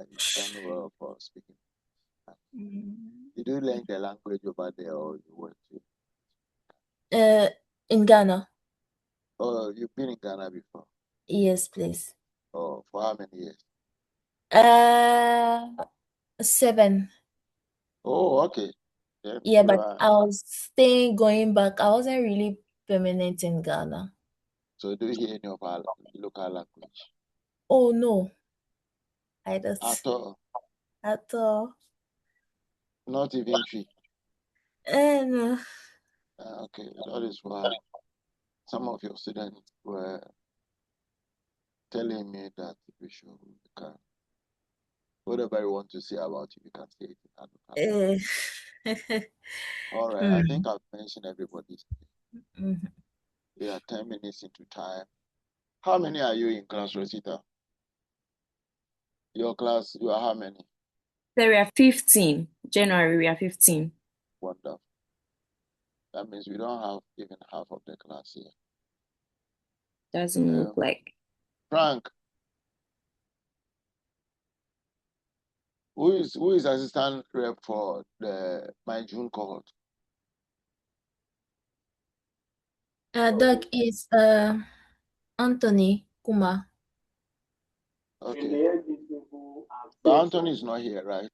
You've done well for speaking. Mm. Did you learn the language over there or you went to? In Ghana. Oh, you've been in Ghana before? Yes, please. Oh, for how many years? 7. Oh, okay. Then Yeah, you but are. I was going back. I wasn't really permanent in Ghana. So do you hear any of our local language? Oh no, I At don't all? at all. Not even three? And Okay, that is why some of your students were telling me that we should, whatever you want to say about you, you can say it in our local language. All right, I think I've mentioned everybody's name. Mhm. We are 10 minutes into time. How many are you in class, Rosita? Your class, you are how many? So we are 15. January, we are 15. Wonderful. That means we don't have even half of the class here. Doesn't look like. Frank, who is assistant rep for my June cohort? Doc is Anthony Kuma. Okay. But Anthony is not here, right?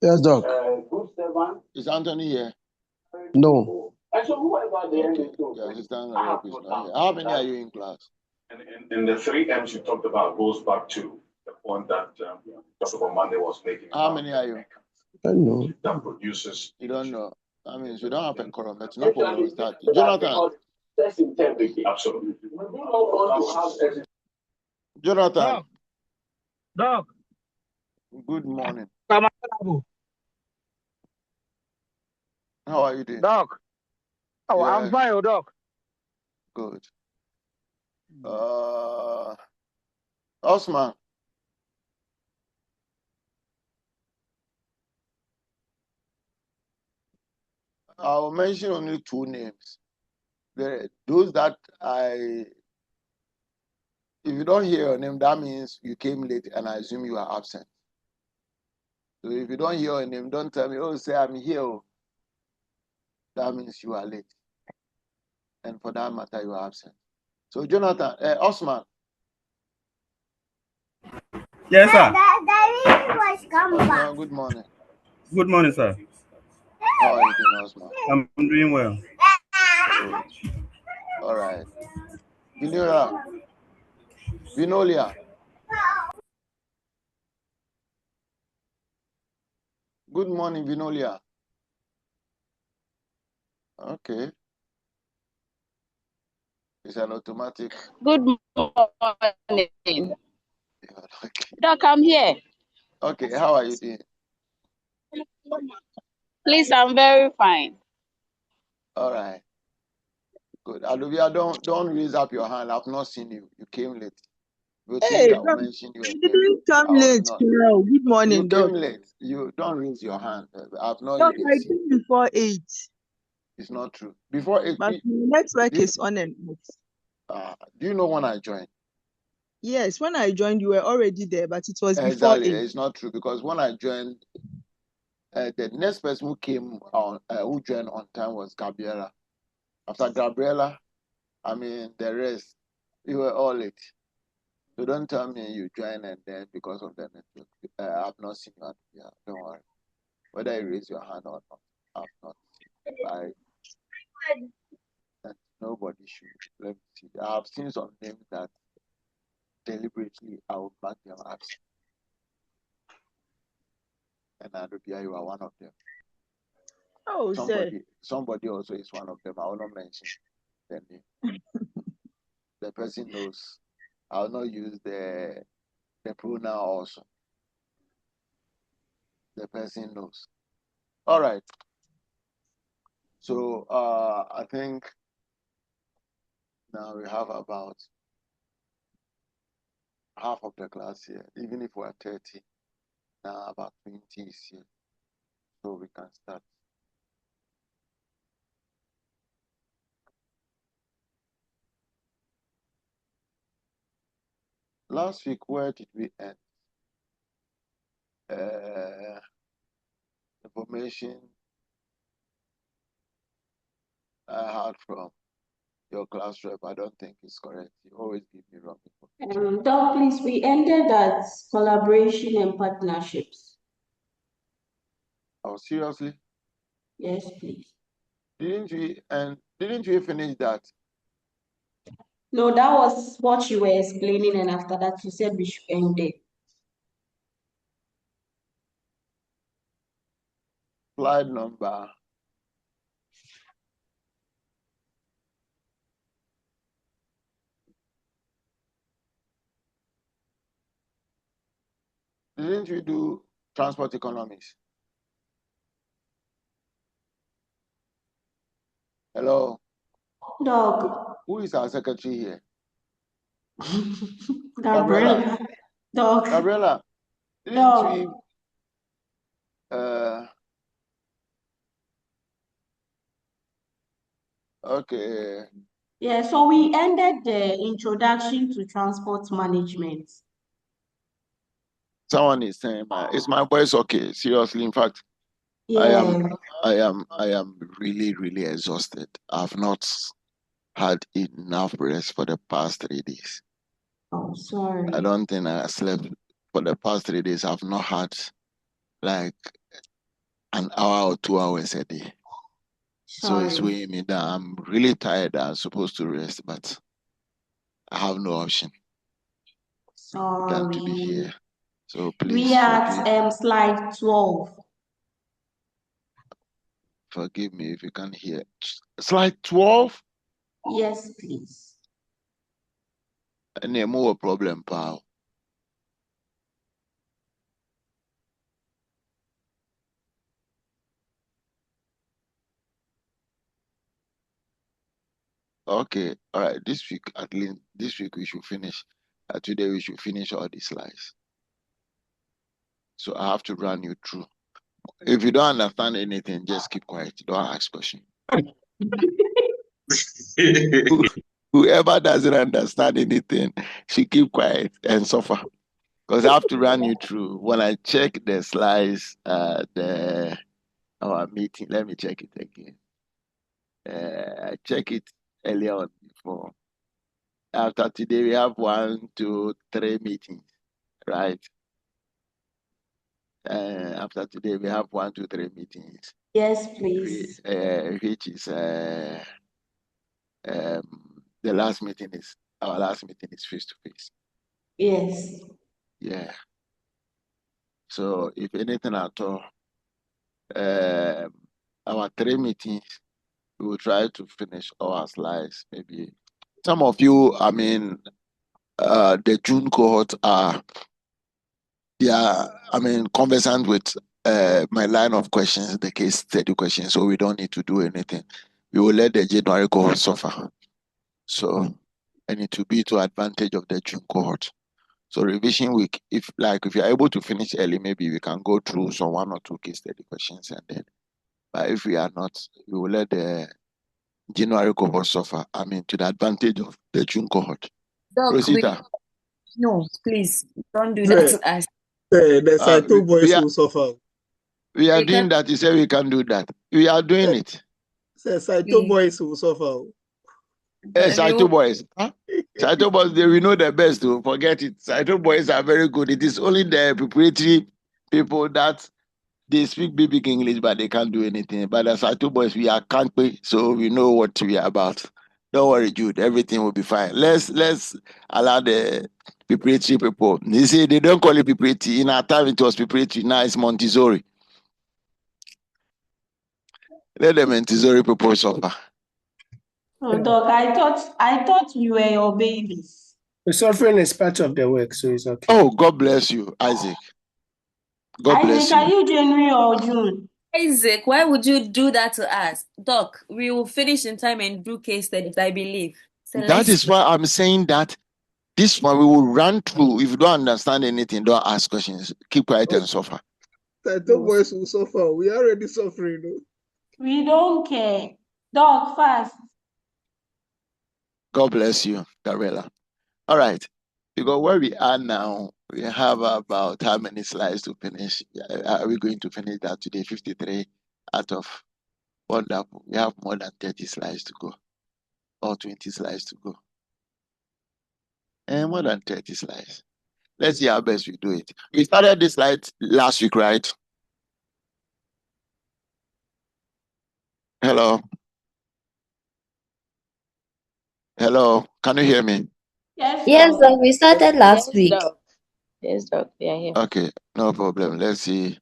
Yes, Doc. Is Anthony here? No. Okay. The assistant rep is not here. How many are you in class? And the 3 M's you talked about goes back to the point that Dr. Monday was making. How many are you? I don't know. That produces. You don't know. That means we don't have a quorum. It's no problem. We start. Jonathan. Absolutely. Jonathan. Doc. Good morning. How are you doing? Doc. Oh, yeah. I'm fine, Doc. Good. Osman. I'll mention only 2 names. Those that if you don't hear your name, that means you came late and I assume you are absent. So if you don't hear your name, don't tell me, oh, say I'm here. That means you are late. And for that matter, you are absent. So Jonathan, Osman. Yes, sir. Osman, good morning. Good morning, sir. How are you doing, Osman? I'm doing well. Good. All right. Vinolia. Good morning, Vinolia. Okay. It's an automatic. Good morning. Okay. Doc, I'm here. Okay, how are you doing? Please, I'm very fine. All right. Good. Aluvia, don't raise up your hand. I've not seen you. You came late. You think I'll mention you again? Didn't come late. No. Good morning, You Doc. came late. You don't raise your hand. I've not Doc, even I seen. came before 8. It's not true. Before 8. But the network is on and off. Do you know when I joined? Yes, when I joined, you were already there, but it was Exactly. before 8. It's not true because when I joined, the next person who came on, who joined on time was Gabriela. After Gabriela, I mean the rest, you were all late. So don't tell me you joined and then because of the network, I've not seen you. Yeah, don't worry. Whether you raise your hand or not, I've not seen. And nobody should. Let me see. I've seen some names that deliberately I will mark them absent. And Adobia, you are one of them. Oh, somebody also is one of them. I will not mention the name. The person knows. I will not use the pronoun also. The person knows. All right. So I think now we have about half of the class here. Even if we're 30, now about 20 is here. So we can start. Last week, where did we end? information I had from your class rep, I don't think it's correct. You always give me wrong information. Doc, please, we ended at collaboration and partnerships. Oh, seriously? Yes, please. Didn't we finish that? No, that was what you were explaining, and after that you said we should end it. Slide number. Didn't we do transport economics? Hello? Doc. Who is our secretary here? Gabriela. Doc. Gabriela, didn't Doc. we okay. Yeah, so we ended the introduction to transport management. Someone is saying, is my voice okay? Seriously, in fact, Yeah. I am really, really exhausted. I've not had enough rest for the past 3 days. Oh, sorry. I don't think I slept for the past 3 days. I've not had like an hour or 2 hours a day. So it's weighing me down. I'm really tired. I'm supposed to rest, but I have no option than to be here. So please We are at slide 12. Forgive me if you can't hear. Slide 12? Yes, please. Any more problem, pal? Okay, all right. This week, at least this week we should finish. Today we should finish all these slides. So I have to run you through. If you don't understand anything, just keep quiet. Don't ask questions. Whoever doesn't understand anything should keep quiet and suffer. Because I have to run you through. When I check the slides, our meeting, let me check it again. I check it earlier on before. After today, we have 1, 2, 3 meetings, right? After today, we have 1, 2, 3 meetings. Yes, please. Which is the last meeting is our last meeting is face to face. Yes. Yeah. So if anything at all, our 3 meetings, we will try to finish our slides. Maybe some of you, I mean, the June cohort are, conversant with my line of questions, the case study questions, so we don't need to do anything. We will let the January cohort suffer. So, and it will be to advantage of the June cohort. So revision week, if you're able to finish early, maybe we can go through some 1 or 2 case study questions and then. But if we are not, we will let the January cohort suffer. I mean, to the advantage of the June cohort. Doc, Rosita. No, please don't do that to us. The Saito boys will suffer. We are doing that. You say we can do that. We are doing it. Saito boys will suffer. Saito boys. Huh? Saito boys, we know the best. To forget it. Saito boys are very good. It is only the preparatory people that they speak big English, but they can't do anything. But the Saito boys, we are can't pay, so we know what we are about. Don't worry, Jude. Everything will be fine. Let's allow the preparatory people. They say they don't call it preparatory. In our time, it was preparatory. Now it's Montessori. Let the Montessori people suffer. Oh, Doc, I thought you were your babies. The suffering is part of the work, so it's okay. Oh, God bless you, Isaac. God bless you. Isaac, are you January or June? Isaac, why would you do that to us? Doc, we will finish in time and do case studies, I believe. So that is why I'm saying that this one we will run through. If you don't understand anything, don't ask questions. Keep quiet and suffer. Saito boys will suffer. We are already suffering. No? We don't care. Doc, fast. God bless you, Gabriela. All right. Because where we are now, we have about how many slides to finish? Are we going to finish that today? 53 out of wonderful. We have more than 30 slides to go, or 20 slides to go. And more than 30 slides. Let's see how best we do it. We started this slide last week, right? Hello? Hello? Can you hear me? Yes, Doc. Doc, we started last Yes, week. Doc. Yes, Doc. We are here. Okay, no problem. Let's see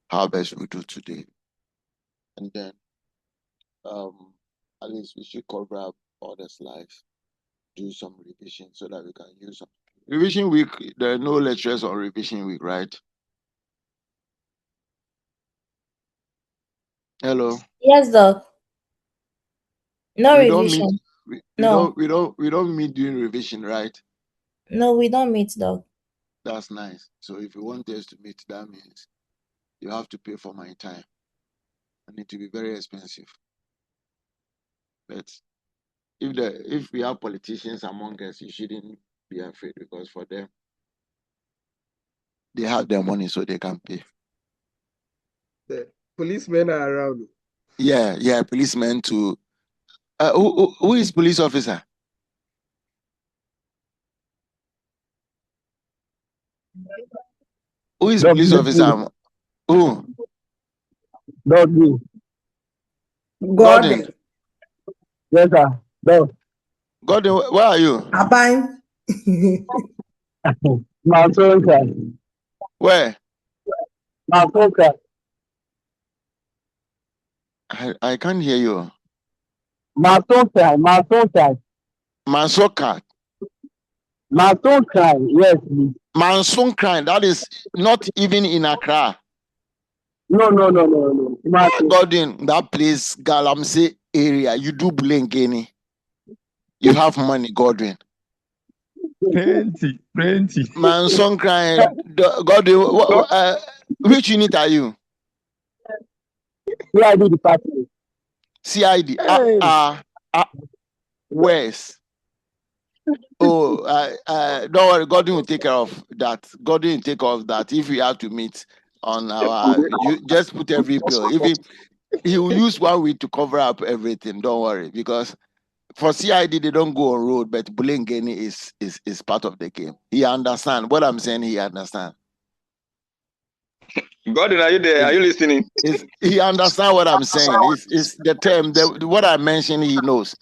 how best we do today. And then at least we should cover up all the slides, do some revision so that we can use some revision week. There are no lectures on revision week, right? Hello. Yes, Doc. No We don't meet. revision. We No. don't meet during revision, right? No, we don't meet, Doc. That's nice. So if you want us to meet, that means you have to pay for my time, and it will be very expensive. But if we have politicians among us, you shouldn't be afraid, because for them, they have their money, so they can pay. The policemen are around. Yeah, policemen too. Who is police officer? Who is police officer? Who? Doggy. Gordon. Yes, sir. Dog. Gordon, where are you? Abang. Maltonka. Where? Maltonka. I can't hear you. Maltonka. Maltonka. Mansoka. Maltonka. Yes. Mansonkran. That is not even in Accra. No. Gordon, that place, Galamsey area, you do Bulengeni. You have money, Gordon. Plenty. Mansonkran, Gordon, which unit are you? Yeah, I do the party. CID. Hey. Where's? Oh, don't worry. Gordon will take care of that. Gordon will take care of that. If we have to meet on you just put every bill. He will use 1 week to cover up everything. Don't worry, because for CID they don't go on road, but Bulengeni is part of the game. He understand what I'm saying. He understand. Gordon, are you there? Are you listening? He understand what I'm saying. It's the term. What I mentioned, he knows.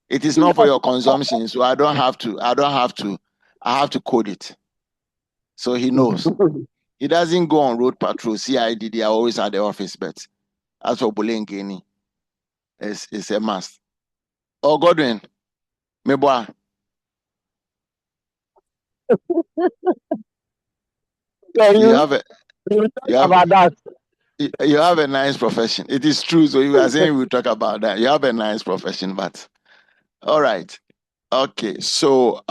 It is not for your consumption, so I have to code it. So he knows. He doesn't go on road patrol. CID, they are always at the office, but as for Bulengeni, it's a must. Oh, Godwin, me boy. You have a nice profession. It is true. So you are saying we'll talk about that. You have a nice profession, but all right. Okay. So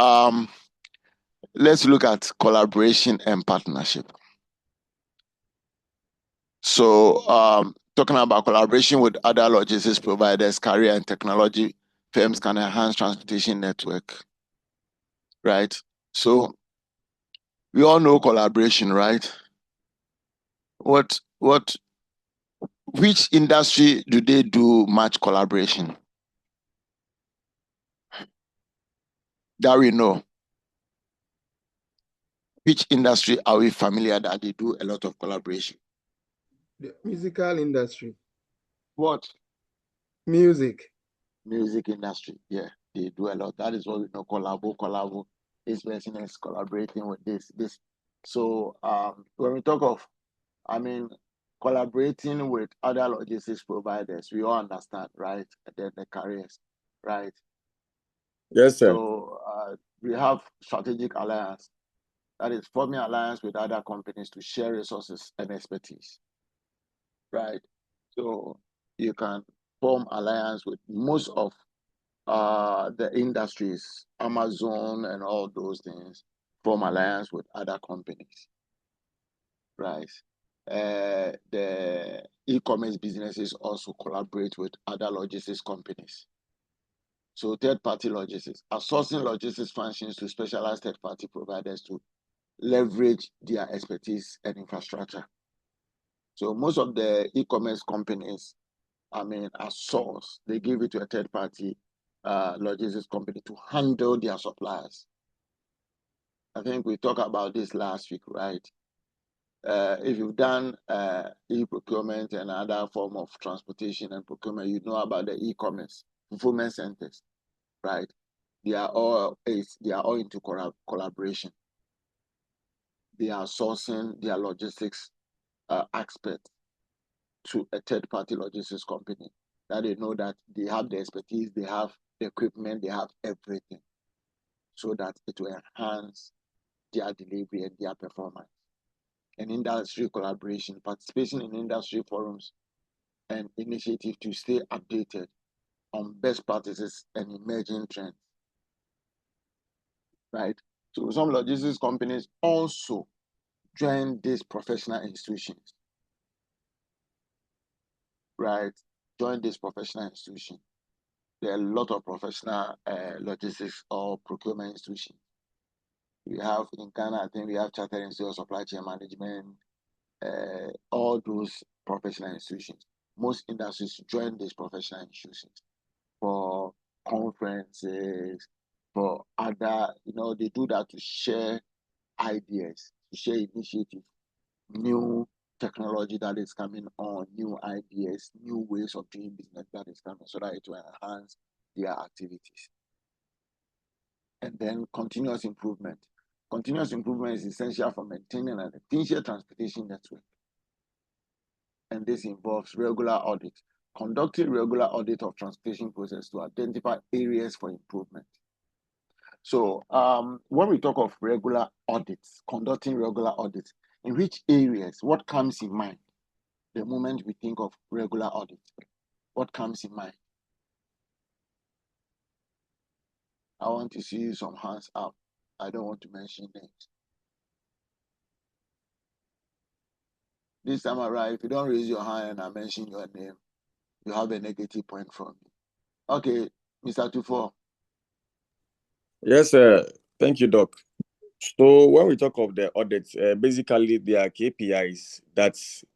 let's look at collaboration and partnership. So talking about collaboration with other logistics providers, carrier and technology firms can enhance transportation network. Right? So we all know collaboration, right? Which industry do they do much collaboration? That we know. Which industry are we familiar that they do a lot of collaboration? The musical industry. What? Music. Music industry. Yeah, they do a lot. That is what we know. Collabo. This person is collaborating with this. So when we talk of, collaborating with other logistics providers, we all understand, right? And then the carriers, right? Yes, sir. So we have strategic alliance. That is forming alliance with other companies to share resources and expertise, right? So you can form alliance with most of the industries, Amazon and all those things, form alliance with other companies, right? The e-commerce businesses also collaborate with other logistics companies. So third-party logistics, outsourcing logistics functions to specialized third-party providers to leverage their expertise and infrastructure. So most of the e-commerce companies, outsource. They give it to a third-party logistics company to handle their suppliers. I think we talked about this last week, right? If you've done e-procurement and other form of transportation and procurement, you know about the e-commerce fulfillment centers, right? They are all into collaboration. They are sourcing their logistics experts to a third-party logistics company that they know that they have the expertise, they have the equipment, they have everything, so that it will enhance their delivery and their performance. And industry collaboration, participation in industry forums and initiatives to stay updated on best practices and emerging trends, right? So some logistics companies also join these professional institutions, right? Join this professional institution. There are a lot of professional logistics or procurement institutions. We have in Ghana, I think we have Chartered Institute of Supply Chain Management, all those professional institutions. Most industries join these professional institutions for conferences, for other, they do that to share ideas, to share initiatives, new technology that is coming on, new ideas, new ways of doing business that is coming, so that it will enhance their activities. And then continuous improvement. Continuous improvement is essential for maintaining an efficient transportation network. And this involves regular audit, conducting regular audit of transportation process to identify areas for improvement. So when we talk of regular audits, conducting regular audits, in which areas, what comes in mind? The moment we think of regular audit, what comes in mind? I want to see some hands up. I don't want to mention names. This time around, if you don't raise your hand and I mention your name, you have a negative point from me. Okay, Mr. Tufo. Yes, sir. Thank you, Doc. So when we talk of the audits, basically there are KPIs that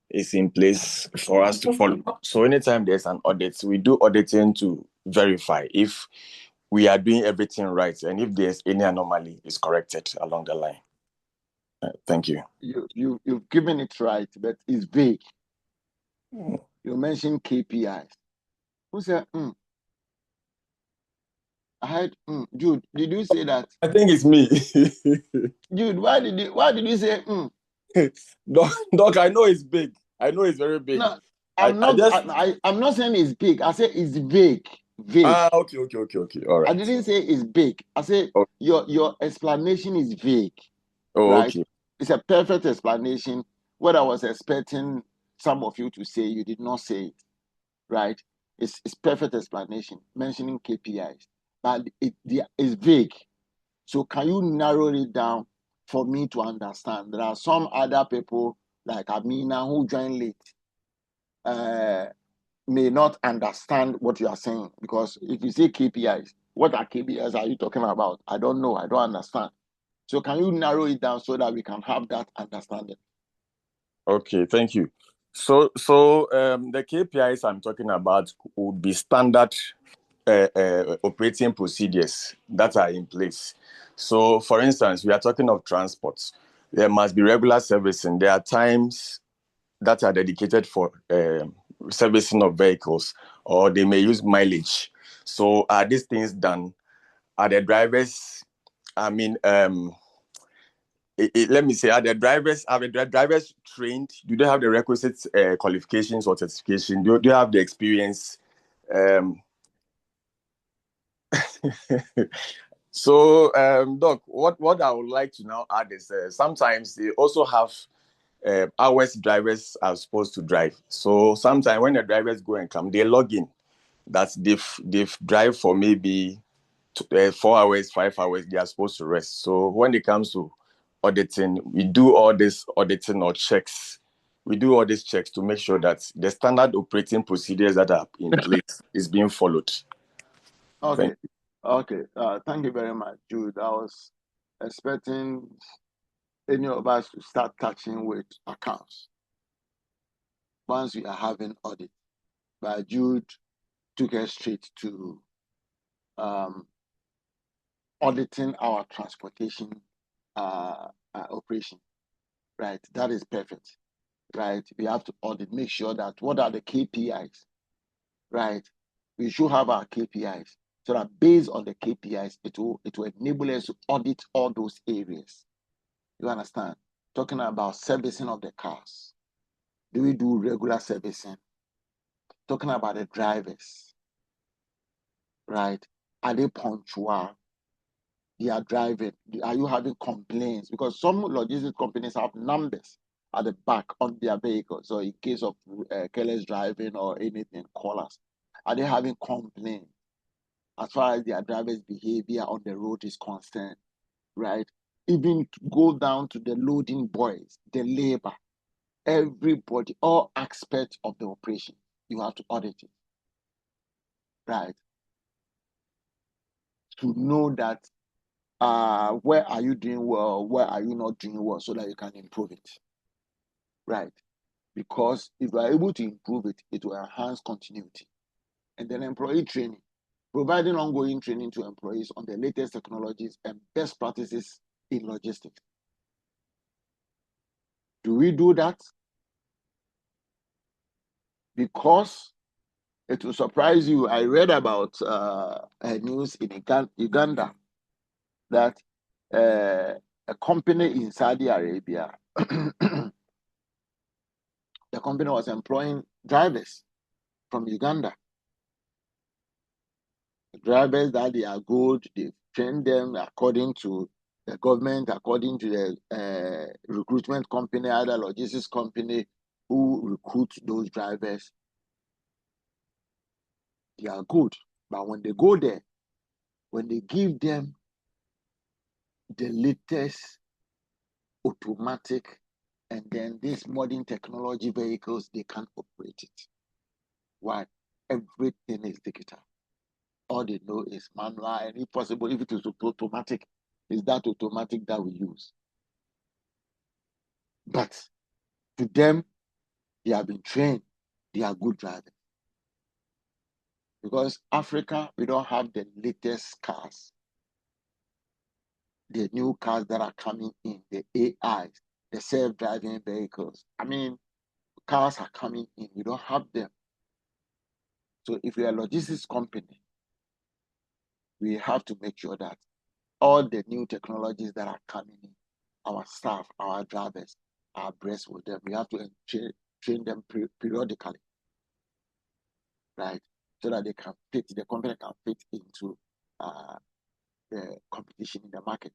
is in place for us to follow. So anytime there's an audit, we do auditing to verify if we are doing everything right and if there's any anomaly, is corrected along the line. Thank you. You've given it right, but it's vague. You mentioned KPIs. Who said, I heard, Jude, did you say that? I think it's me. Jude, why did you say, Doc, I know it's big. I know it's very big. No, I'm not saying it's big. I say it's vague. Okay. All right. I didn't say it's big. I said your explanation is vague. Oh, right? okay. It's a perfect explanation. What I was expecting some of you to say, you did not say it, right? It's perfect explanation, mentioning KPIs, but it's vague. So can you narrow it down for me to understand? There are some other people like Amina who joined late, may not understand what you are saying, because if you say KPIs, what are KPIs are you talking about? I don't know. I don't understand. So can you narrow it down so that we can have that understanding? Okay, thank you. So the KPIs I'm talking about would be standard operating procedures that are in place. So, for instance, we are talking of transport. There must be regular servicing. There are times that are dedicated for servicing of vehicles, or they may use mileage. So, are these things done? Are the drivers? Let me say, are the drivers trained? Do they have the requisite qualifications or certification? Do they have the experience? So, Doc, what I would like to now add is sometimes they also have hours drivers are supposed to drive. So sometimes when the drivers go and come, they log in that they've drive for maybe 4 hours, 5 hours, they are supposed to rest. So when it comes to auditing, we do all this auditing or checks. We do all these checks to make sure that the standard operating procedures that are in place is being followed. Okay. Okay. Thank you very much, Jude. I was expecting any of us to start touching with accounts once we are having audit. But Jude took us straight to auditing our transportation operation. Right. That is perfect. Right. We have to audit, make sure that what are the KPIs. Right. We should have our KPIs so that based on the KPIs, it will enable us to audit all those areas. You understand? Talking about servicing of the cars. Do we do regular servicing? Talking about the drivers, right? Are they punctual? They are driving. Are you having complaints? Because some logistics companies have numbers at the back on their vehicles. So in case of careless driving or anything, call us. Are they having complaints as far as their drivers' behavior on the road is concerned, right? Even to go down to the loading boys, the labor, everybody, all aspects of the operation, you have to audit it, right? To know that where are you doing well, where are you not doing well, so that you can improve it, right? Because if you are able to improve it, it will enhance continuity. And then employee training, providing ongoing training to employees on the latest technologies and best practices in logistics. Do we do that? Because it will surprise you. I read about a news in Uganda that a company in Saudi Arabia, the company was employing drivers from Uganda. Drivers that they are good, they train them according to the government, according to the recruitment company, other logistics company who recruit those drivers. They are good. But when they go there, when they give them the latest automatic and then these modern technology vehicles, they can't operate it. Why? Everything is digital. All they know is manual, and if possible, if it is automatic, is that automatic that we use. But to them, they have been trained, they are good drivers. Because Africa, we don't have the latest cars, the new cars that are coming in, the AIs, the self-driving vehicles. I mean, cars are coming in, we don't have them. So if we are a logistics company, we have to make sure that all the new technologies that are coming in, our staff, our drivers are abreast with them. We have to train them periodically, right? So that they can fit, the company can fit into the competition in the market.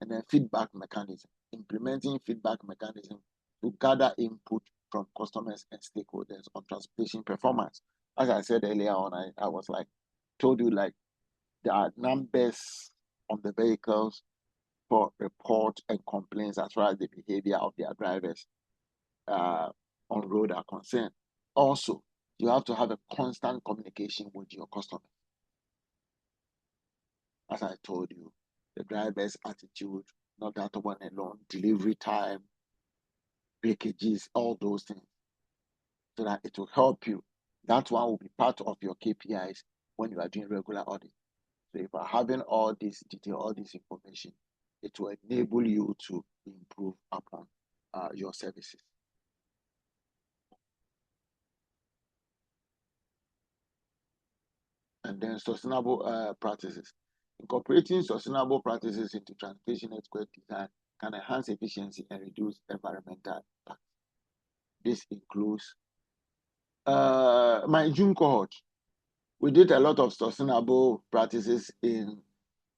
And then feedback mechanism, implementing feedback mechanism to gather input from customers and stakeholders on transportation performance. As I said earlier on, I was like, told you like there are numbers on the vehicles for report and complaints as far as the behavior of their drivers on road are concerned. Also, you have to have a constant communication with your customer. As I told you, the driver's attitude, not that one alone, delivery time, breakages, all those things, so that it will help you. That one will be part of your KPIs when you are doing regular audit. So if you are having all this detail, all this information, it will enable you to improve upon your services. And then sustainable practices. Incorporating sustainable practices into transportation network design can enhance efficiency and reduce environmental impact. This includes my June cohort. We did a lot of sustainable practices in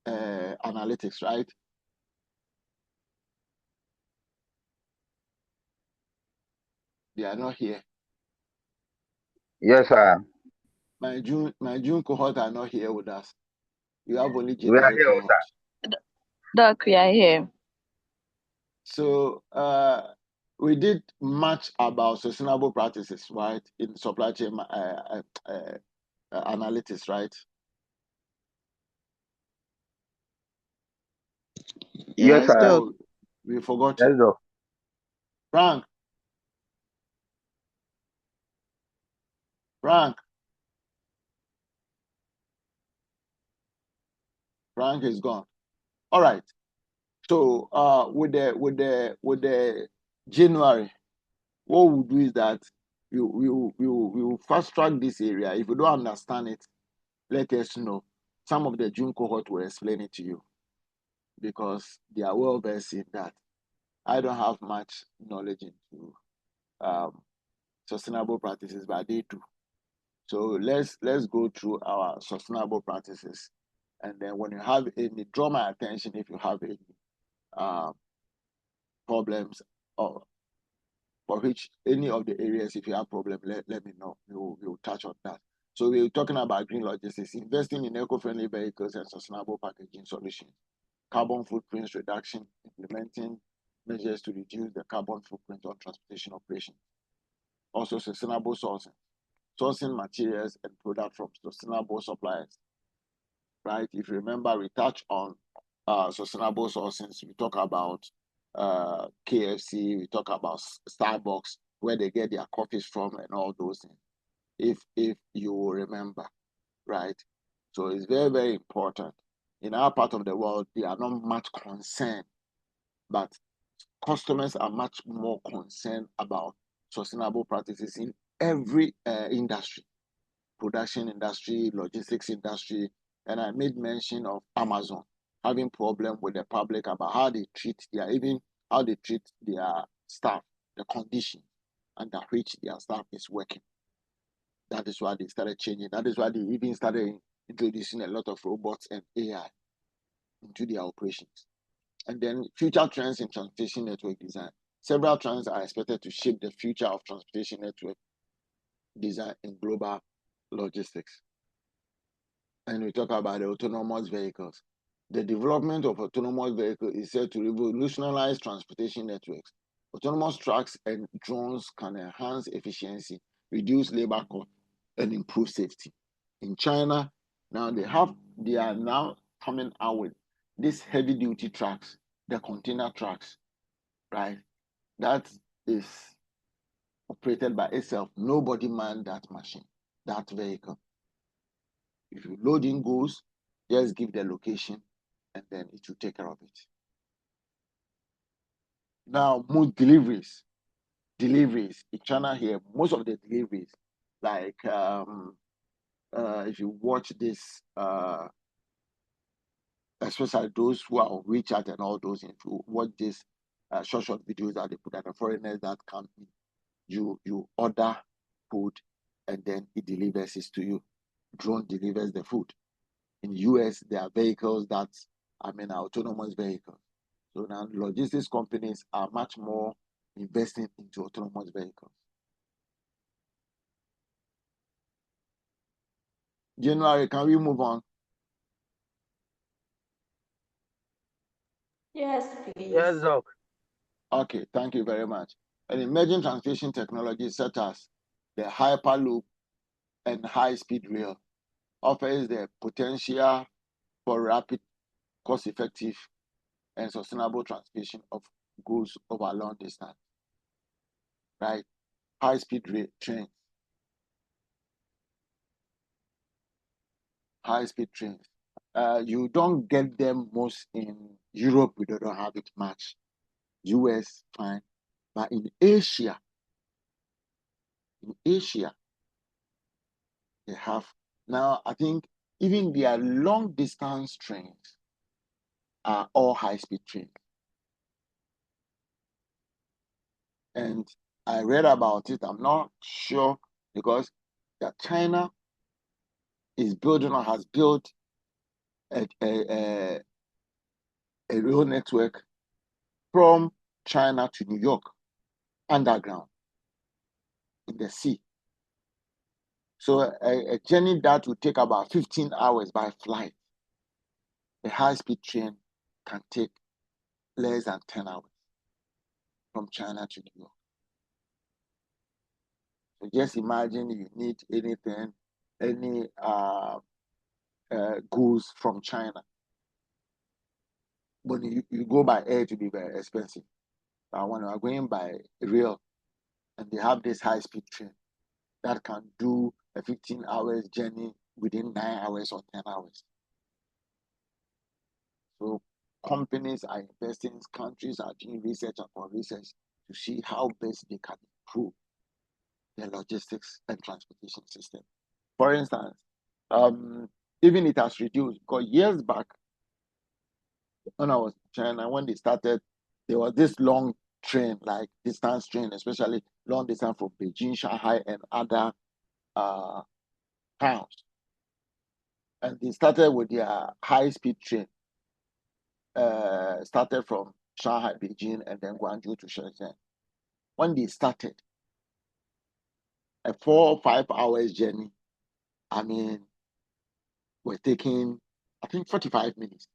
analytics, right? They are not here. Yes, sir. My June cohort are not here with us. You have only We are January here, cohort. sir. Doc, we are here. So we did much about sustainable practices, right, in supply chain analytics, right? Yes, sir. Doc. Oh, we forgot Yes, you. Doc. Frank, Frank, Frank is gone. All right. So with the January, what we'll do is that we will fast track this area. If you don't understand it, let us know. Some of the June cohort will explain it to you because they are well versed in that. I don't have much knowledge into um, sustainable practices, but they do. So let's go through our sustainable practices, and then when you have any, draw my attention if you have any uh, problems or for which any of the areas, if you have problem, let me know. We'll touch on that. So we're talking about green logistics, investing in eco-friendly vehicles and sustainable packaging solutions, carbon footprint reduction, implementing measures to reduce the carbon footprint on transportation operations. Also sustainable sourcing materials and products from sustainable suppliers, right? If you remember, we touched on sustainable sourcing. We talk about KFC, we talk about Starbucks, where they get their coffees from and all those things. If you will remember, right? So it's very, very important. In our part of the world, they are not much concerned, but customers are much more concerned about sustainable practices in every industry, production industry, logistics industry, and I made mention of Amazon having problem with the public about how they treat their staff, the condition under which their staff is working. That is why they started changing. That is why they even started introducing a lot of robots and AI into their operations. And then future trends in transportation network design. Several trends are expected to shape the future of transportation network design in global logistics. And we talk about the autonomous vehicles. The development of autonomous vehicles is said to revolutionize transportation networks. Autonomous trucks and drones can enhance efficiency, reduce labor costs, and improve safety. In China, now they are now coming out with these heavy duty trucks, the container trucks, right? That is operated by itself. Nobody manned that machine, that vehicle. If you load in goods, just give the location and then it will take care of it. Now, most deliveries in China here, most of the deliveries, like if you watch this, especially those who are on WeChat and all those, if you watch this short videos that they put at the foreigners that come in, you order food and then it delivers it to you. Drone delivers the food. In the US, there are vehicles that are autonomous vehicles. So now logistics companies are much more investing into autonomous vehicles. January, can we move on? Yes, please. Yes, Doc. Okay, thank you very much. And emerging transportation technologies such as the Hyperloop and high-speed rail offers the potential for rapid, cost-effective, and sustainable transportation of goods over long distance. Right? High-speed trains. High-speed trains. You don't get them most in Europe. We don't have it much. US, fine. But in Asia, they have. Now, I think even their long distance trains are all high-speed trains. And I read about it. I'm not sure because China is building or has built a rail network from China to New York underground in the sea. So a journey that would take about 15 hours by flight, a high-speed train can take less than 10 hours from China to New York. So just imagine you need anything, any goods from China. But you go by air, to be very expensive. But when you are going by rail, and they have this high-speed train that can do a 15 hours journey within 9 hours or 10 hours. So companies are investing, countries are doing research upon research to see how best they can improve their logistics and transportation system. For instance, even it has reduced, because years back, when I was in China, when they started, there was this long train, like distance train, especially long distance from Beijing, Shanghai, and other towns. And they started with their high-speed train. Started from Shanghai, Beijing, and then Guangzhou to Shenzhen. When they started, a 4 or 5 hours journey, I mean, we're taking, I think, 45 minutes.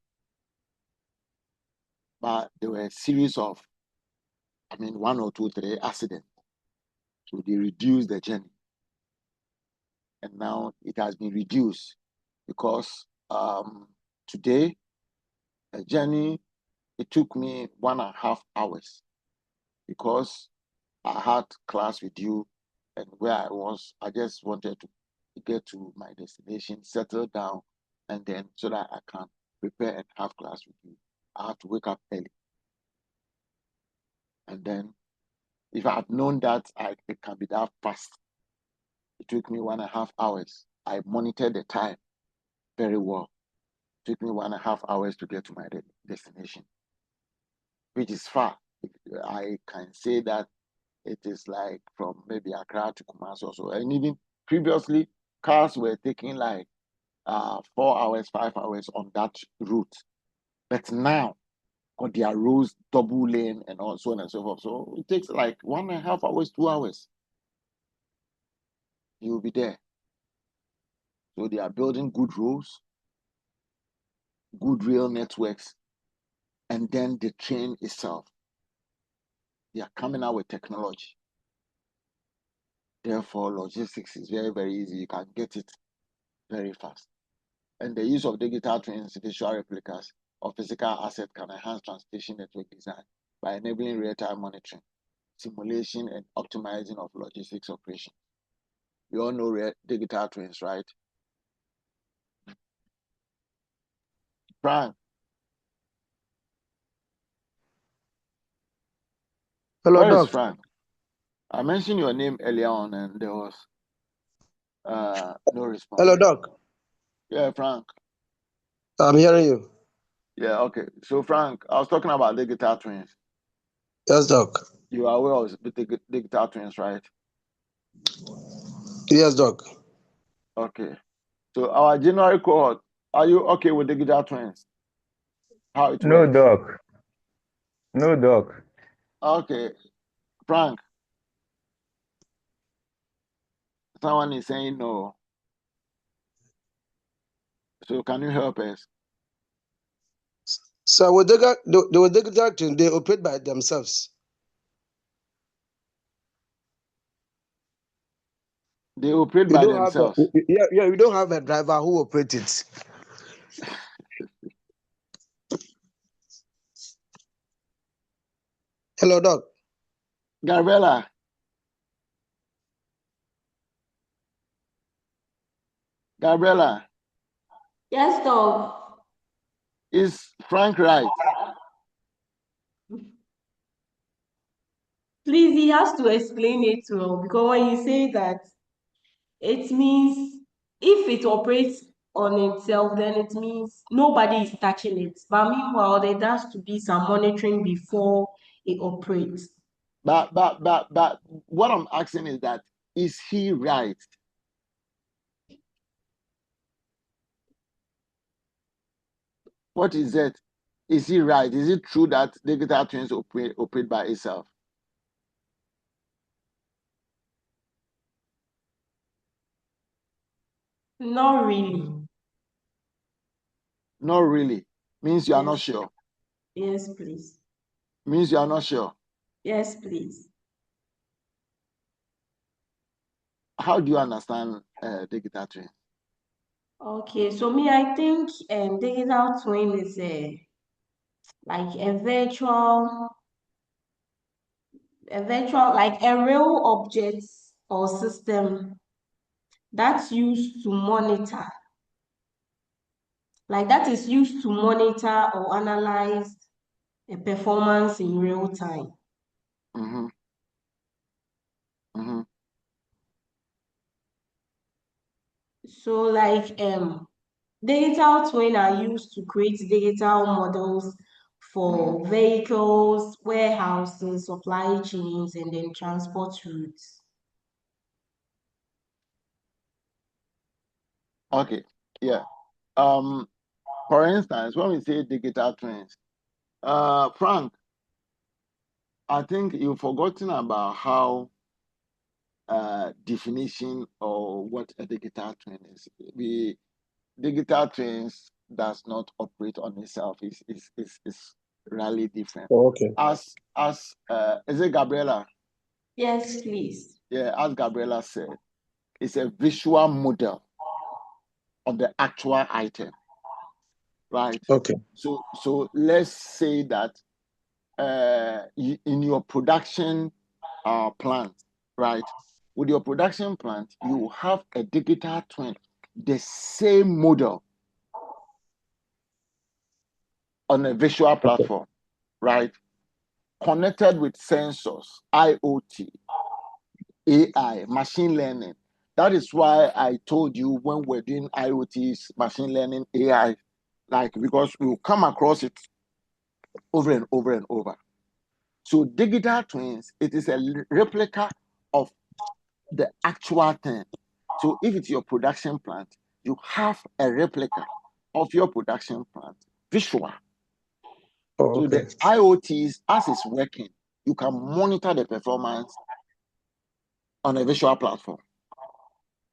But there were a series of, 1 or 2, 3 accidents. So they reduced the journey. And now it has been reduced because today, a journey, it took me 1.5 hours because I had class with you, and where I was, I just wanted to get to my destination, settle down, and then so that I can prepare and have class with you. I have to wake up early. And then if I had known that it can be that fast, it took me 1.5 hours. I monitored the time very well. It took me 1.5 hours to get to my destination, which is far. I can say that it is like from maybe Accra to Kumasi or so. And even previously, cars were taking like 4 hours, 5 hours on that route. But now, because there are roads, double lane, and so on and so forth. So it takes like 1.5 hours, 2 hours. You'll be there. So they are building good roads, good rail networks, and then the train itself. They are coming out with technology. Therefore, logistics is very, very easy. You can get it very fast. And the use of digital twins, visual replicas of physical assets can enhance transportation network design by enabling real-time monitoring, simulation, and optimizing of logistics operations. We all know digital twins, right? Frank. Hello, Where is Doc. Frank? I mentioned your name earlier on and there was no response. Hello, Doc. Yeah, Frank. I'm hearing you. Yeah, okay. So, Frank, I was talking about digital twins. Yes, Doc. You are aware of the digital twins, right? Yes, Doc. Okay. So, our January cohort, are you okay with digital twins? How it No, works? Doc. No, Doc. Okay. Frank, someone is saying no. So, can you help us? So with the digital twin, they operate by themselves. They operate by themselves. We don't have a driver who operates it. Hello, Doc. Gabriela. Gabriela. Yes, Doc. Is Frank right? Please, he has to explain it well, because when you say that, it means if it operates on itself, then it means nobody is touching it. But meanwhile, there has to be some monitoring before it operates. But what I'm asking is that, is he right? What is it? Is he right? Is it true that digital twins operate by itself? Not really. Not really. Means you are not Yes. sure. Yes, please. Means you are not sure. Yes, please. How do you understand digital twin? Okay, so me, I think digital twin is like a virtual, like a real object or system that's used to monitor, like that is used to monitor or analyze a performance in real time. Mm-hmm. Mm-hmm. So like digital twin are used to create digital models for vehicles, warehouses, supply chains, and then transport routes. Okay. Yeah. For instance, when we say digital twins, Frank, I think you've forgotten about how definition or what a digital twin is. Digital twins does not operate on itself. Is really different. Okay. As is it Gabriela? Yes, please. Yeah, as Gabriela said, it's a visual model of the actual item, right? Okay. So let's say that in your production plant, right? With your production plant, you have a digital twin, the same model on a visual platform, right? Connected with sensors, IoT, AI, machine learning. That is why I told you when we're doing IoTs, machine learning, AI, like because we'll come across it over and over and over. So digital twins, it is a replica of the actual thing. So if it's your production plant, you have a replica of your production plant, visual. So the IoTs, as it's working, you can monitor the performance on a visual platform.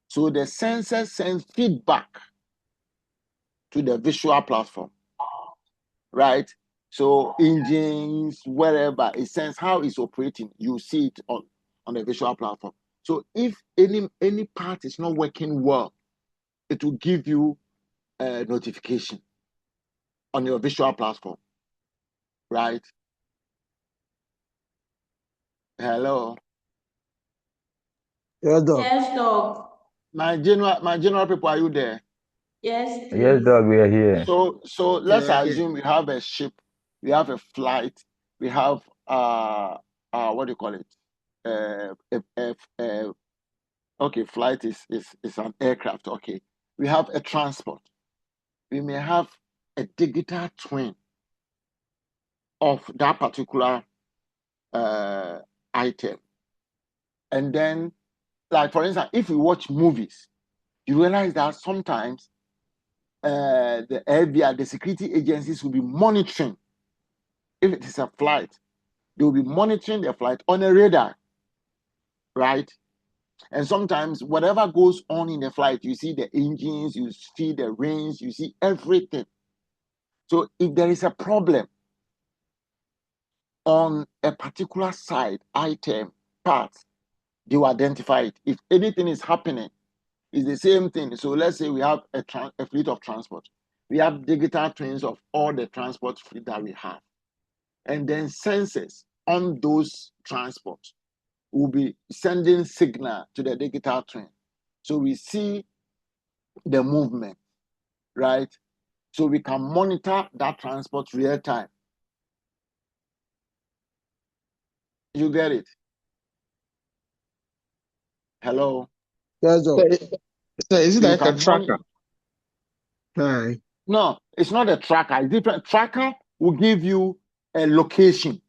So the sensor sends feedback to the visual platform, right? So engines, wherever it sends how it's operating, you see it on the visual platform. So if any part is not working well, it will give you a notification on your visual platform, right? Hello. Yes, dog. Yes, dog. My general people, are you there? Yes, Yes, please. dog, we are here. So let's Yeah, yeah. assume we have a ship, we have a flight, we have what do you call it? Okay, flight is an aircraft. Okay, we have a transport. We may have a digital twin of that particular item, and then, like for instance, if you watch movies, you realize that sometimes the FBI, the security agencies, will be monitoring. If it is a flight, they will be monitoring the flight on a radar, right? And sometimes whatever goes on in the flight, you see the engines, you see the range, you see everything. So if there is a problem on a particular side, item, part, they will identify it. If anything is happening, it's the same thing. So let's say we have a fleet of transport. We have digital twins of all the transport fleet that we have. And then sensors on those transports will be sending signal to the digital twin. So we see the movement, right? So we can monitor that transport real time. You get it? Hello? Yes, dog. So is it You like a can tracker? Hi. No, it's not a tracker. It's different. Tracker will give you a location,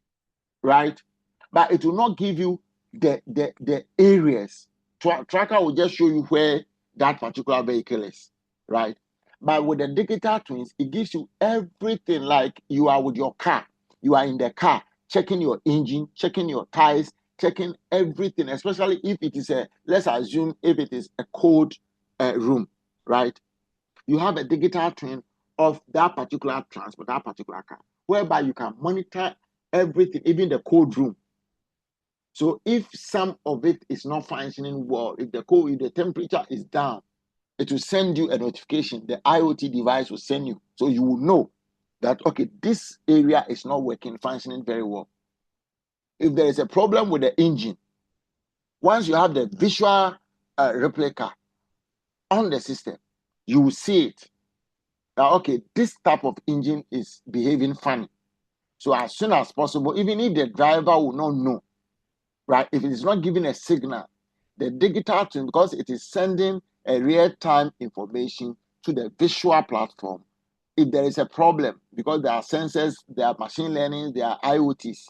right? But it will not give you the areas. Tracker will just show you where that particular vehicle is, right? But with the digital twins, it gives you everything. Like you are with your car, you are in the car, checking your engine, checking your tires, checking everything. Especially if it is let's assume if it is a cold room, right? You have a digital twin of that particular transport, that particular car, whereby you can monitor everything, even the cold room. So if some of it is not functioning well, if the temperature is down, it will send you a notification. The IoT device will send you, so you will know. that, okay, this area is not functioning very well. If there is a problem with the engine, once you have the visual replica on the system, you will see it. Okay, this type of engine is behaving funny. So as soon as possible, even if the driver will not know, right? If it is not giving a signal, the digital twin, because it is sending a real-time information to the visual platform. If there is a problem, because there are sensors, there are machine learning, there are IoTs,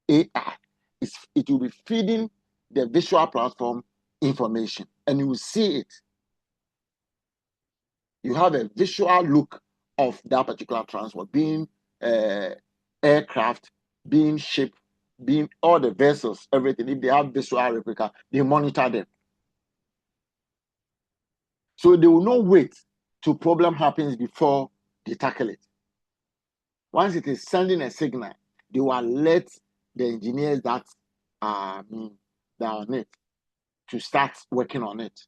AI, it will be feeding the visual platform information, and you will see it. You have a visual look of that particular transport, being aircraft, being ship, being all the vessels, everything. If they have visual replica, they monitor them. So they will not wait till problem happens before they tackle it. Once it is sending a signal, they will alert the engineers that are on it to start working on it.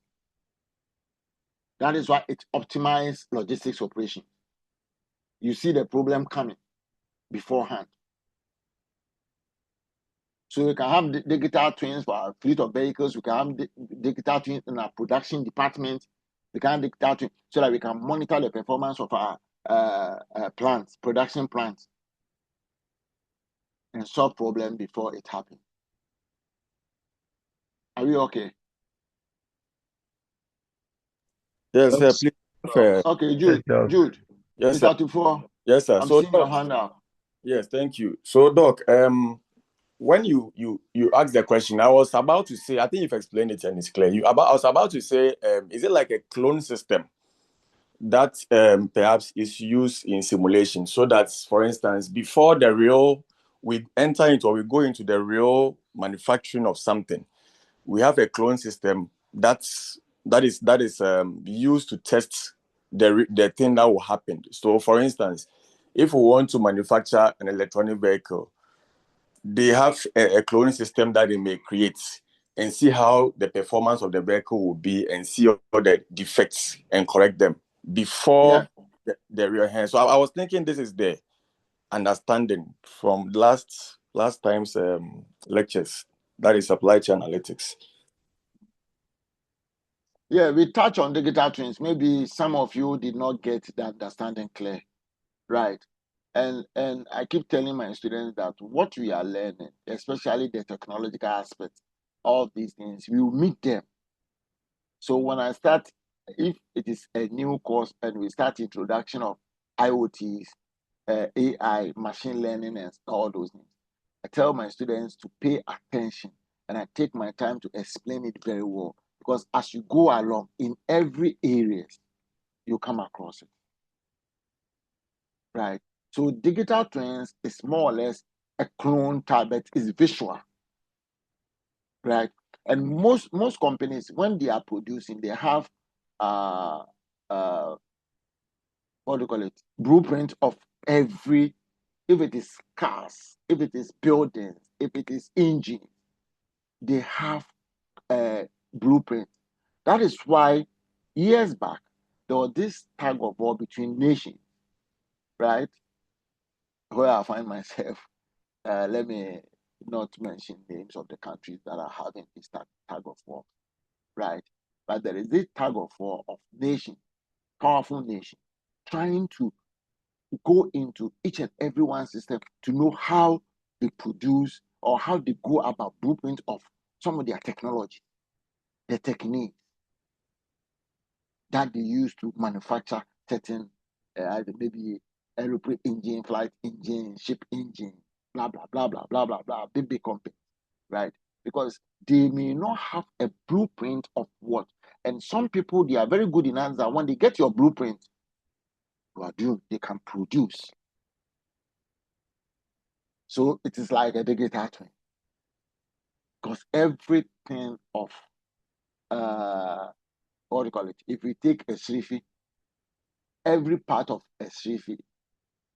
That is why it optimizes logistics operation. You see the problem coming beforehand. So we can have digital twins for our fleet of vehicles. We can have digital twins in our production department. We can have digital twins so that we can monitor the performance of our plants, production plants, and solve problem before it happens. Are we okay? Yes, sir. Please. Okay, Jude. Yes, Mr. sir. Tufo. Yes, sir. I'm So, seeing your hand up. Yes, thank you. So, Doc, when you asked the question, I was about to say, I think you've explained it and it's clear. I was about to say, is it like a clone system that perhaps is used in simulation, so that, for instance, before we enter into, or we go into the real manufacturing of something, we have a clone system that is used to test the thing that will happen. So, for instance, if we want to manufacture an electronic vehicle, they have a cloning system that they may create and see how the performance of the vehicle will be, and see all the defects and correct them before the real hand. So I was thinking this is the understanding from last time's lectures, that is supply chain analytics. Yeah, we touch on digital twins. Maybe some of you did not get the understanding clear, right? And I keep telling my students that what we are learning, especially the technological aspect of these things, we will meet them. So when I start, if it is a new course and we start introduction of IoTs, AI, machine learning, and all those things, I tell my students to pay attention, and I take my time to explain it very well, because as you go along in every area, you come across it, right? So digital twins is more or less a clone type, but it's visual, right? And most companies, when they are producing, they have what do you call it? Blueprint of every, if it is cars, if it is buildings, if it is engine, they have a blueprint. That is why years back there was this tug of war between nations, right? Where I find myself. Let me not mention names of the countries that are having this tug of war, right? But there is this tug of war of nation, powerful nation, trying to go into each and every one system to know how they produce or how they go about blueprint of some of their technology, the technique that they use to manufacture certain maybe aeroplane engine, flight engine, ship engine, blah blah blah blah blah blah blah, big company, right? Because they may not have a blueprint of what. And some people, they are very good in answer. When they get your blueprint, you are doomed. They can produce. So it is like a digital twin. Because everything of what do you call it? If we take a shrifi, every part of a shrifi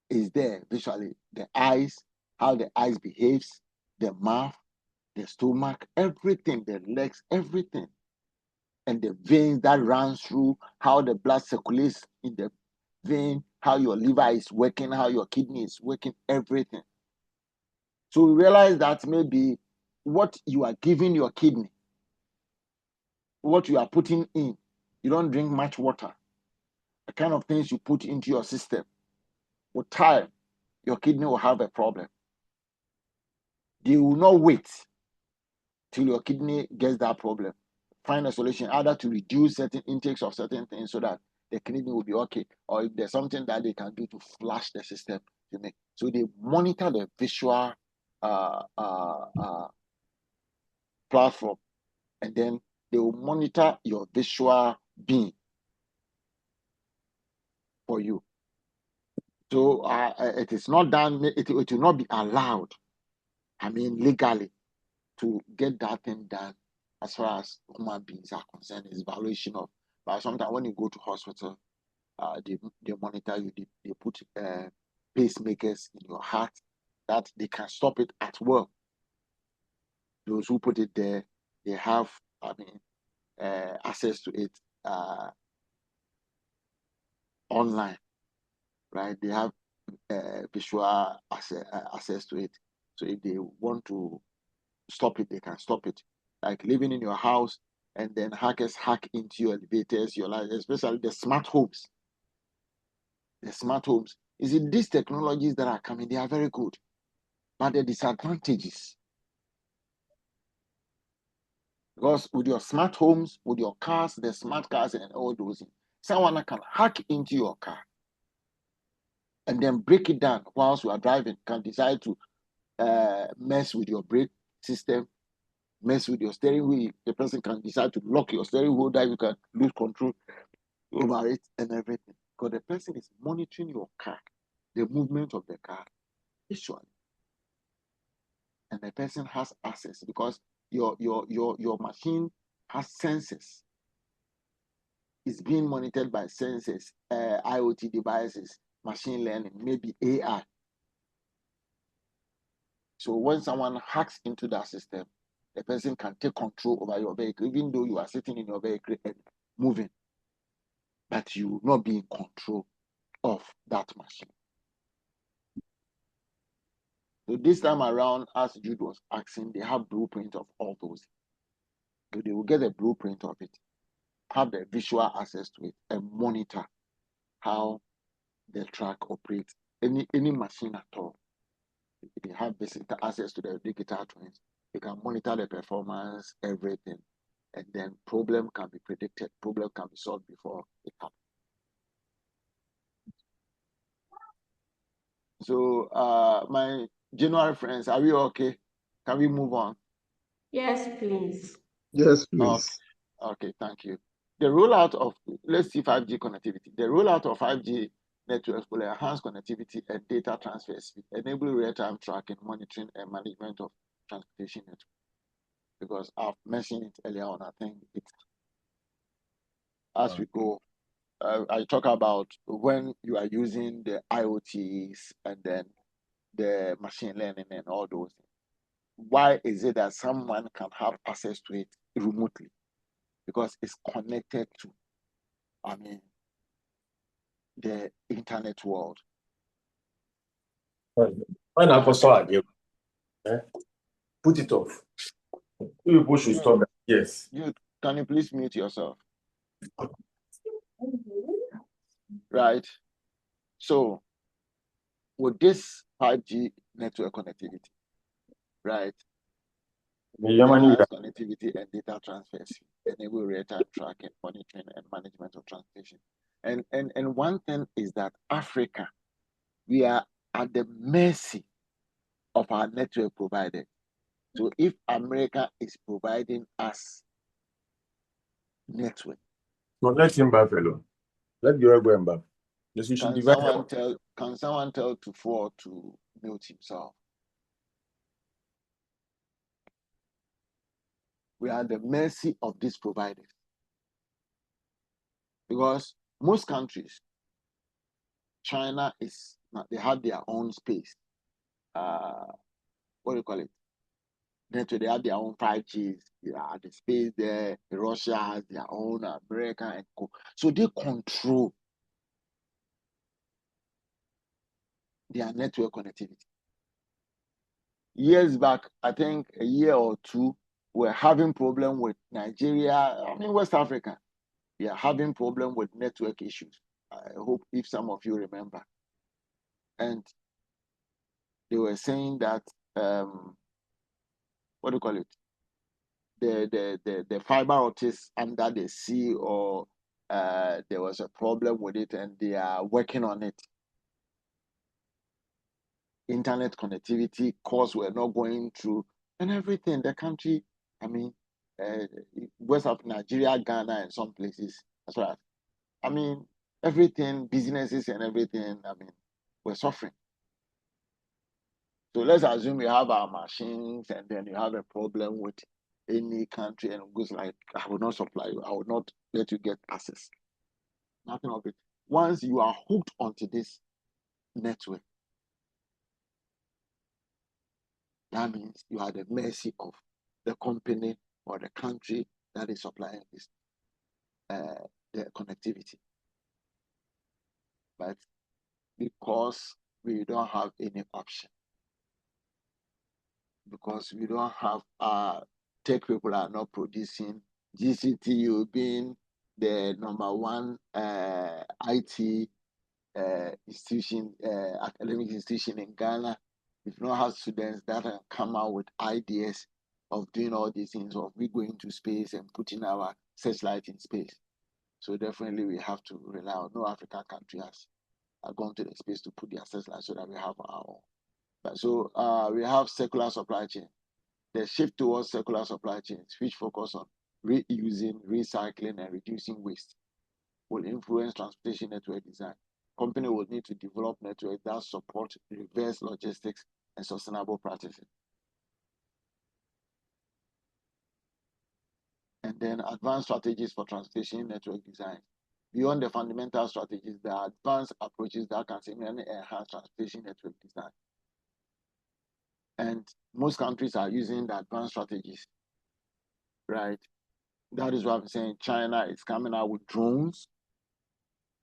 is there visually. The eyes, how the eyes behaves, the mouth, the stomach, everything, the legs, everything. And the veins that runs through, how the blood circulates in the vein, how your liver is working, how your kidney is working, everything. So we realize that maybe what you are giving your kidney, what you are putting in, you don't drink much water, the kind of things you put into your system, with time, your kidney will have a problem. They will not wait till your kidney gets that problem. Find a solution either to reduce certain intakes of certain things so that the kidney will be okay, or if there's something that they can do to flush the system to make. So they monitor the visual platform, and then they will monitor your visual being for you. So it is not done, it will not be allowed, legally, to get that thing done as far as human beings are concerned. It's violation of, but sometimes when you go to hospital, they monitor you, they put pacemakers in your heart that they can stop it at will. Those who put it there, they have access to it online, right? They have visual access to it. So if they want to stop it, they can stop it. Like living in your house and then hackers hack into your elevators, your life, especially the smart homes. The smart homes. You see, these technologies that are coming, they are very good. But the disadvantages, because with your smart homes, with your cars, the smart cars and all those things, someone can hack into your car and then break it down whilst you are driving, can decide to mess with your brake system, mess with your steering wheel. The person can decide to lock your steering wheel that you can lose control over it and everything. Because the person is monitoring your car, the movement of the car visually. And the person has access because your machine has sensors. It's being monitored by sensors, IoT devices, machine learning, maybe AI. So when someone hacks into that system, the person can take control over your vehicle, even though you are sitting in your vehicle and moving, but you will not be in control of that machine. So this time around, as Jude was asking, they have blueprint of all those. So they will get a blueprint of it, have the visual access to it, and monitor how the track operates. Any machine at all. They have basic access to the digital twins. They can monitor the performance, everything, and then problem can be predicted. Problem can be solved before it happens. So, my January friends, are we okay? Can we move on? Yes, please. Yes, please. Okay, thank you. The rollout of, let's see 5G connectivity. The rollout of 5G networks will enhance connectivity and data transfer speed, enable real-time tracking, monitoring, and management of transportation network. Because I've mentioned it earlier on, I think it's as we go. I talk about when you are using the IoTs and then the machine learning and all those things. Why is it that someone can have access to it remotely? Because it's connected to, the internet world. When I saw it, put it off. You people should stop that. Yes. Can you please mute yourself? Right. So with this 5G network connectivity, right? Enhanced connectivity and data transfers, enable real-time tracking, monitoring, and management of transportation. And one thing is that Africa, we are at the mercy of our network provider. So if America is providing us network, so let him back alone. Let the other go and back. Can someone tell Tufor to mute himself? We are at the mercy of these providers. Because most countries, China they have their own space. What do you call it? They have their own 5Gs. They are the space there. Russia has their own, America and co. So they control their network connectivity. Years back, I think a year or two, we're having problem with Nigeria, West Africa. We are having problem with network issues. I hope if some of you remember. And they were saying that, what do you call it? The fiber optics under the sea, or there was a problem with it, and they are working on it. Internet connectivity costs were not going through, and everything. The country, West of Nigeria, Ghana, and some places as well. Everything, businesses and everything, we're suffering. So let's assume you have our machines, and then you have a problem with any country, and it goes like, I will not supply you, I will not let you get access. Nothing of it. Once you are hooked onto this network, that means you are at the mercy of the company or the country that is supplying this the connectivity. But because we don't have any option, because we don't have tech people are not producing, GCTU being the number one IT institution, academic institution in Ghana, we don't have students that can come out with ideas of doing all these things, of we going to space and putting our searchlight in space. So definitely we have to rely on, no African country has gone to the space to put their searchlight, so that we have our own. So we have circular supply chain. The shift towards circular supply chains, which focus on reusing, recycling, and reducing waste, will influence transportation network design. Company will need to develop networks that support reverse logistics and sustainable practices. And then advanced strategies for transportation network design. Beyond the fundamental strategies, there are advanced approaches that can significantly enhance transportation network design. And most countries are using the advanced strategies, right? That is what I'm saying. China is coming out with drones,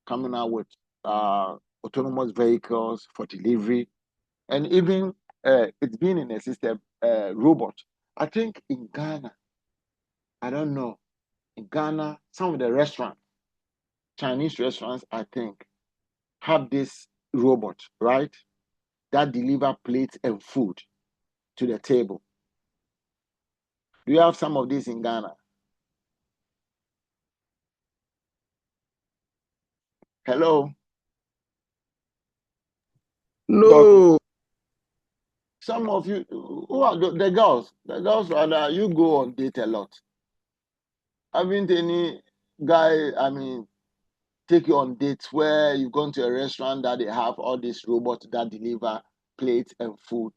coming out with autonomous vehicles for delivery, and even it's been in a system robot. I think in Ghana, I don't know, in Ghana, some of the restaurants, Chinese restaurants, I think, have this robot, right, that deliver plates and food to the table. Do you have some of these in Ghana? Hello? No. Doc, some of you, who are the girls? The girls, rather, you go on date a lot. Haven't any guy, take you on dates where you've gone to a restaurant that they have all these robots that deliver plates and food?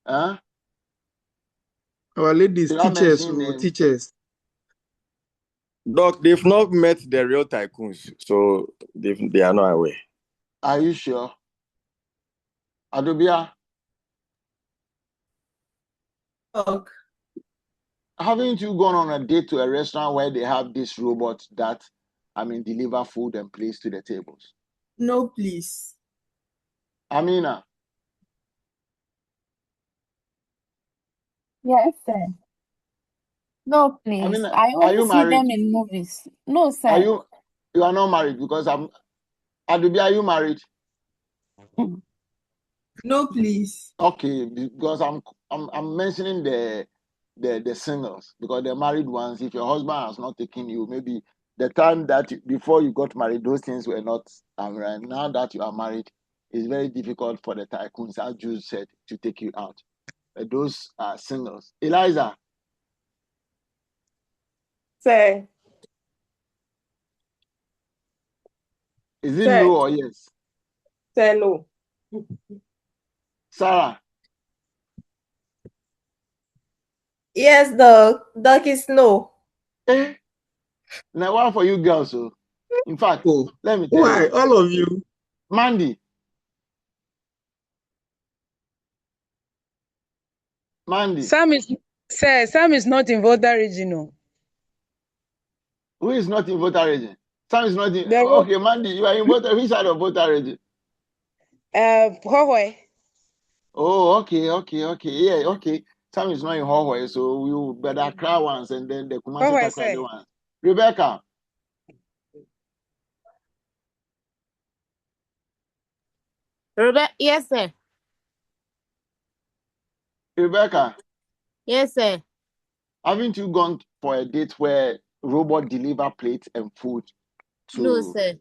Huh? Our ladies, Did I teachers, mention names? teachers. Doc, they've not met the real tycoons, so they are not aware. Are you sure? Adobia? Doc. Haven't you gone on a date to a restaurant where they have this robot that, deliver food and plates to the tables? No, please. Amina? Yes, sir. No, please. Amina, I are you only see married? them in movies. No, sir. You are not married? Because Adobia, are you married? No, please. Okay, because I'm mentioning the singles, because the married ones, if your husband has not taken you, maybe the time that before you got married, those things were not right. Now that you are married, it's very difficult for the tycoons, as Jules said, to take you out. Those are singles. Eliza? Sir. Is it Sir. no or yes? Sir, no. Sarah? Yes, Doc is no. Now, one for you girls. So, in fact, let me tell Why? you. All of you? Mandy? Sam is not in voter region. Who is not in voter region? Sam is not in. The Okay, Mandy, you are in both. Which side of both already? Hohoe. Oh, okay. Yeah, okay. Sam is not in Hawaii, so we better Accra ones and then the Kumasi Hohoe, Takrade sir. ones. Rebecca. Yes, sir. Rebecca, Yes, sir. haven't you gone for a date where robot deliver plates and food No, to? sir.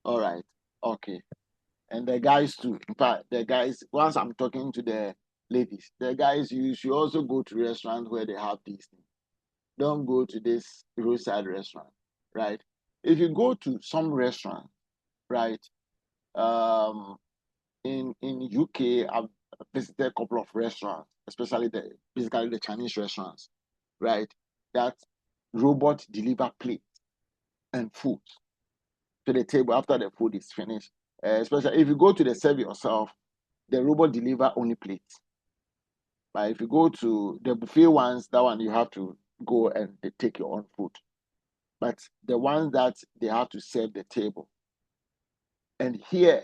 All right, okay. And the guys too. In fact, the guys, once I'm talking to the ladies, the guys, you should also go to restaurants where they have these things. Don't go to this roadside restaurant, right? If you go to some restaurant, right? In UK, I've visited a couple of restaurants, especially basically the Chinese restaurants, right? That robot deliver plates and food to the table after the food is finished. Especially if you go to the serve yourself, the robot deliver only plates. But if you go to the buffet ones, that one you have to go and they take your own food. But the ones that they have to serve the table. And here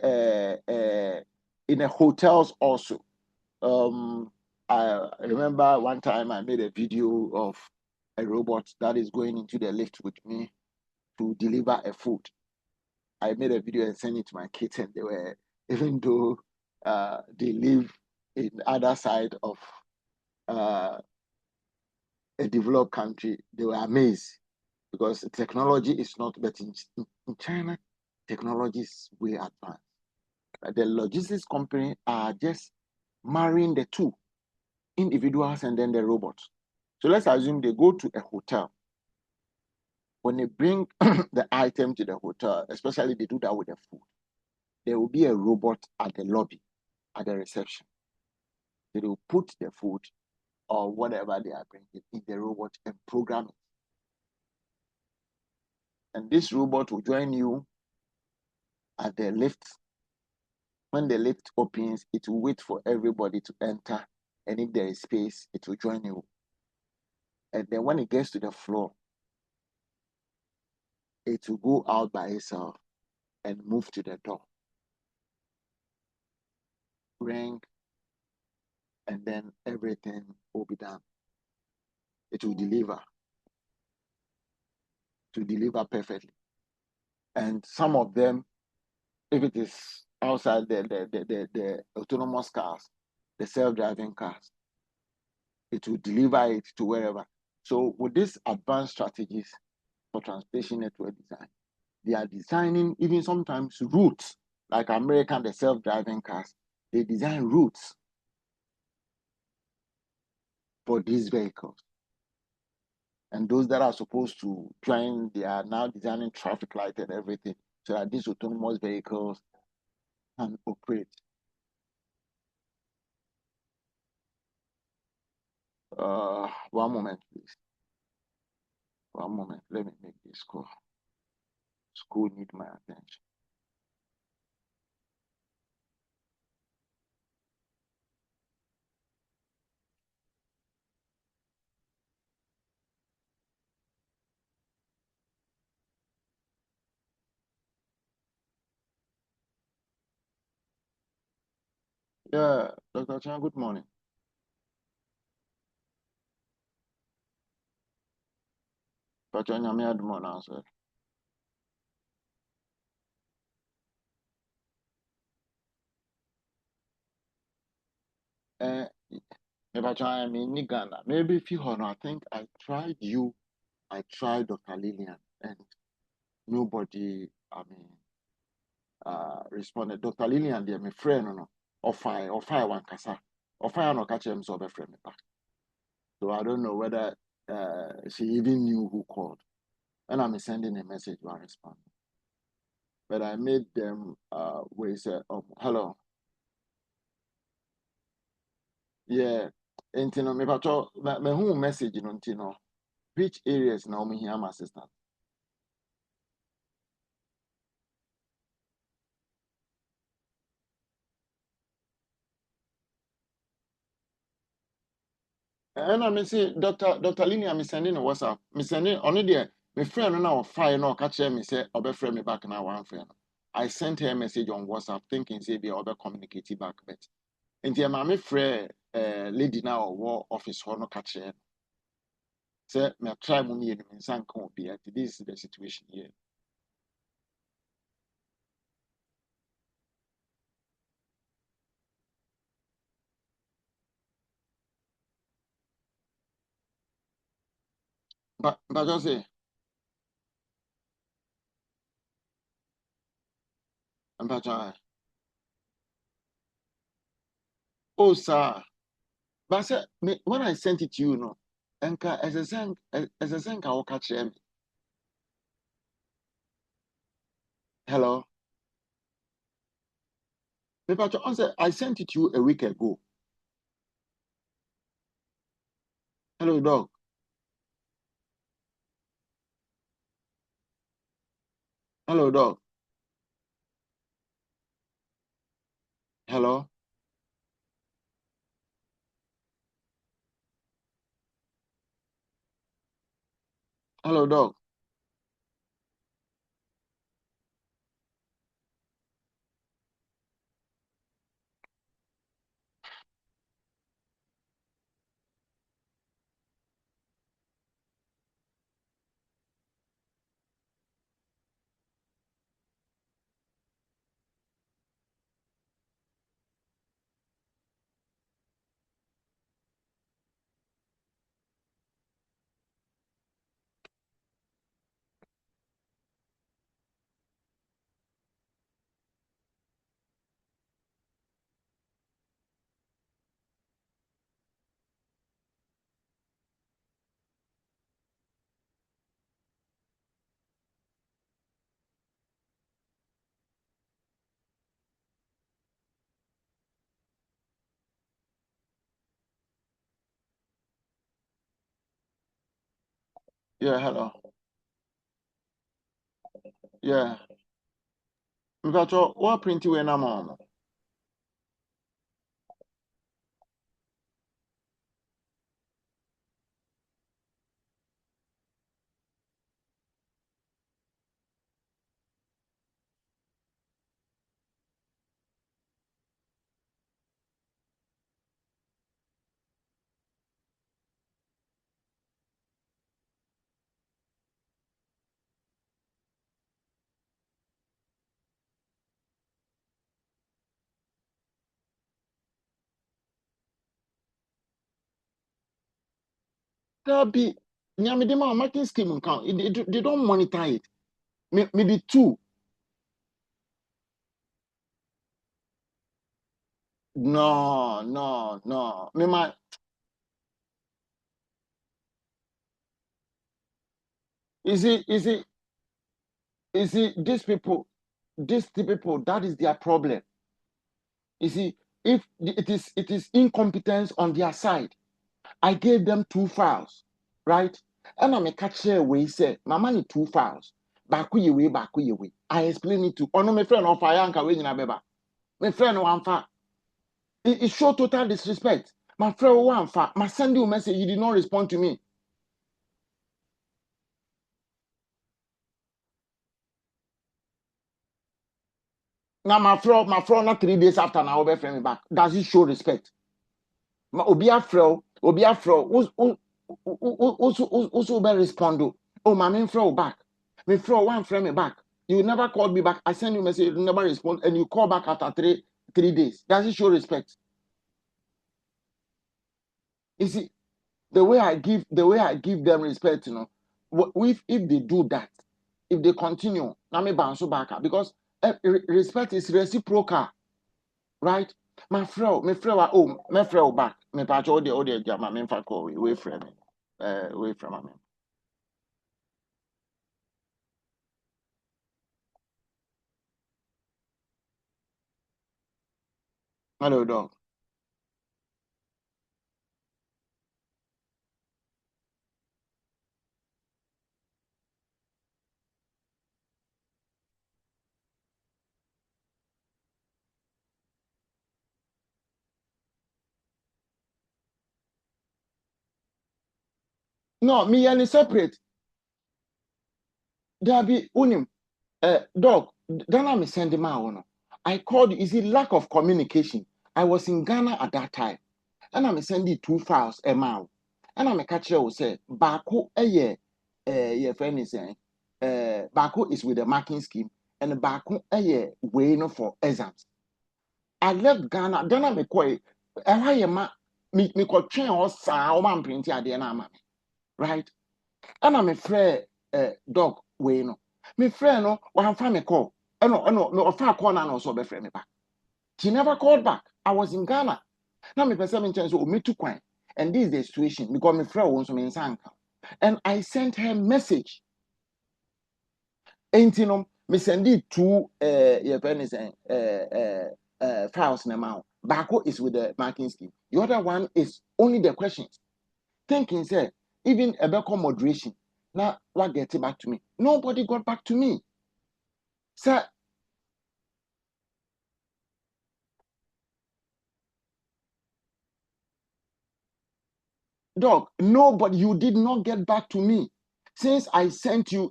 in the hotels also, I remember one time I made a video of a robot that is going into the lift with me to deliver a food. I made a video and sent it to my kids, and they were, even though they live in the other side of a developed country, they were amazed because technology is not, but in China, technology is way advanced. The logistics company are just marrying the two, individuals and then the robots. So let's assume they go to a hotel. When they bring the item to the hotel, especially they do that with the food, there will be a robot at the lobby, at the reception. They will put the food or whatever they are bringing in the robot and program it. And this robot will join you at the lift. When the lift opens, it will wait for everybody to enter. And if there is space, it will join you. And then when it gets to the floor, it will go out by itself and move to the door. Ring, and then everything will be done. It will deliver. To deliver perfectly. And some of them, if it is outside the autonomous cars, the self-driving cars, it will deliver it to wherever. So with these advanced strategies for transportation network design, they are designing even sometimes routes, like American, the self-driving cars, they design routes for these vehicles. And those that are supposed to join, they are now designing traffic light and everything so that these autonomous vehicles can operate. One moment, please. One moment. Let me make this call. School need my attention. Yeah, Dr. Chan, good morning. Dr. Chan, I'm here now, sir. Dr. Chan, I'm in Ghana. Maybe if you honor, I think I tried you, I tried Dr. Lillian, and nobody, responded. Dr. Lillian, they're my friend, no, or fire one kasa, or fire no catch him so be friend me back. So I don't know whether she even knew who called. And I'm sending a message to respond. But I made them we said, hello. Yeah. And me pato me who message no which areas now me here my assistant. And I say Dr. Linia, I'm sending a WhatsApp. Me sending only there My friend now fire no catch me say friend me back now one friend. I sent her a message on WhatsApp thinking say be communicate back but. Nti my friend lady now war office ho no catch her. Say me try mo me no nsan kan obi at this is the situation here. But just say but oh sir. But sir, when I sent it to you, no, enka as a senka will catch them. Hello. Paper to answer, I sent it to you a week ago. Hello, dog. Hello, dog. Hello. Hello, dog. Yeah, hello. Yeah. Mpacho, what print you na mom? There be nyamidima marketing scheme count. They don't monitor it. Maybe two. No, no, no. Me my is it these people, that is their problem. You see, if it is incompetence on their side, I gave them 2 files, right? And I'm a catcher way say, my money 2 files. Baku ye way, baku ye way. I explain it to oh no, my friend of fire and way in a beba. My friend one fa. It show total disrespect. My friend one fa. My send you a message, you did not respond to me. Now my friend not 3 days after now over friend me back. Does it show respect? Ma obi afro also be respond. Oh, my main throw back. Me throw one friend me back. You never called me back. I send you a message, you never respond, and you call back after 3 days. Does it show respect? You see, the way I give them respect, you know, if they do that, if they continue, now me bounce back because respect is reciprocal, right? My friend, my friend back. Me patch all the jama me fa call away from me. Away from me. Hello, dog. No, me and separate. Dabi unim dog Ghana me send him out. I called you. Is it lack of communication? I was in Ghana at that time. And I'm sending 2 files a month. And I'm a catcher who say Baku your friend is saying Baku is with the marking scheme and Baku way no for exams. I left Ghana, Ghana me koi me ko train or sa o man print ya de na right? And I'm a friend dog way no. Me friend no one find me call. No, a call now so be friend me back. She never called back. I was in Ghana. Now me person mention so me too kwan. And this is the situation because my friend wants me in. And I sent her message. Ain't you know, me send it to your friend saying files now. Bako is with the marking scheme. The other one is only the questions. Thinking say even a better moderation. Now what get it back to me? Nobody got back to me. Sir, dog, nobody, you did not get back to me. Since I sent you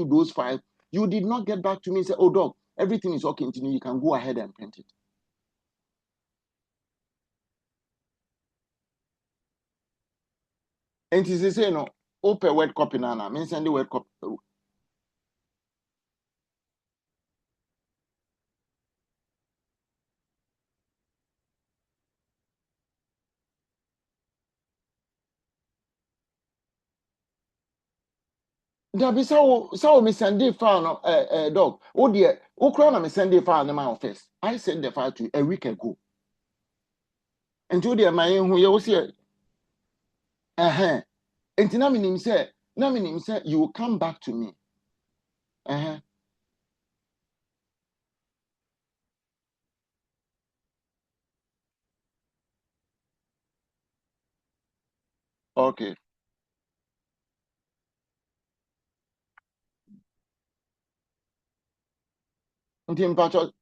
those files, you did not get back to me and say, oh dog, everything is okay, you can go ahead and print it. And he say, no, open word copy now, I send the word copy. There be so me send the file no dog. Oh dear, oh crown me send the file in my office. I sent the file to you a week ago. And to the my who you see and na me say you will come back to me. Okay. Until mpacho.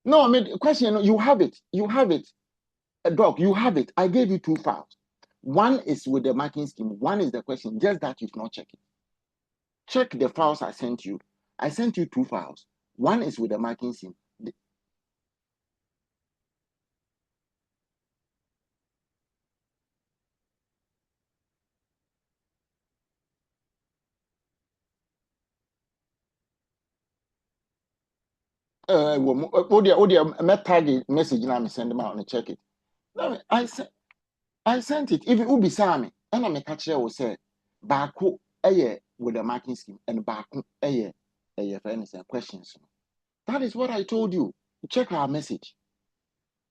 No, I mean question, you have it. You have it. Doc, you have it. I gave you 2 files. One is with the marking scheme, one is the question, just that you've not checked it. Check the files I sent you. I sent you 2 files. One is with the marking scheme. Target message now me send them out and check it. No, I sent it. Even Ubi Sami, and I'm a catcher will say, Baku with the marking scheme and Baku for any questions. That is what I told you. Check our message.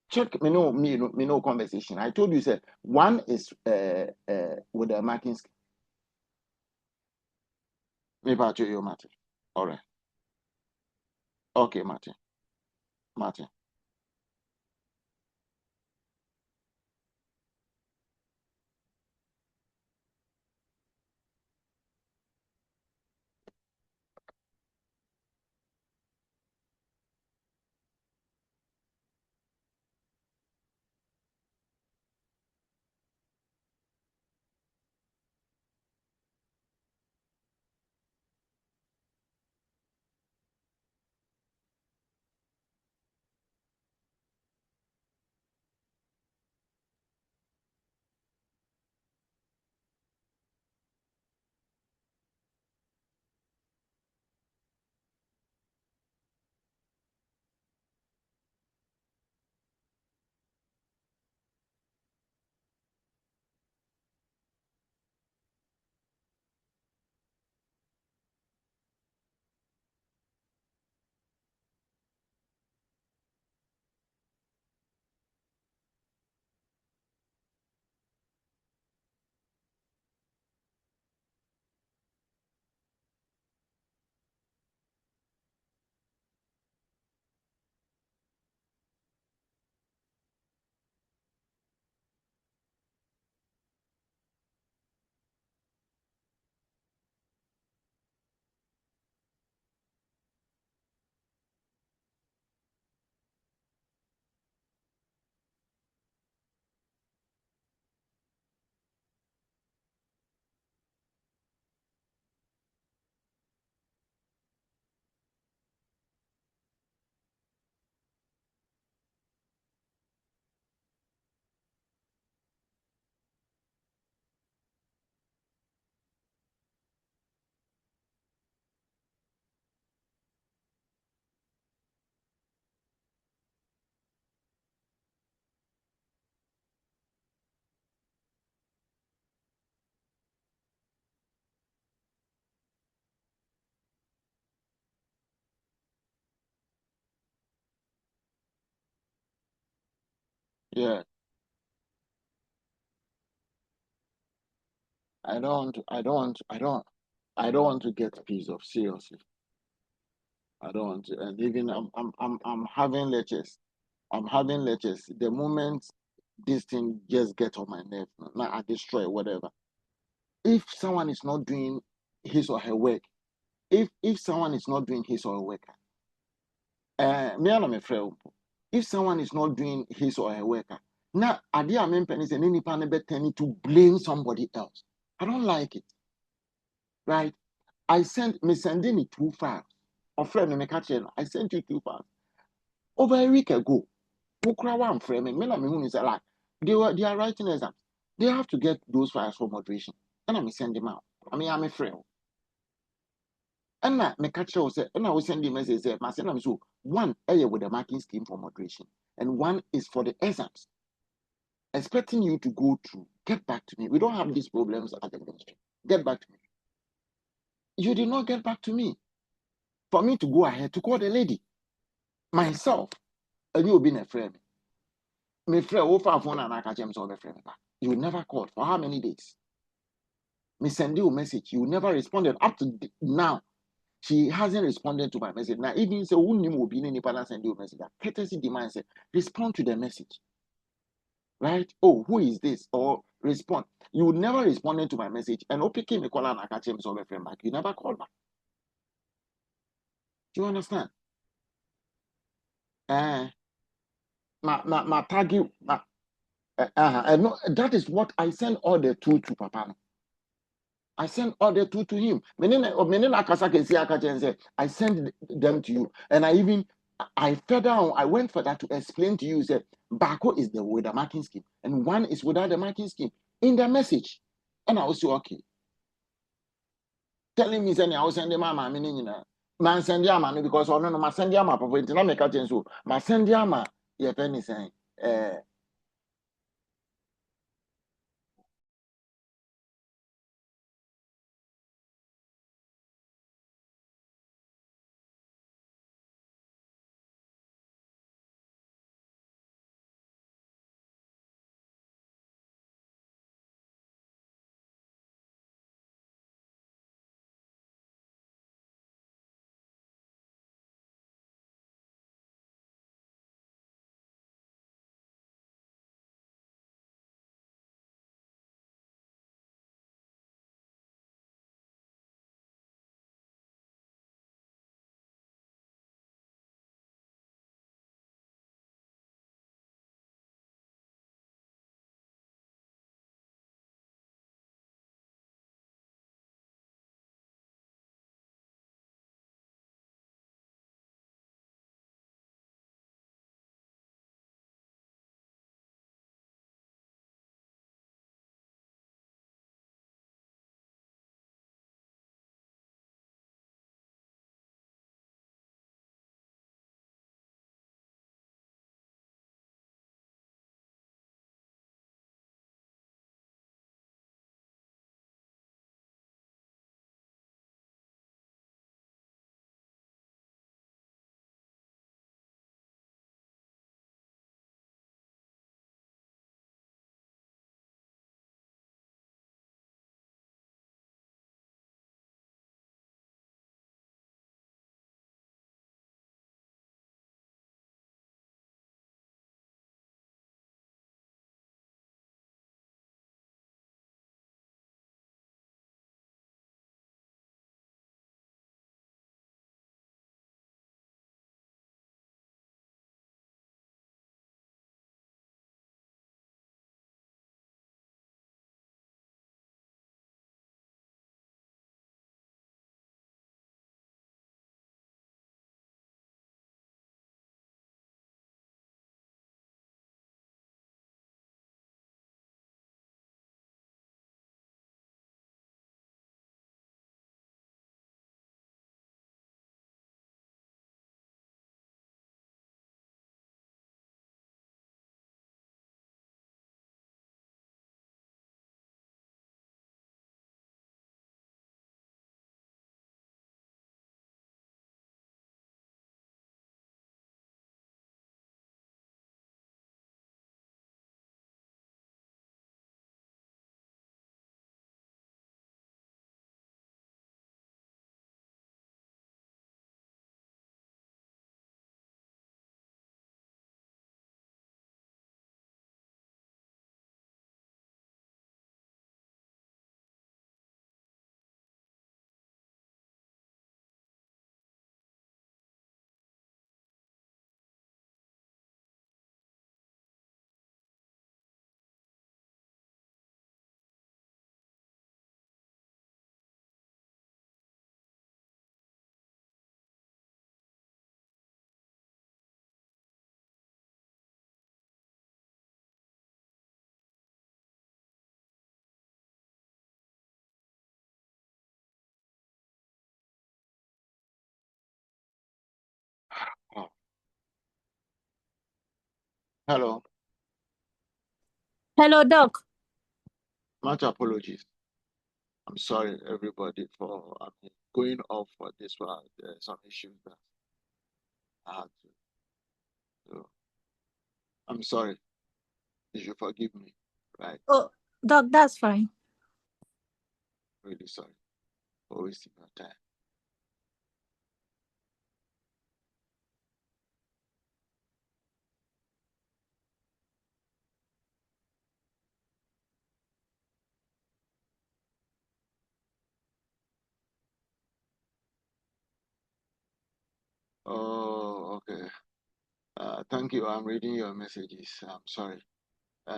Check me no conversation. I told you say one is with the marking scheme. Maybe I'll show you Martin. All right. Okay, Martin. Martin. Yeah. I don't want to get pissed off, seriously. I don't want to, and even I'm having lectures. I'm having lectures. The moment this thing just gets on my nerve, now I destroy whatever. If someone is not doing his or her work, if someone is not doing his or her work, me and my friend, if someone is not doing his or her work, now idea I mean is any pan tending to blame somebody else. I don't like it. Right? I sending me 2 files. Or friend me catch I sent you 2 files over a week ago. Wokra one frame me na me who is like they are writing exams. They have to get those files for moderation. And I send them out. I mean I'm a friend. And na me catch you say and I will send the message say my send them so one with the marking scheme for moderation and one is for the exams. Expecting you to go through. Get back to me. We don't have these problems at the ministry. Get back to me. You did not get back to me. For me to go ahead to call the lady myself, and you will be a friend. My friend, who found phone and I catch him so friend. You never called for how many days? Me send you a message. You never responded up to now. She hasn't responded to my message. Now, even say who will be any partner send you a message. That courtesy demands respond to the message. Right? Oh, who is this? Or respond. You never responded to my message. And OPK me call and I catch him so friend back. You never call back. Do you understand? My target. And no, that is what I send all the two to Papa. I send all the two to him. I send them to you. And I further on, I went further to explain to you that Bako is the with the marking scheme, and one is without the marking scheme in the message. And I was so okay. Telling me saying I was sending my meaning, man send yama because no my send yama papa intina make a so my send yama yeah penny saying Hello. Hello, Doc. Much apologies. I'm sorry, everybody, for going off for this one. There's some issues that I had to. So I'm sorry. You should forgive me. Right? Oh, Doc, that's fine. Really sorry for wasting your time. Oh, okay. Thank you. I'm reading your messages. I'm sorry.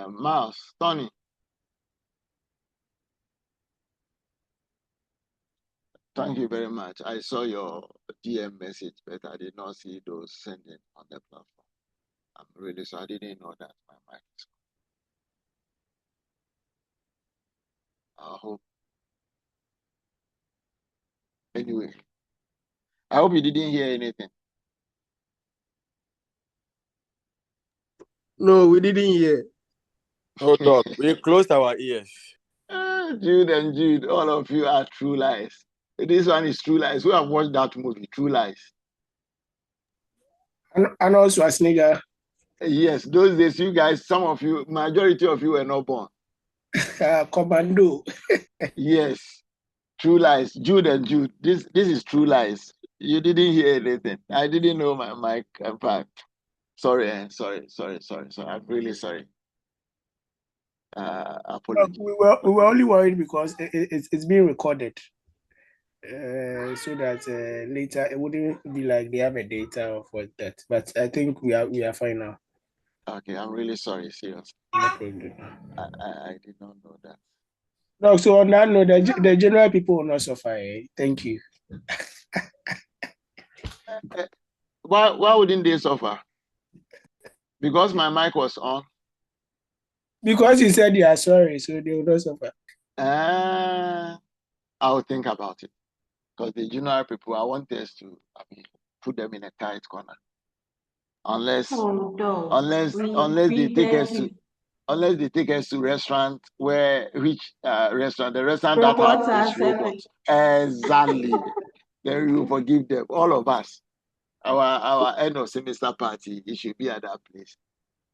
Miles, Tony, thank you very much. I saw your DM message, but I did not see those sending on the platform. I'm really sorry. I didn't know that my mic is on. I hope. Anyway, I hope you didn't hear anything. No, we didn't hear. Oh, Doc, we closed our ears. Jude and Jude, all of you are true lies. This one is True Lies. Who have watched that movie, True Lies? And also Schwarzenegger. Yes, those days, you guys, some of you, majority of you were not born. Commando. Yes, True Lies. Jude and Jude. This is True Lies. You didn't hear anything. I didn't know my mic. In fact, sorry. I'm really sorry. Apologies. We were only worried because it's being recorded. So that later it wouldn't be like they have a data of what that. But I think we are fine now. Okay, I'm really sorry. Seriously. No problem. I did not know that. No, so on that note, the general people will not suffer. Thank you. Why wouldn't they suffer? Because my mic was on. Because you said you are sorry, so they will not suffer. I'll think about it. Because the general people, I want us to put them in a tight corner. Unless they take us to restaurant which restaurant? The restaurant that has this robot. Exactly. Then we will forgive them. All of us. Our end of semester party, it should be at that place.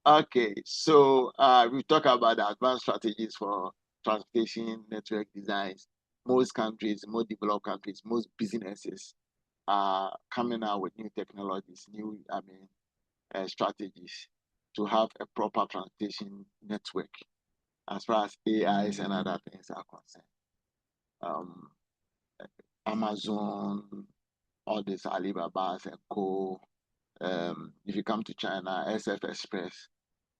Okay, so we talk about the advanced strategies for transportation network designs. Most countries, most developed countries, most businesses are coming out with new technologies, new strategies to have a proper transportation network as far as AIs and other things are concerned. Amazon, all these Alibabas and Co. If you come to China, SF Express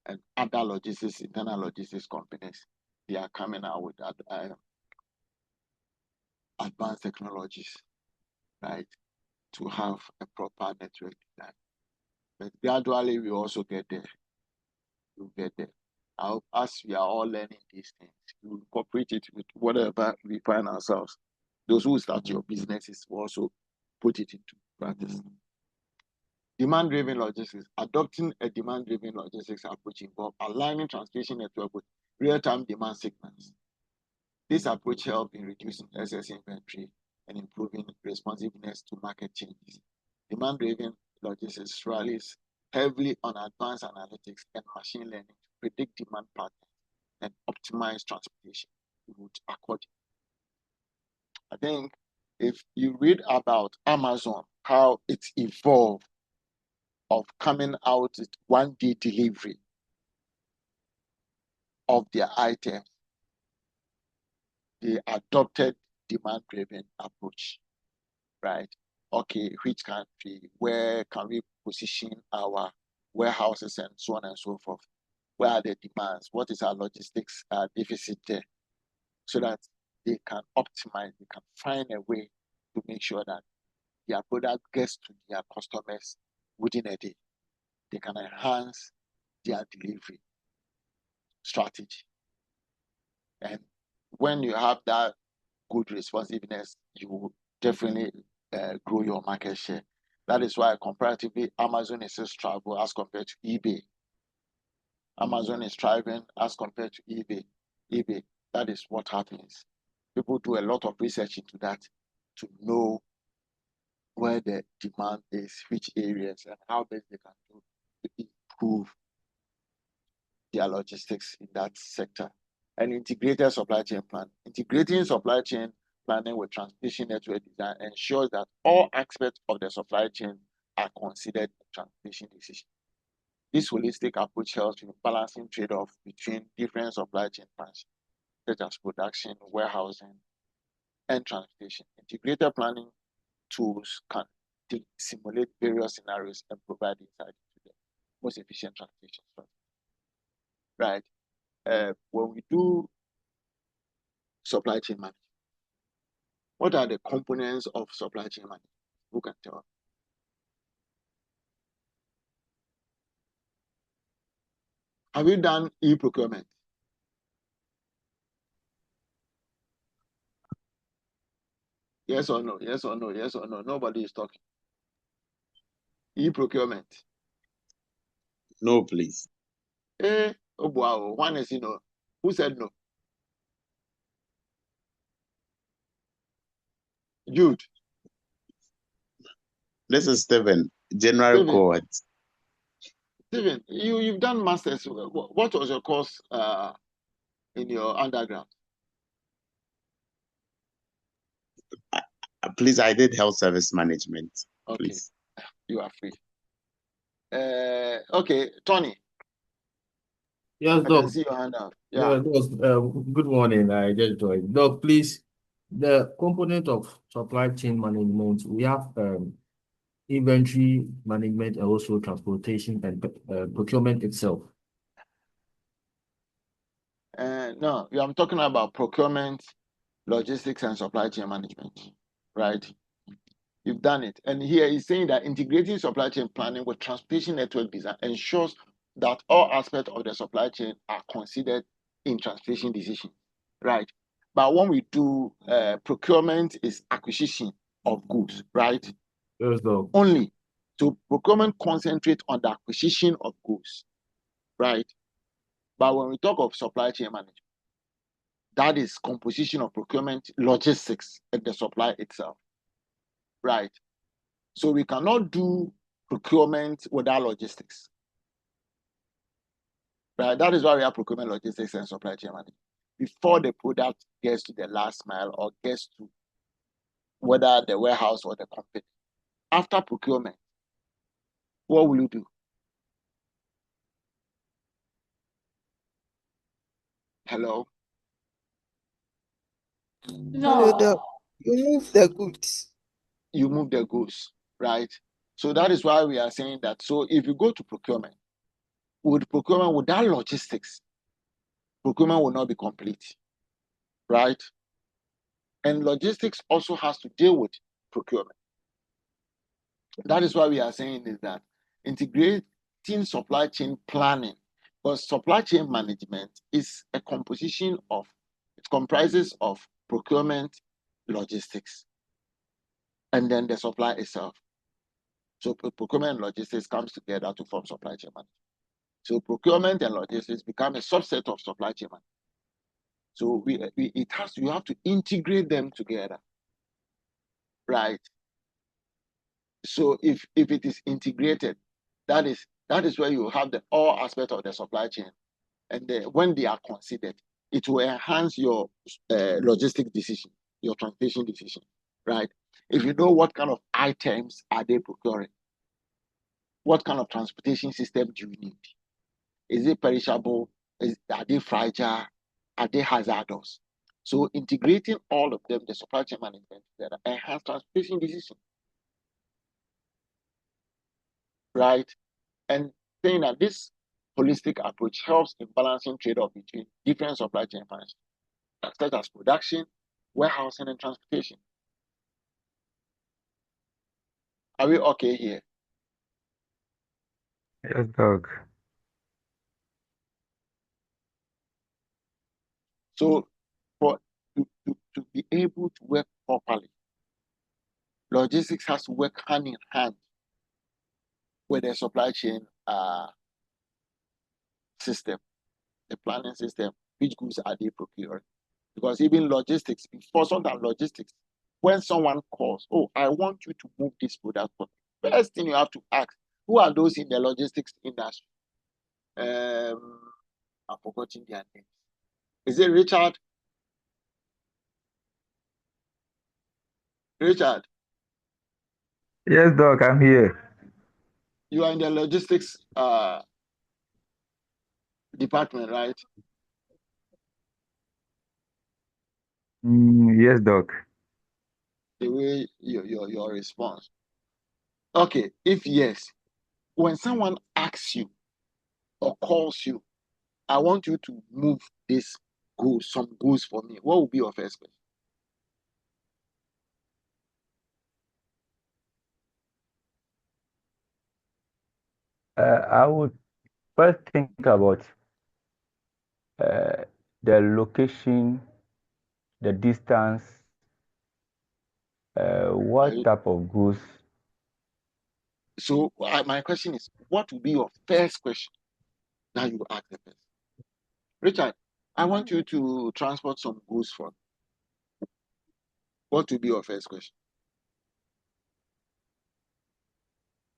and other logistics, internal logistics companies, they are coming out with advanced technologies, right, to have a proper network design. But gradually, we also get there. We'll get there. As we are all learning these things, we incorporate it with whatever we find ourselves. Those who start your businesses will also put it into practice. Demand-driven logistics. Adopting a demand-driven logistics approach involves aligning transportation network with real-time demand signals. This approach helps in reducing excess inventory and improving responsiveness to market changes. Demand-driven logistics relies heavily on advanced analytics and machine learning to predict demand patterns and optimize transportation route accordingly. I think if you read about Amazon, how it's evolved of coming out with one-day delivery of their items, they adopted demand-driven approach, right? Okay, which country, where can we position our warehouses and so on and so forth? Where are the demands? What is our logistics deficit there? So that they can optimize, they can find a way to make sure that their product gets to their customers within a day. They can enhance their delivery strategy. And when you have that good responsiveness, you will definitely grow your market share. That is why comparatively, Amazon is still struggle as compared to eBay. Amazon is thriving as compared to eBay. That is what happens. People do a lot of research into that to know where the demand is, which areas, and how best they can do to improve their logistics in that sector. And integrated supply chain plan. Integrating supply chain planning with transportation network design ensures that all aspects of the supply chain are considered in transportation decision. This holistic approach helps in balancing trade-off between different supply chain functions, such as production, warehousing, and transportation. Integrated planning tools can simulate various scenarios and provide insight into the most efficient transportation strategy. Right? When we do supply chain management, what are the components of supply chain management? Who can tell? Have you done e-procurement? Yes or no? Yes or no? Yes or no? Nobody is talking. E-procurement. No, please. Oh wow, one is no. Who said no? Jude. This is Stephen, General Stephen. Court. Stephen, you've done masters. What was your course in your undergrad? Please, I did health service management. Okay, please. You are free. Okay, Tony. Yes, I Doc. can see your hand up. Yeah, good morning. I just joined. Doc, please, the component of supply chain management, we have inventory management and also transportation and procurement itself. No, I'm talking about procurement, logistics, and supply chain management, right? You've done it. And here he's saying that integrating supply chain planning with transportation network design ensures that all aspects of the supply chain are considered in transportation decision, right? But when we do procurement is acquisition of goods, right? Yes, Doc. Only. So procurement concentrate on the acquisition of goods, right? But when we talk of supply chain management, that is composition of procurement, logistics, and the supply itself, right? So we cannot do procurement without logistics, right? That is why we have procurement, logistics, and supply chain management. Before the product gets to the last mile or gets to whether the warehouse or the company. After procurement, what will you do? Hello? Hello, Doc. You move the goods. You move the goods, right? So that is why we are saying that. So if you go to procurement, without logistics, procurement will not be complete, right? And logistics also has to deal with procurement. That is why we are saying is that integrating supply chain planning, because supply chain management is a composition of, it comprises of procurement, logistics, and then the supply itself. So procurement and logistics comes together to form supply chain management. So procurement and logistics become a subset of supply chain management. So you have to integrate them together, right? So if it is integrated, that is where you have the all aspects of the supply chain, and when they are considered, it will enhance your logistic decision, your transportation decision, right? If you know what kind of items are they procuring, what kind of transportation system do you need? Is it perishable? Are they fragile? Are they hazardous? So integrating all of them, the supply chain management together, enhance transportation decision, right? And saying that this holistic approach helps in balancing trade-off between different supply chain functions, such as production, warehousing, and transportation. Are we okay here? Yes, Doc. So to be able to work properly, logistics has to work hand in hand with the supply chain system, the planning system, which goods are they procuring? Because even logistics, before sometimes logistics, when someone calls, oh, I want you to move this product, first thing you have to ask, who are those in the logistics industry? I'm forgetting their names. Is it Richard? Richard, Yes, Doc, I'm here. you are in the logistics department, right? Yes, Doc. The way your response. Okay, if yes, when someone asks you or calls you, I want you to move this goods, some goods for me, what will be your first question? I would first think about uh, the location, the distance, what type of goods. So my question is, what will be your first question that you ask the person? Richard, I want you to transport some goods for me. What will be your first question?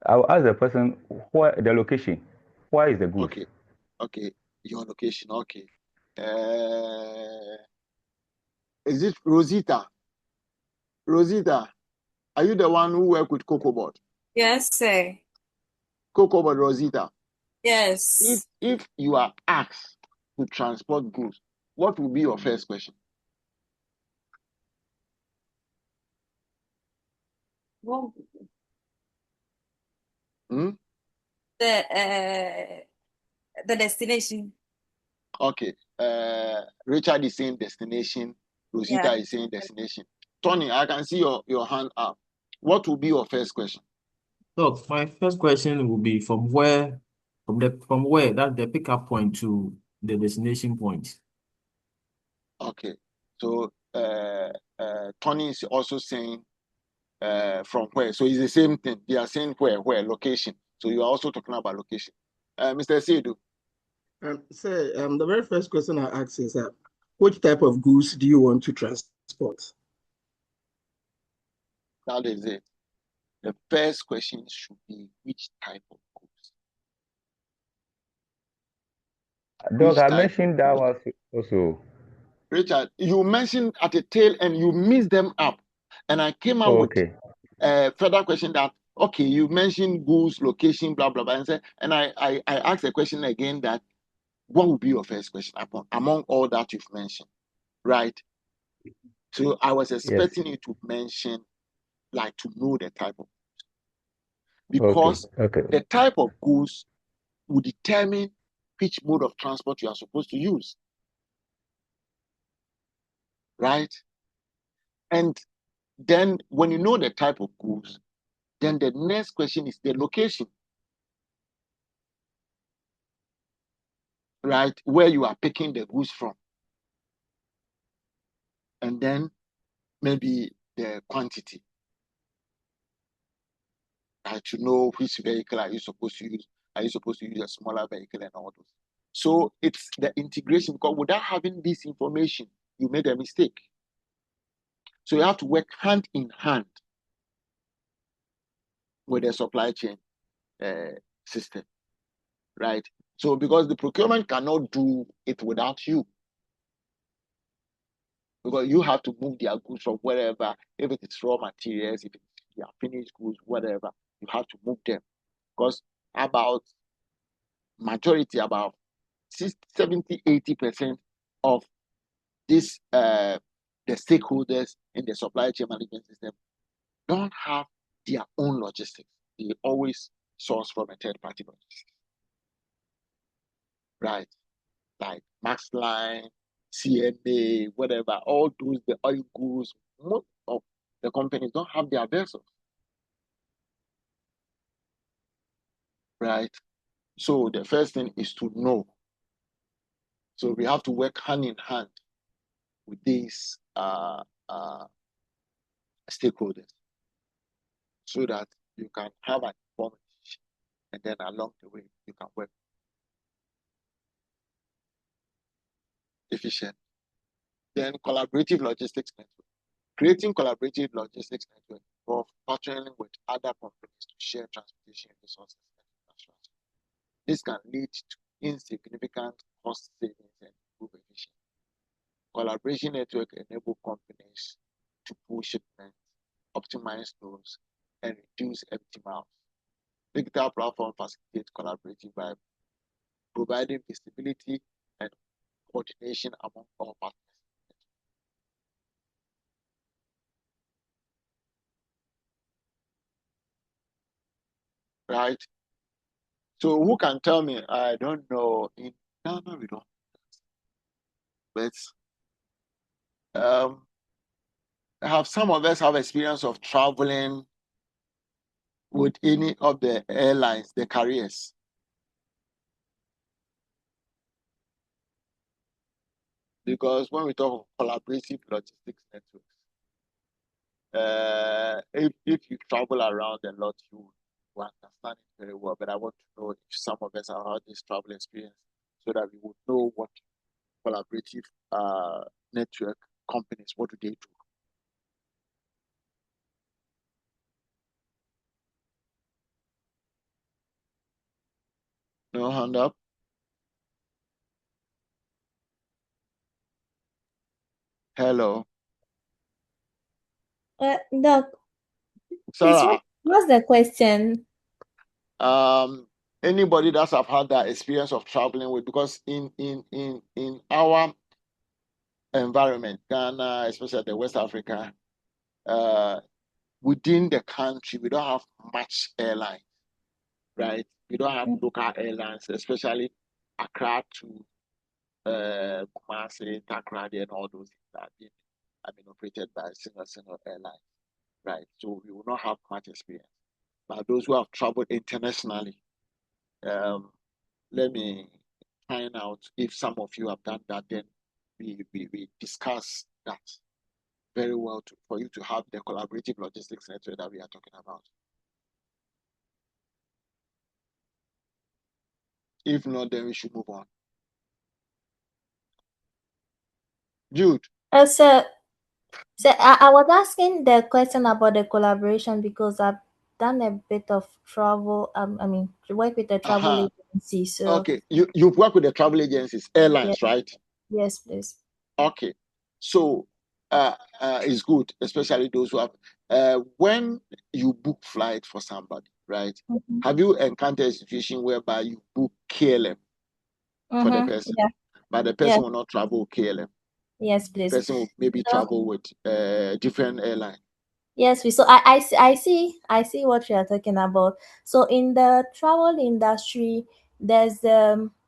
I'll ask the person where the location, where is the goods? Okay, your location. Okay. Is it Rosita? Rosita, are you the one who work with CocoBot? Yes, sir. CocoBot Rosita. Yes. If you are asked to transport goods, what will be your first question? Well, Hmm? the destination. Okay. Richard is saying destination. Rosita Yeah. is saying destination. Tony, I can see your hand up. What will be your first question? Look, my first question will be from where, that's the pickup point to the destination point. Okay. So Tony is also saying from where. So it's the same thing. They are saying where, location. So you are also talking about location. Mr. Seidu. The very first question I ask is which type of goods do you want to transport? That is it. The first question should be which type of goods? Doc, I mentioned that one also. Richard, you mentioned at the tail end, you mixed them up. And I came out with a further question that, okay, you mentioned goods, location, blah, blah, blah. And I asked the question again that, what would be your first question among all that you've mentioned, right? So I was expecting you to mention, like, to know the type of goods. Because the type of goods will determine which mode of transport you are supposed to use, right? And then when you know the type of goods, then the next question is the location, right? Where you are picking the goods from. And then maybe the quantity. Right? To know which vehicle are you supposed to use. Are you supposed to use a smaller vehicle and all those? So it's the integration, because without having this information, you made a mistake. So you have to work hand in hand with the supply chain system, right? So because the procurement cannot do it without you, because you have to move their goods from wherever, if it is raw materials, if it's their finished goods, whatever, you have to move them. Because about 70, 80% of this the stakeholders in the supply chain management system don't have their own logistics. They always source from a third party logistics. Right? Like Max Line, CNA, whatever, all those, the oil goods, most of the companies don't have their vessels. Right? So the first thing is to know. So we have to work hand in hand with these stakeholders so that you can have an information, and then along the way you can work. efficient. Then collaborative logistics network. Creating collaborative logistics network involves partnering with other companies to share transportation resources and infrastructure. This can lead to insignificant cost savings and improve efficiency. Collaboration network enable companies to pool shipments, optimize flows, and reduce empty miles. Digital platform facilitate collaborative by providing visibility and coordination among all partners. Right? So who can tell me? I don't know. In Ghana, we don't. But have some of us have experience of traveling with any of the airlines, the carriers? Because when we talk of collaborative logistics networks, if you travel around a lot, you understand it very well. But I want to know if some of us have had this travel experience so that we would know what collaborative network companies, what do they do? No hand up? Hello. Doc, please, Sarah, what's the question? anybody that have had that experience of traveling with, because in our environment, Ghana, especially the West Africa, within the country, we don't have much airline, right? We don't have local airlines, especially Accra to Kumasi, Takrady, and all those things that have been operated by a single airline, right? So we will not have much experience. But those who have traveled internationally, let me find out if some of you have done that. Then we discuss that very well for you to have the collaborative logistics network that we are talking about. If not, then we should move on. Jude. So I was asking the question about the collaboration because I've done a bit of travel. I mean, work with the travel agency. So okay, you've worked with the travel agencies, airlines, yeah. right? Yes, please. Okay, so it's good, especially those who have. When you book flight for somebody, right? Mm-hmm. Have you encountered a situation whereby you book KLM for the person, but the person will not travel KLM? Yes, please. The person will maybe travel with different airline. Yes, so I see what you are talking about. So in the travel industry, there's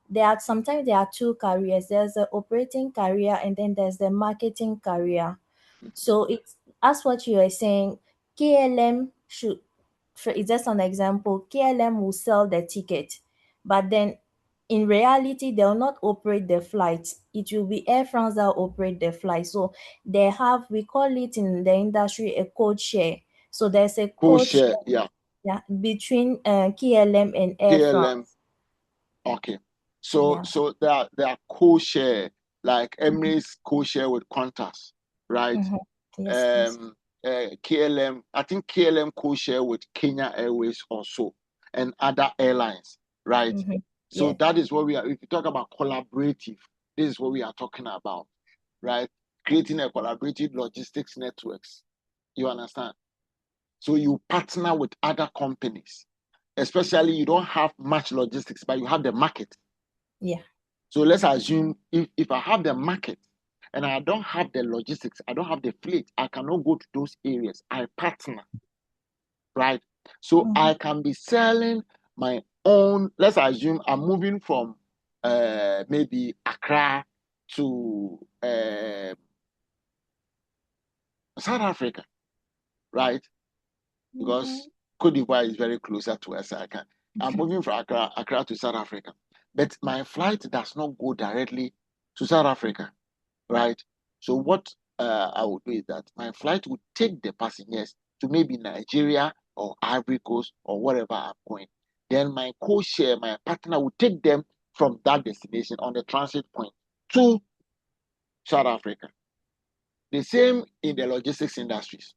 there are sometimes there are two careers. There's the operating career and then there's the marketing career. So it's as what you are saying, KLM should, for it's just an example, KLM will sell the ticket, but then in reality they will not operate the flight. It will be Air France that will operate the flight. So they have, we call it in the industry a code share. So there's a code share, between KLM and Air France. Okay, so there are co-share, like Emirates co-share with Qantas, right? Yes, KLM, I think KLM co-share with Kenya Airways also, and other airlines, right? So that is what we are. If you talk about collaborative, this is what we are talking about, right? Creating a collaborative logistics networks. You understand? So you partner with other companies, especially you don't have much logistics, but you have the market. Yeah. So let's assume if I have the market and I don't have the logistics, I don't have the fleet, I cannot go to those areas. I partner, right? So I can be selling my own. Let's assume I'm moving from maybe Accra to South Africa, right? Because Cote d'Ivoire is very closer to us. I'm moving from Accra to South Africa, but my flight does not go directly to South Africa, right? So what I would do is that my flight would take the passengers to maybe Nigeria or Ivory Coast or wherever I'm going. Then my co-share, my partner, would take them from that destination on the transit point to South Africa. The same in the logistics industries.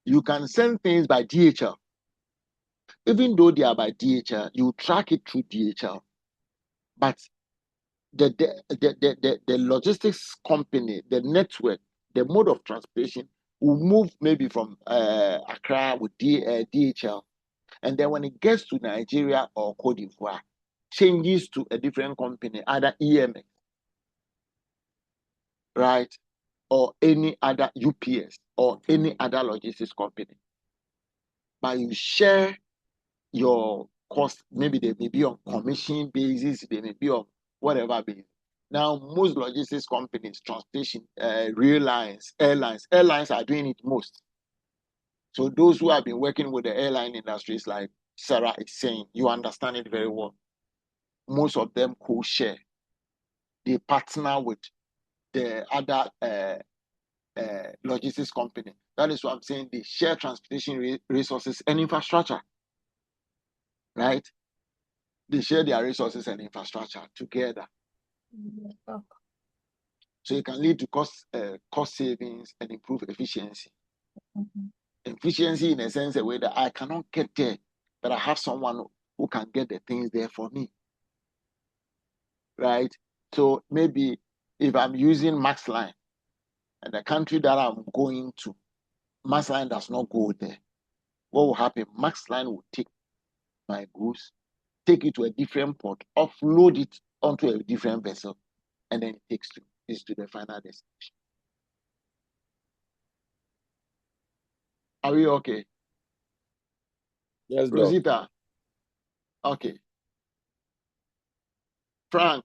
You can send things by DHL. Even though they are by DHL, you track it through DHL. But the logistics company, the network, the mode of transportation will move maybe from Accra with DHL. And then when it gets to Nigeria or Cote d'Ivoire, changes to a different company, either EMS, right? Or any other UPS or any other logistics company. But you share your cost, maybe they may be on commission basis, they may be on whatever basis. Now, most logistics companies, transportation, airlines are doing it most. So those who have been working with the airline industries, like Sarah is saying, you understand it very well. Most of them co-share. They partner with the other logistics company. That is what I'm saying. They share transportation resources and infrastructure, right? They share their resources and infrastructure together. So it can lead to cost savings and improve efficiency. Efficiency in a sense, a way that I cannot get there, but I have someone who can get the things there for me, right? So maybe if I'm using Max Line and the country that I'm going to, Max Line does not go there, what will happen? Max Line will take my goods, take it to a different port, offload it onto a different vessel, and then it takes it to the final destination. Are we okay? Yes, Doc. Rosita. Okay. Frank.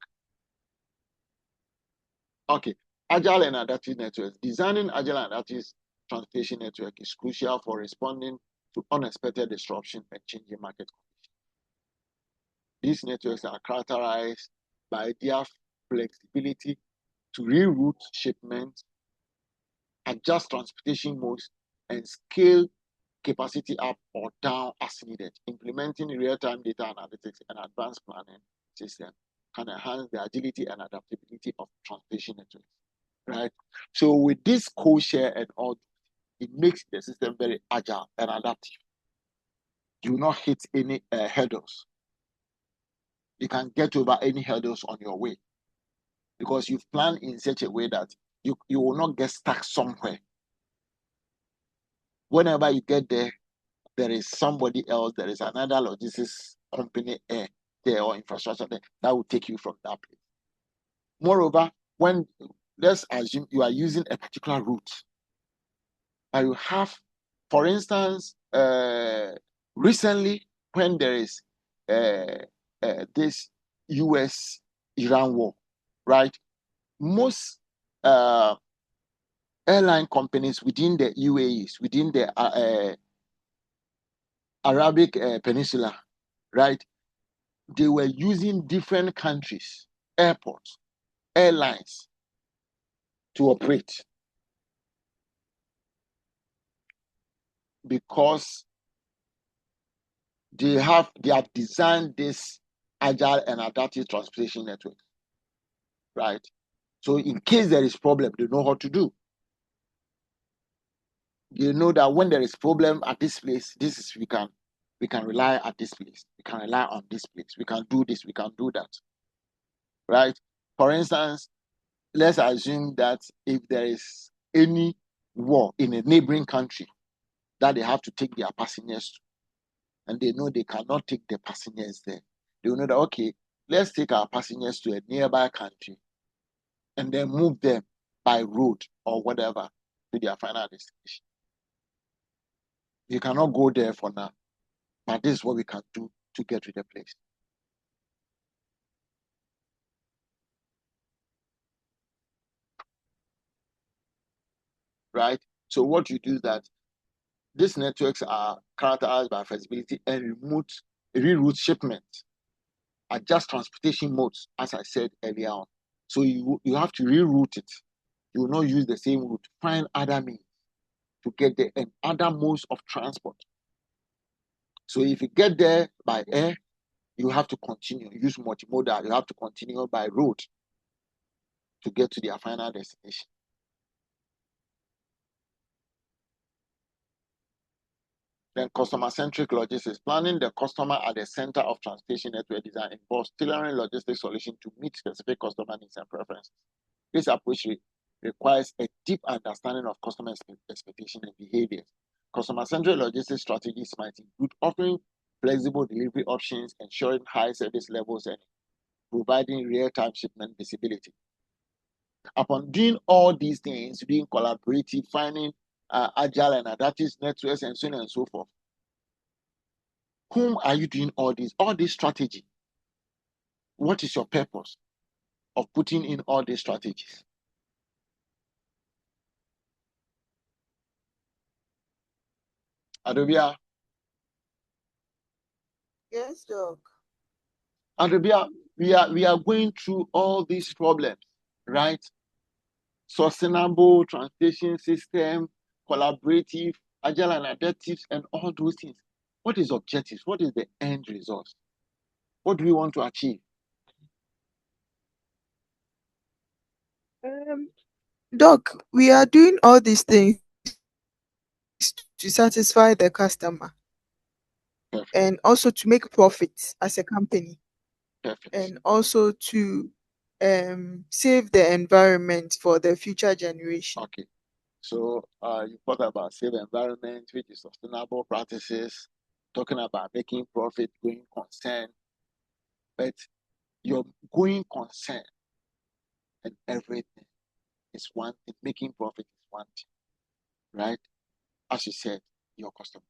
Okay. Agile and adaptive networks. Designing agile and adaptive transportation network is crucial for responding to unexpected disruption and changing market conditions. These networks are characterized by their flexibility to reroute shipments, adjust transportation modes, and scale capacity up or down as needed. Implementing real-time data analytics and advanced planning system can enhance the agility and adaptability of transportation networks, right? So with this co-share and all, it makes the system very agile and adaptive. You will not hit any hurdles. You can get over any hurdles on your way because you've planned in such a way that you will not get stuck somewhere. Whenever you get there, there is somebody else, there is another logistics company there or infrastructure there that will take you from that place. Moreover, when let's assume you are using a particular route, and you have, for instance, recently when there is this US-Iran war, right? Most airline companies within the UAEs, within the Arabic Peninsula, right? They were using different countries, airports, airlines to operate because they have designed this agile and adaptive transportation network, right? So in case there is problem, they know how to do. They know that when there is problem at this place, we can rely at this place. We can rely on this place. We can do this. We can do that, right? For instance, let's assume that if there is any war in a neighboring country that they have to take their passengers to, and they know they cannot take the passengers there, they will know that, okay, let's take our passengers to a nearby country and then move them by road or whatever to their final destination. You cannot go there for now, but this is what we can do to get to the place. Right? So what you do is that these networks are characterized by flexibility and reroute shipments, adjust transportation modes, as I said earlier on. So you have to reroute it. You will not use the same route. Find other means to get there and other modes of transport. So if you get there by air, you have to continue. Use multimodal. You have to continue by road. to get to their final destination. Then customer-centric logistics, planning the customer at the center of transportation network design involves tailoring logistics solutions to meet specific customer needs and preferences. This approach requires a deep understanding of customer expectations and behaviors. Customer-centric logistics strategies might include offering flexible delivery options, ensuring high service levels, and providing real-time shipment visibility. Upon doing all these things, being collaborative, finding agile and adaptive networks, and so on and so forth, whom are you doing all this strategy? What is your purpose of putting in all these strategies? Adobia, Yes, Doc. Adobia, we are going through all these problems, right? Sustainable transportation system, collaborative, agile and adaptive, and all those things. What is objectives? What is the end result? What do we want to achieve? Doc, we are doing all these things to satisfy the customer. Perfect. And also to make profits as a company. Perfect. And also to save the environment for the future generation. Okay. So you thought about safe environment, which is sustainable practices, talking about making profit, going concern. But your going concern and everything is one thing. Making profit is one thing, right? As you said, your customers.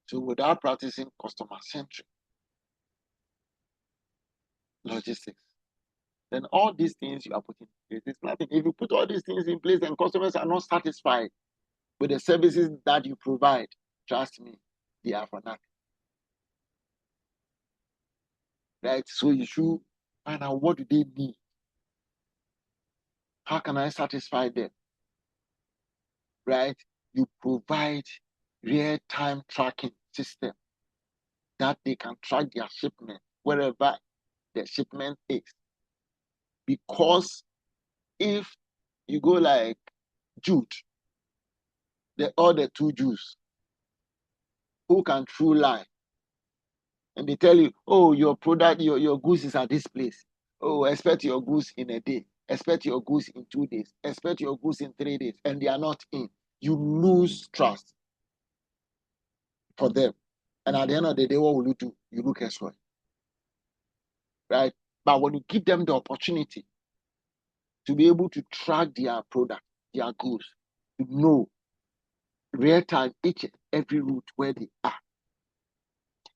So without practicing customer-centric logistics, then all these things you are putting in place, it's nothing. If you put all these things in place and customers are not satisfied with the services that you provide, trust me, they are for nothing. Right? So you should find out what do they need. How can I satisfy them? Right? You provide real-time tracking system that they can track their shipment wherever the shipment is. Because if you go like Jude, all the two Jews who can true lie, and they tell you, oh, your product, your goods is at this place. Oh, expect your goods in a day. Expect your goods in 2 days. Expect your goods in 3 days. And they are not in. You lose trust for them. And at the end of the day, what will you do? You look elsewhere. Right? But when you give them the opportunity to be able to track their product, their goods, to know real time each and every route where they are.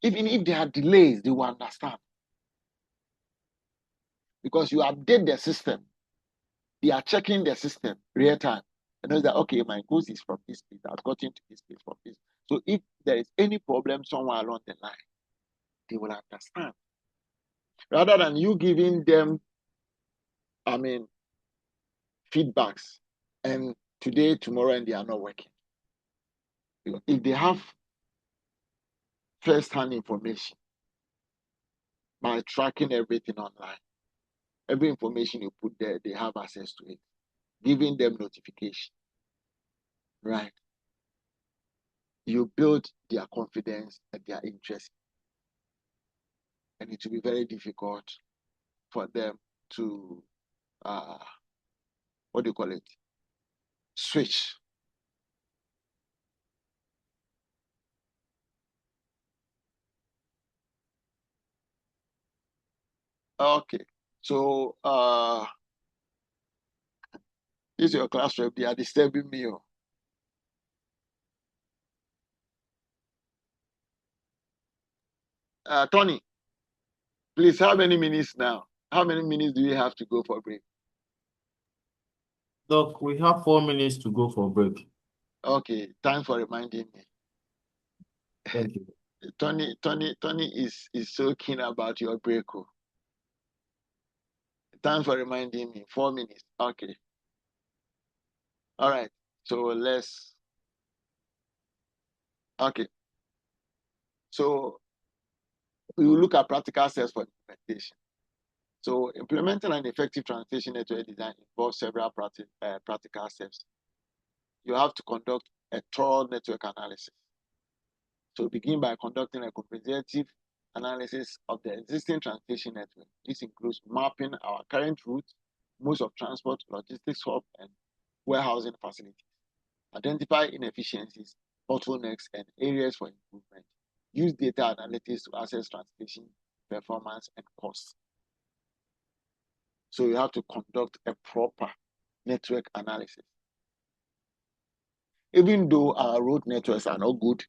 Even if there are delays, they will understand. Because you update the system. They are checking the system real time. And know that, okay, my goods is from this place. I've gotten to this place from this. So if there is any problem somewhere along the line, they will understand. Rather than you giving them, feedbacks, and today, tomorrow, and they are not working. If they have first-hand information by tracking everything online, every information you put there, they have access to it, giving them notification, right? You build their confidence and their interest. And it will be very difficult for them to, switch. Okay. So, this is your class rep. They are disturbing me. Tony, please, how many minutes now? How many minutes do we have to go for break? Doc, we have 4 minutes to go for break. Okay, time for reminding me. Thank you. Tony is so keen about your break. Time for reminding me. 4 minutes. Okay. All right. So okay. So we will look at practical steps for implementation. So implementing an effective transportation network design involves several practical steps. You have to conduct a thorough network analysis. So begin by conducting a comprehensive analysis of the existing transportation network. This includes mapping our current routes, modes of transport, logistics hub, and warehousing facilities. Identify inefficiencies, bottlenecks, and areas for improvement. Use data analytics to assess transportation performance and costs. So you have to conduct a proper network analysis. Even though our road networks are not good,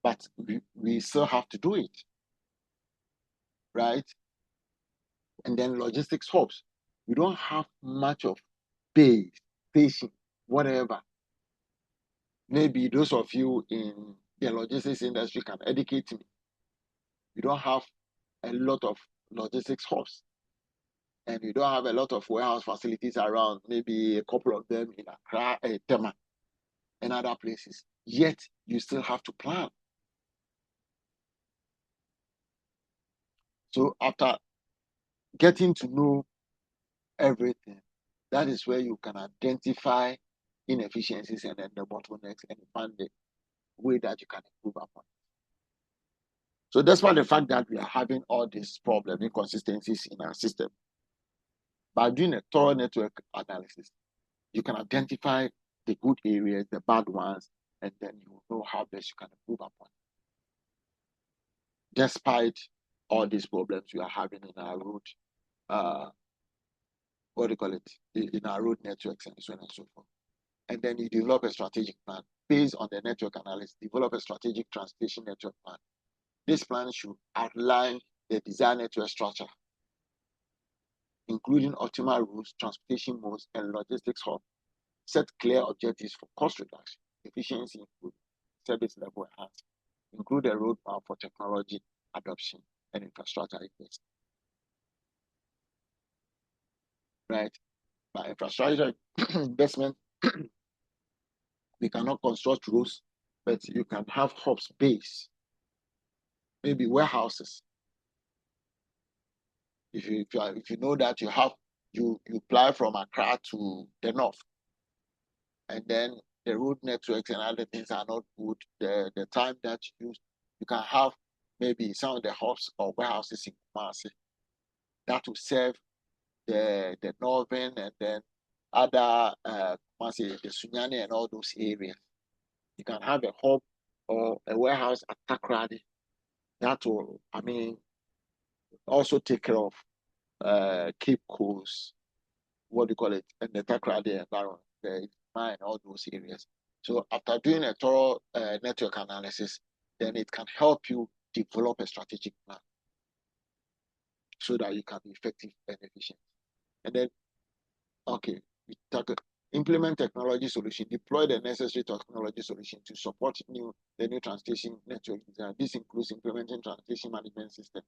but we still have to do it, right? And then logistics hubs. We don't have much of base, station, whatever. Maybe those of you in the logistics industry can educate me. We don't have a lot of logistics hubs. And you don't have a lot of warehouse facilities around, maybe a couple of them in Accra, Tema, and other places. Yet, you still have to plan. So after getting to know everything, that is where you can identify inefficiencies and then the bottlenecks and find the way that you can improve upon. So despite the fact that we are having all these problems, inconsistencies in our system, by doing a thorough network analysis, you can identify the good areas, the bad ones, and then you will know how best you can improve upon. Despite all these problems we are having in our road, what do you call it, in our road networks and so on and so forth. And then you develop a strategic plan based on the network analysis, develop a strategic transportation network plan. This plan should outline the desired network structure, including optimal routes, transportation modes, and logistics hub. Set clear objectives for cost reduction, efficiency improvement, service level enhancement. Include a roadmap for technology adoption and infrastructure investment. Right? By infrastructure investment, we cannot construct roads, but you can have hubs base, maybe warehouses. If you know that you fly from Accra to the north, and then the road networks and other things are not good, the time that you use, you can have maybe some of the hubs or warehouses in Kumasi that will serve the northern and then other Kumasi, the Sunyani and all those areas. You can have a hub or a warehouse at Takrady that will, also take care of Cape Coast, what do you call it, and the Takrady environment, the mine, all those areas. So after doing a thorough network analysis, then it can help you develop a strategic plan so that you can be effective and efficient. And then, okay, implement technology solution, deploy the necessary technology solution to support the new transportation network design. This includes implementing transportation management systems,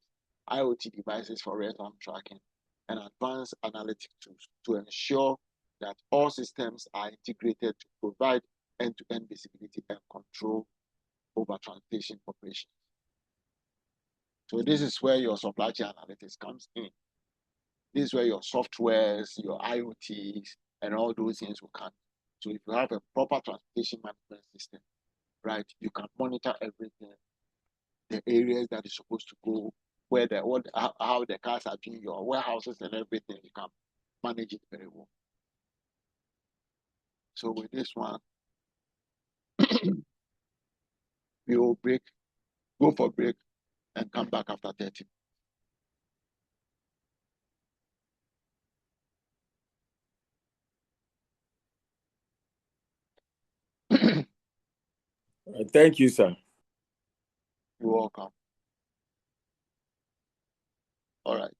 IoT devices for real-time tracking, and advanced analytic tools to ensure that all systems are integrated to provide end-to-end visibility and control over transportation operations. So this is where your supply chain analytics comes in. This is where your softwares, your IoTs, and all those things will come. So if you have a proper transportation management system, right, you can monitor everything, the areas that is supposed to go, how the cars are doing, your warehouses and everything, you can manage it very well. So with this one, we will go for break, and come back after 30. Thank you, sir. You're welcome. All right.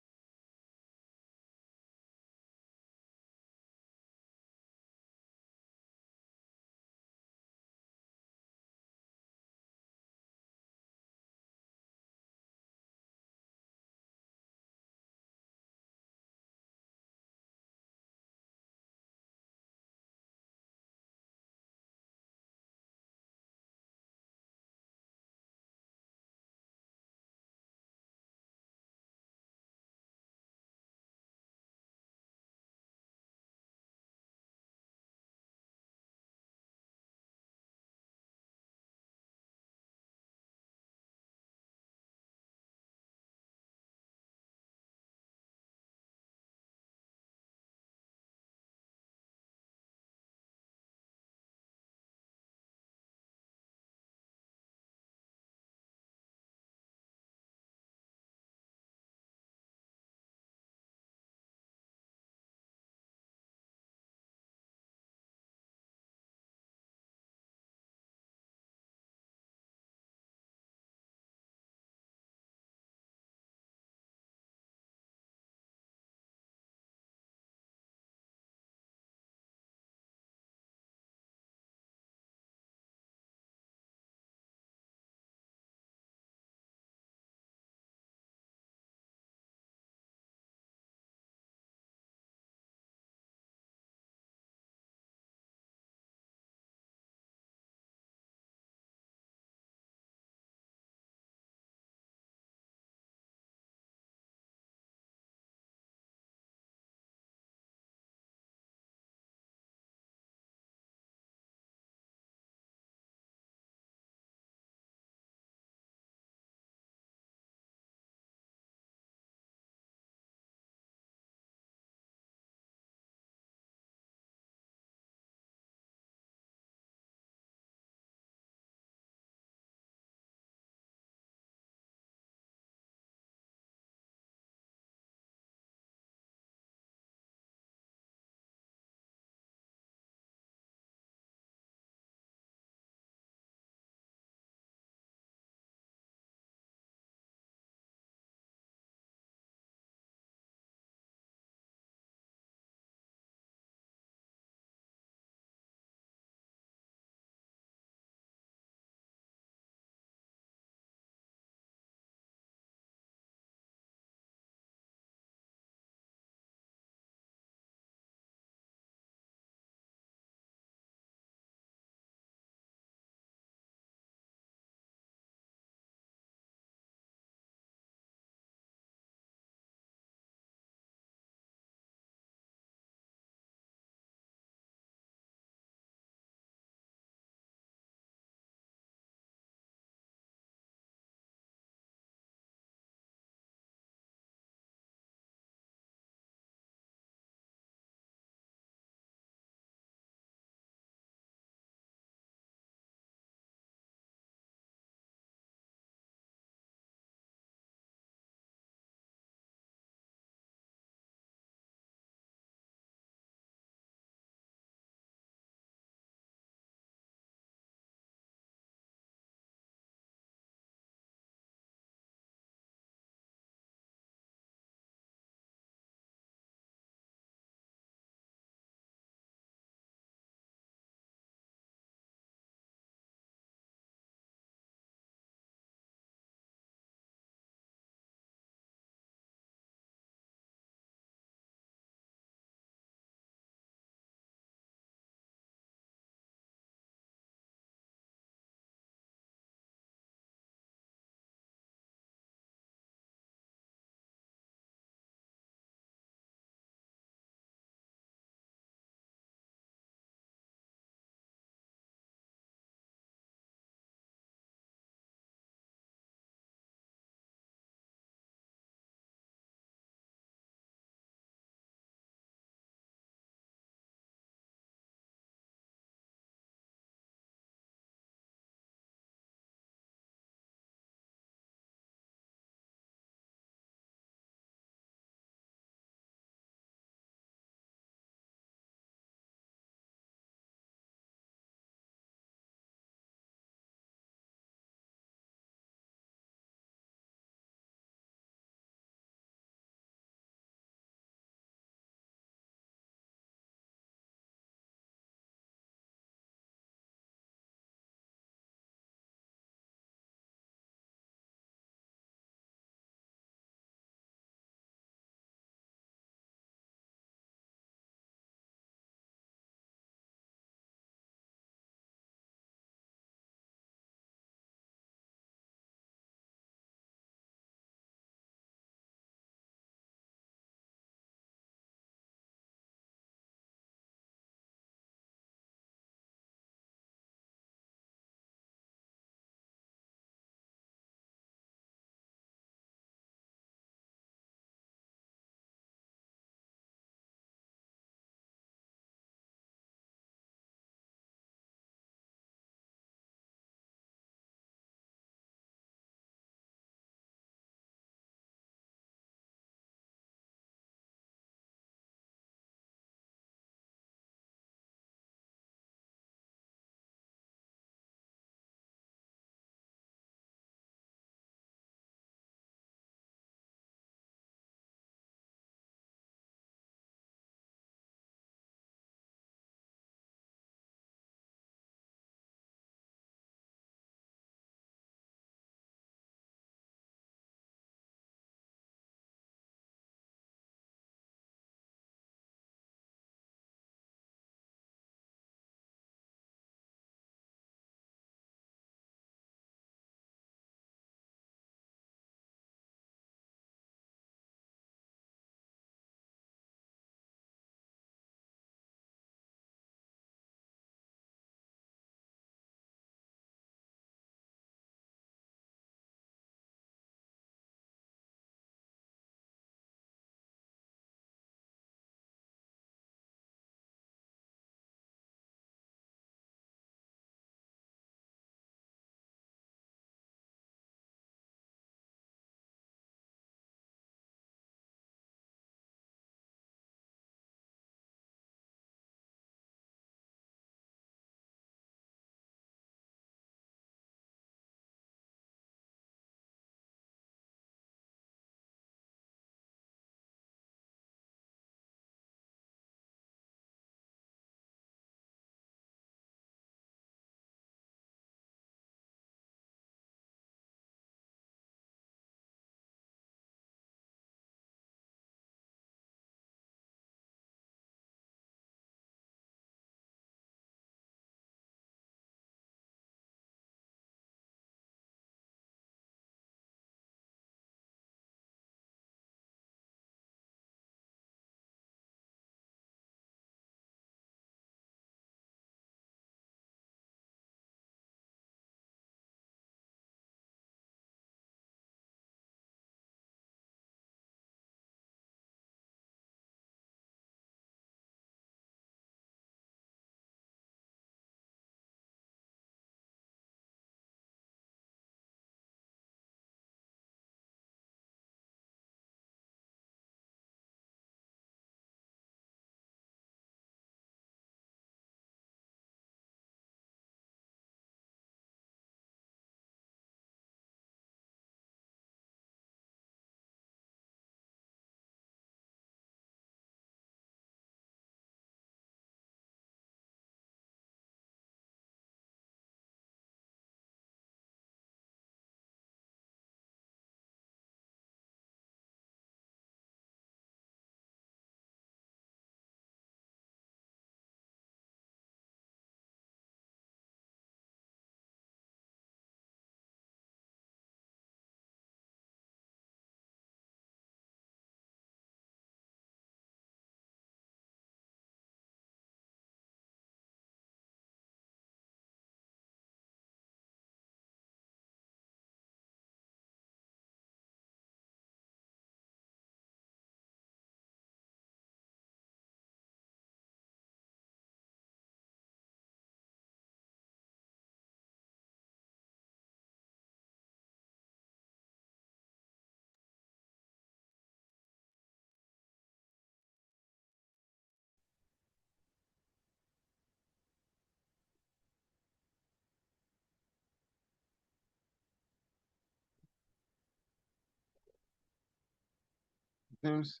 Seems.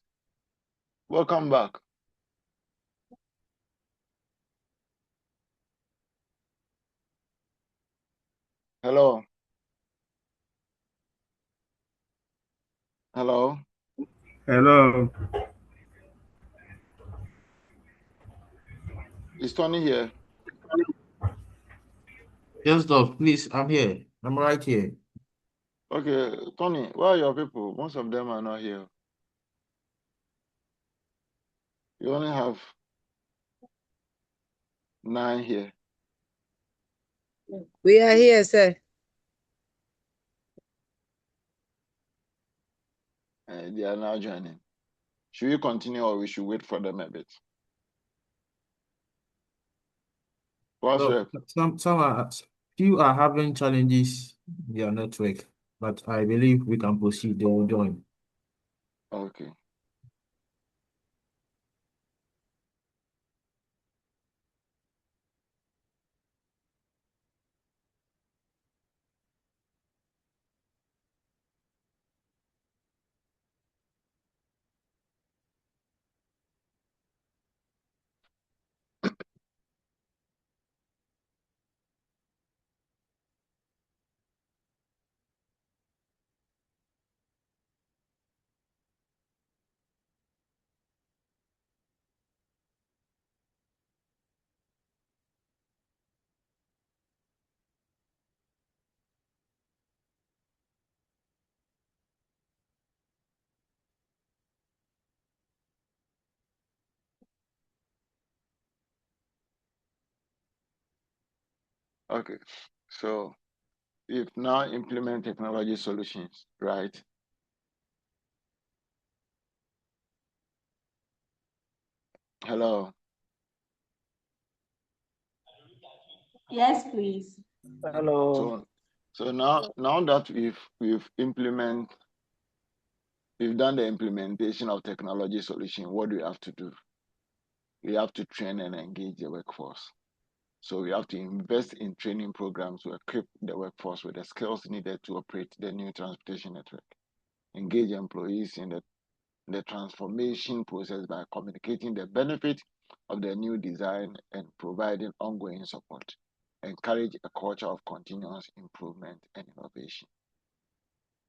Welcome back. Hello. Hello. Hello. Is Tony here? Yes, Doc, please, I'm here. I'm right here. Okay, Tony, where are your people? Most of them are not here. You only have 9 here. We are here, sir. They are now joining. Should we continue or we should wait for them a bit? What's Doc, few are having challenges in their network, but I believe we can proceed. They will join. Okay. Okay. So if now implement technology solutions, right? Hello. Yes, please. Hello. So now that we've done the implementation of technology solution, what do we have to do? We have to train and engage the workforce. So we have to invest in training programs to equip the workforce with the skills needed to operate the new transportation network. Engage employees in the transformation process by communicating the benefit of the new design and providing ongoing support. Encourage a culture of continuous improvement and innovation.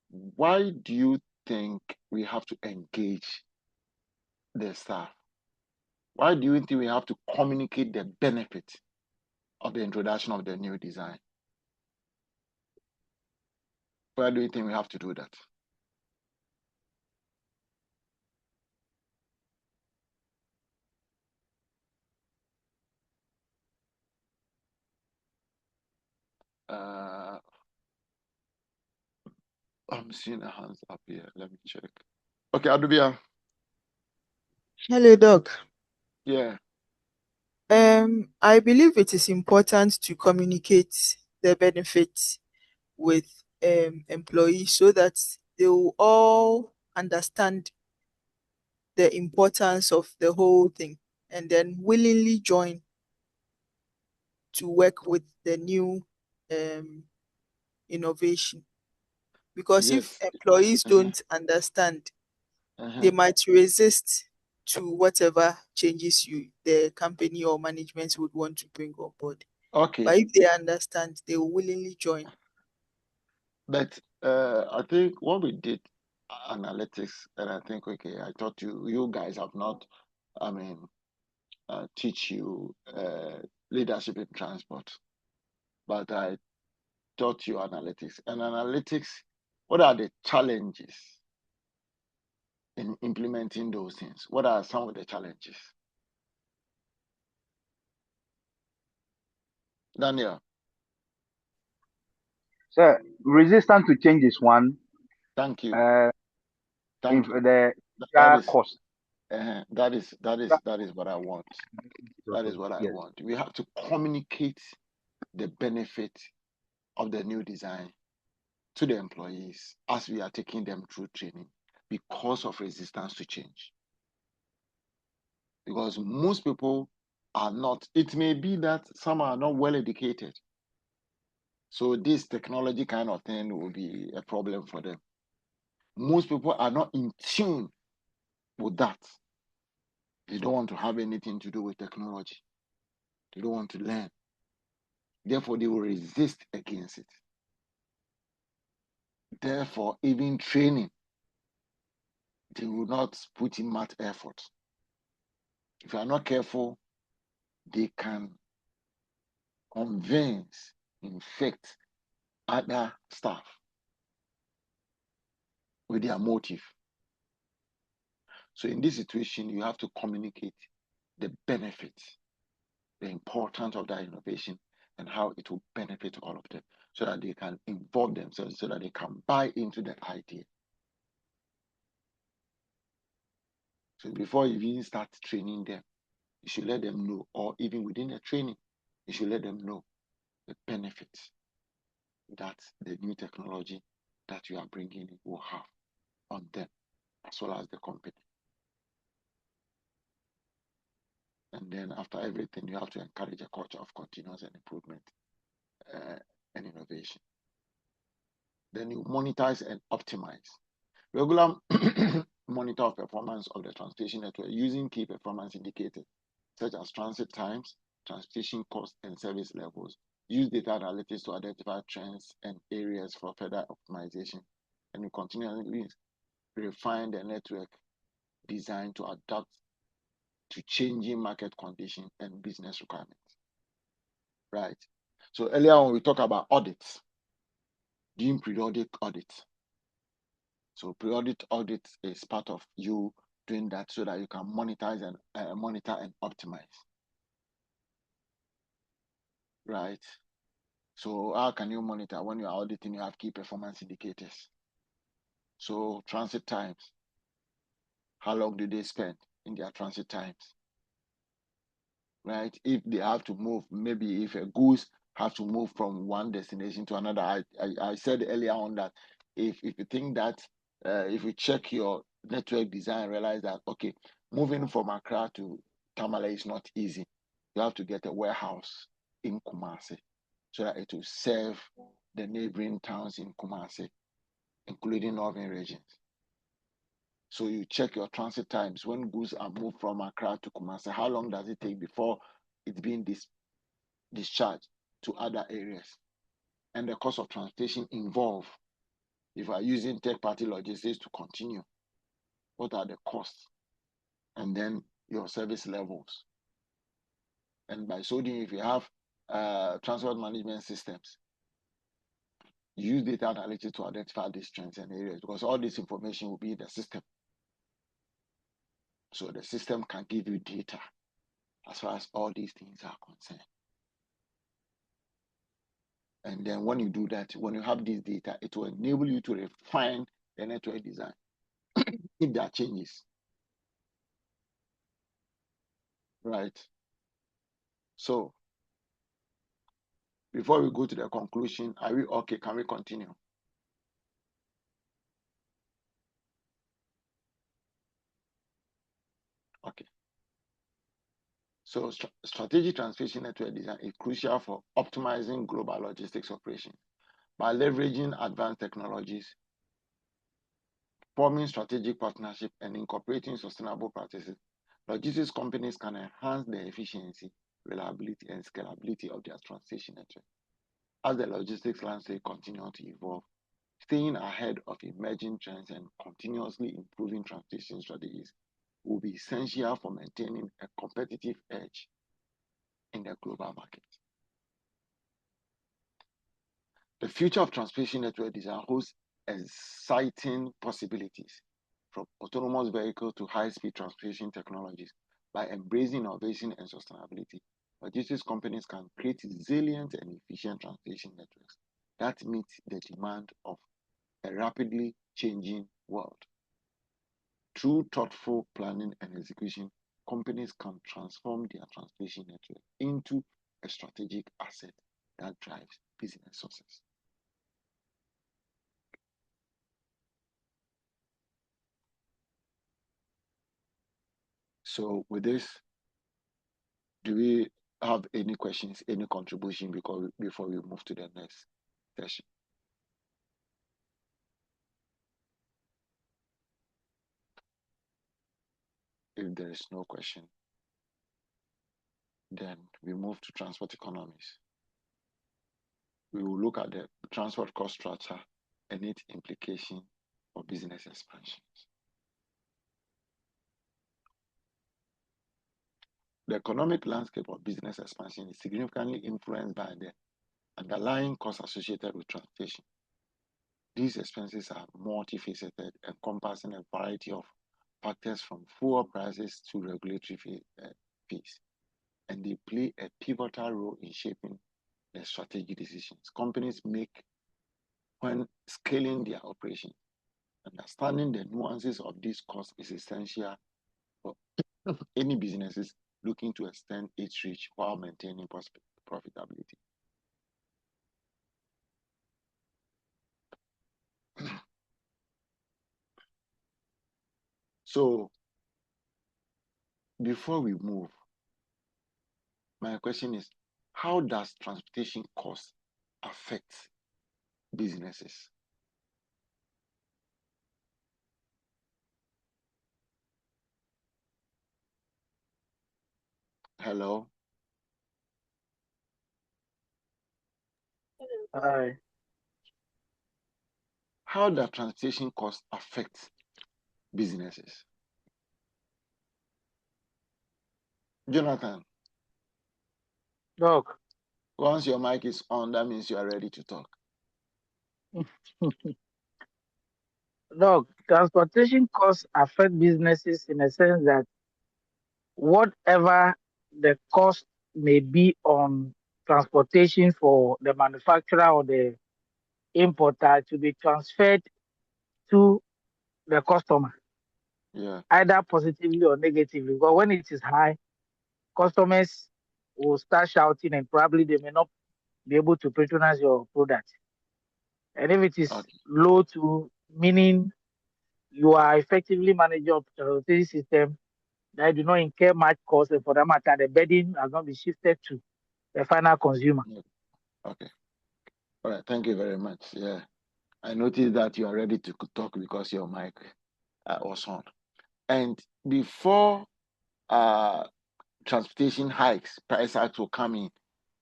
Why do you think we have to engage the staff? Why do you think we have to communicate the benefit of the introduction of the new design? Why do you think we have to do that? I'm seeing a hands up here. Let me check. Okay, Adubia. Hello, Doc. Yeah. I believe it is important to communicate the benefits with employees so that they will all understand the importance of the whole thing and then willingly join to work with the new innovation. Because if Yes. employees don't understand, they might resist to whatever changes the company or management would want to bring on board. Okay. But if they understand, they will willingly join. But I think what we did analytics, and I think I taught you guys have not, teach you leadership in transport, but I taught you analytics. And analytics, what are the challenges in implementing those things? What are some of the challenges? Daniel. So resistance to change is one. Thank you. Thank you. That is cost. That is what I want. That is what I want. We have to communicate the benefit of the new design to the employees as we are taking them through training because of resistance to change. Because most people are not, it may be that some are not well educated. So this technology kind of thing will be a problem for them. Most people are not in tune with that. They don't want to have anything to do with technology. They don't want to learn. Therefore, they will resist against it. Therefore, even training, they will not put in much effort. If you are not careful, they can convince, infect other staff with their motive. So in this situation, you have to communicate the benefits, the importance of that innovation, and how it will benefit all of them, so that they can involve themselves, so that they can buy into the idea. So before you even start training them, you should let them know, or even within the training, you should let them know the benefits that the new technology that you are bringing in will have on them, as well as the company. And then after everything, you have to encourage a culture of continuous and improvement and innovation. Then you monetize and optimize. Regular monitor of performance of the transportation network using key performance indicators such as transit times, transportation costs, and service levels. Use data analytics to identify trends and areas for further optimization. And you continually refine the network design to adapt to changing market conditions and business requirements. Right. So earlier on, we talked about audits, doing periodic audits. So periodic audit is part of you doing that so that you can monetize and monitor and optimize. Right. So how can you monitor? When you are auditing, you have key performance indicators. So transit times. How long do they spend in their transit times? Right. If they have to move, maybe if a goods have to move from one destination to another. I said earlier on that if you think that if you check your network design, realize that okay, moving from Accra to Tamale is not easy. You have to get a warehouse in Kumasi so that it will serve the neighboring towns in Kumasi, including northern regions. So you check your transit times when goods are moved from Accra to Kumasi. How long does it take before it's being discharged to other areas? And the cost of transportation involved. If you are using third-party logistics to continue, what are the costs? And then your service levels. And by so doing, if you have transport management systems, use data analytics to identify these trends and areas, because all this information will be in the system. So the system can give you data as far as all these things are concerned. And then when you do that, when you have this data, it will enable you to refine the network design if there are changes. Right. So before we go to the conclusion, are we okay? Can we continue? Okay. So strategic transportation network design is crucial for optimizing global logistics operations. By leveraging advanced technologies, forming strategic partnerships, and incorporating sustainable practices, logistics companies can enhance the efficiency, reliability, and scalability of their transportation network. As the logistics landscape continues to evolve, staying ahead of emerging trends and continuously improving transportation strategies will be essential for maintaining a competitive edge in the global market. The future of transportation network design holds exciting possibilities, from autonomous vehicles to high-speed transportation technologies. By embracing innovation and sustainability, logistics companies can create resilient and efficient transportation networks that meet the demand of a rapidly changing world. Through thoughtful planning and execution, companies can transform their transportation network into a strategic asset that drives business success. So with this, do we have any questions, any contribution before we move to the next session? If there is no question, then we move to transport economies. We will look at the transport cost structure and its implication for business expansions. The economic landscape of business expansion is significantly influenced by the underlying costs associated with transportation. These expenses are multifaceted, encompassing a variety of factors from fuel prices to regulatory fees, and they play a pivotal role in shaping the strategic decisions companies make when scaling their operation. Understanding the nuances of these costs is essential for any businesses looking to extend its reach while maintaining profitability. So, before we move, my question is, how does transportation cost affect businesses? Hello? Hi. How does transportation cost affect businesses? Jonathan, Doc, once your mic is on, that means you are ready to talk. Doc, transportation costs affect businesses in a sense that whatever the cost may be on transportation for the manufacturer or the importer to be transferred to the customer, Yeah. either positively or negatively. Because when it is high, customers will start shouting and probably they may not be able to patronize your product. And if it is low to, meaning you are effectively managing your transportation system that do not incur much cost, and for that matter, the burden has not been shifted to the final consumer. Okay. All right. Thank you very much. Yeah. I noticed that you are ready to talk because your mic was on. And before transportation hikes, price hikes will come in,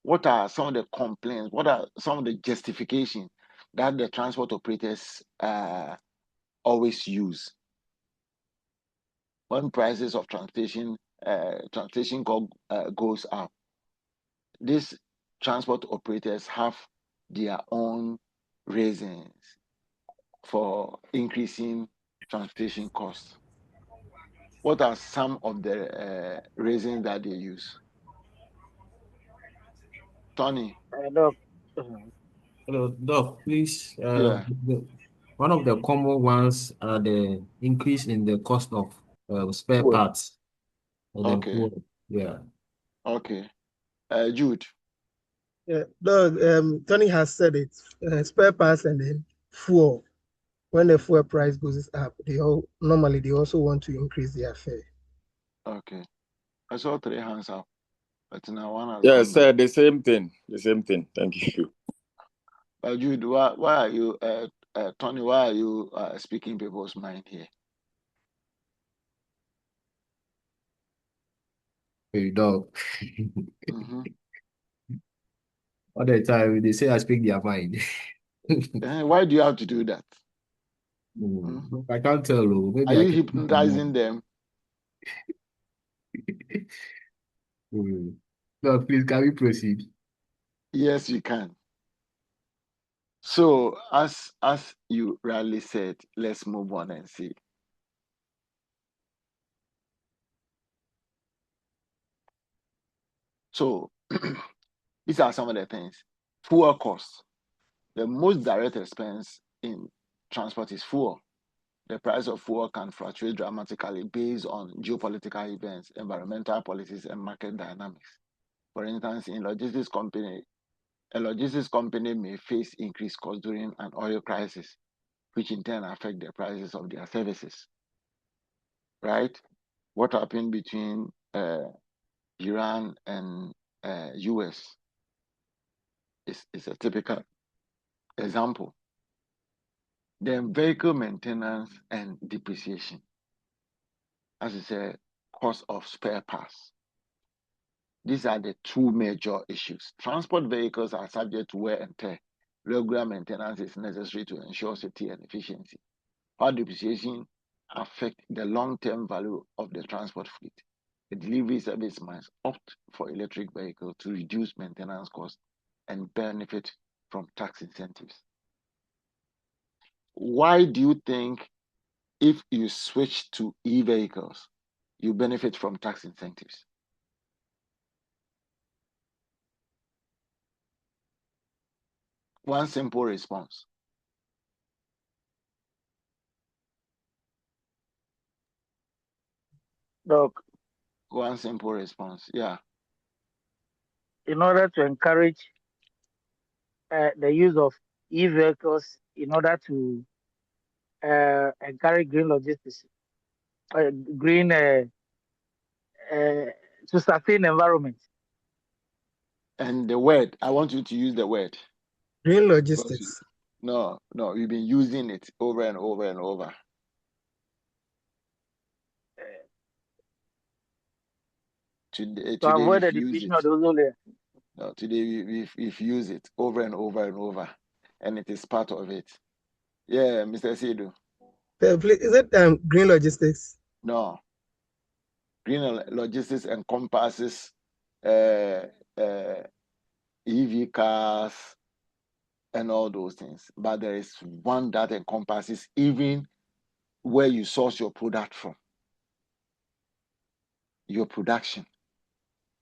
what are some of the complaints? What are some of the justifications that the transport operators always use when prices of transportation goes up? These transport operators have their own reasons for increasing transportation costs. What are some of the reasons that they use? Tony. Hello, Doc, please. Yeah. One of the common ones are the increase in the cost of spare Fuel. parts. Okay. Yeah. Okay. Jude. Yeah, Tony has said it. Spare parts and then fuel. When the fuel price goes up, they also want to increase their fare. Okay. I saw 3 hands up, but now one has Yes, gone sir, down. the same thing. The same thing. Thank you. Jude, why are you, Tony, why are you speaking people's mind here? Hey, Doc. Mm-hmm. All the time they say I speak their mind. Why do you have to do that? Mm-hmm. I can't tell. Maybe are I you can hypnotizing them? No, please, can we proceed? Yes, you can. So, as you rightly said, let's move on and see. So, these are some of the things. Fuel costs. The most direct expense in transport is fuel. The price of fuel can fluctuate dramatically based on geopolitical events, environmental policies, and market dynamics. For instance, a logistics company may face increased costs during an oil crisis, which in turn affect the prices of their services. Right? What happened between Iran and US is a typical example. Then vehicle maintenance and depreciation. As I said, cost of spare parts. These are the two major issues. Transport vehicles are subject to wear and tear. Regular maintenance is necessary to ensure safety and efficiency. How depreciation affect the long-term value of the transport fleet? The delivery service must opt for electric vehicles to reduce maintenance costs and benefit from tax incentives. Why do you think if you switch to e-vehicles, you benefit from tax incentives? One simple response. Doc, One simple response. Yeah. in order to encourage the use of e-vehicles, in order to encourage green logistics, green to sustain environment. And the word, I want you to use the word. Green logistics. No, you've been using it over and over and over. Today avoid the depletion of the ozone layer. No, today we've used it over and over and over, and it is part of it. Yeah, Mr. Sidu. Is it green logistics? No. Green logistics encompasses EV cars and all those things, but there is one that encompasses even where you source your product from, your production,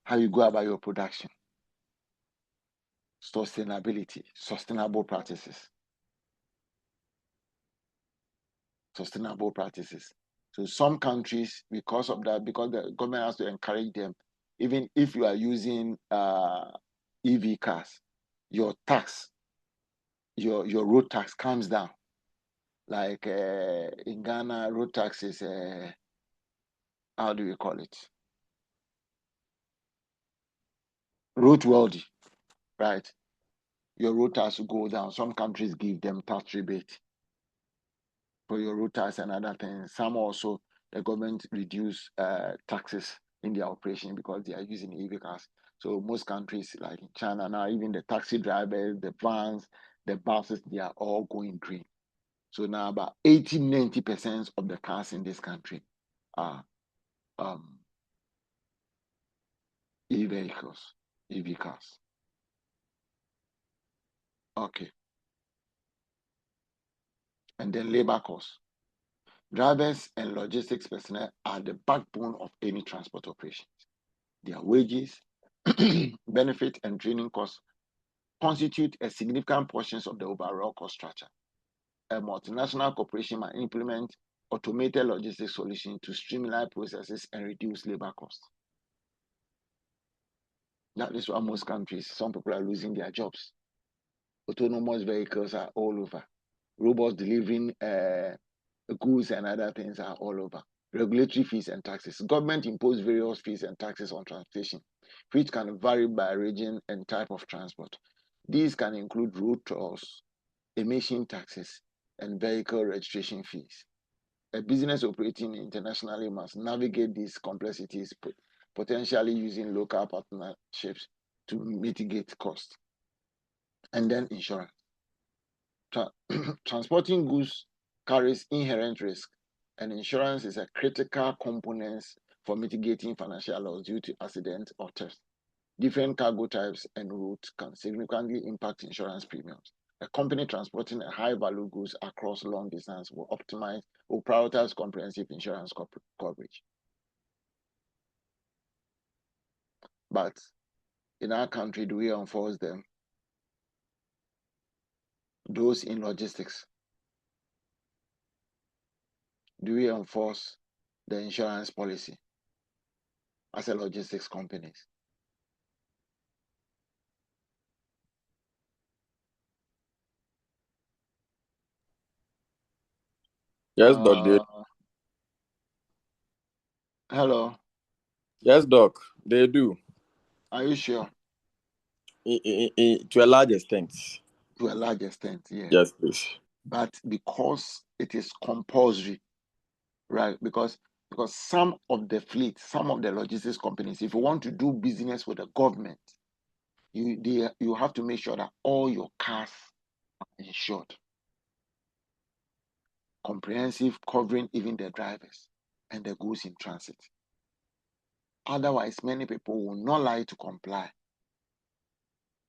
how you go about your production, sustainability, sustainable practices. So some countries, because of that, because the government has to encourage them, even if you are using EV cars, your tax, your road tax comes down. Like in Ghana, road tax is, how do we call it? Road wealthy, right? Your road tax will go down. Some countries give them tax rebate for your road tax and other things. Some also, the government reduce taxes in their operation because they are using EV cars. So most countries, like in China now, even the taxi drivers, the vans, the buses, they are all going green. So now about 80-90% of the cars in this country are e-vehicles, EV cars. Okay. And then labor costs. Drivers and logistics personnel are the backbone of any transport operations. Their wages, benefit, and training costs constitute a significant portion of the overall cost structure. A multinational corporation might implement automated logistics solutions to streamline processes and reduce labor costs. That is why most countries, some people are losing their jobs. Autonomous vehicles are all over. Robots delivering goods and other things are all over. Regulatory fees and taxes. Government impose various fees and taxes on transportation, which can vary by region and type of transport. These can include road tolls, emission taxes, and vehicle registration fees. A business operating internationally must navigate these complexities, potentially using local partnerships to mitigate costs. And then insurance. Transporting goods carries inherent risk, and insurance is a critical component for mitigating financial loss due to accident or theft. Different cargo types and routes can significantly impact insurance premiums. A company transporting a high-value goods across long distance will prioritize comprehensive insurance coverage. But in our country, do we enforce them? Those in logistics, do we enforce the insurance policy as a logistics companies? Yes, Doc. Hello. Yes, Doc. They do. Are you sure? To a large extent. To a large extent, yeah. Yes, please. But because it is compulsory, right? Because Because some of the fleet, some of the logistics companies, if you want to do business with the government, you have to make sure that all your cars are insured. Comprehensive, covering even the drivers and the goods in transit. Otherwise, many people will not like to comply.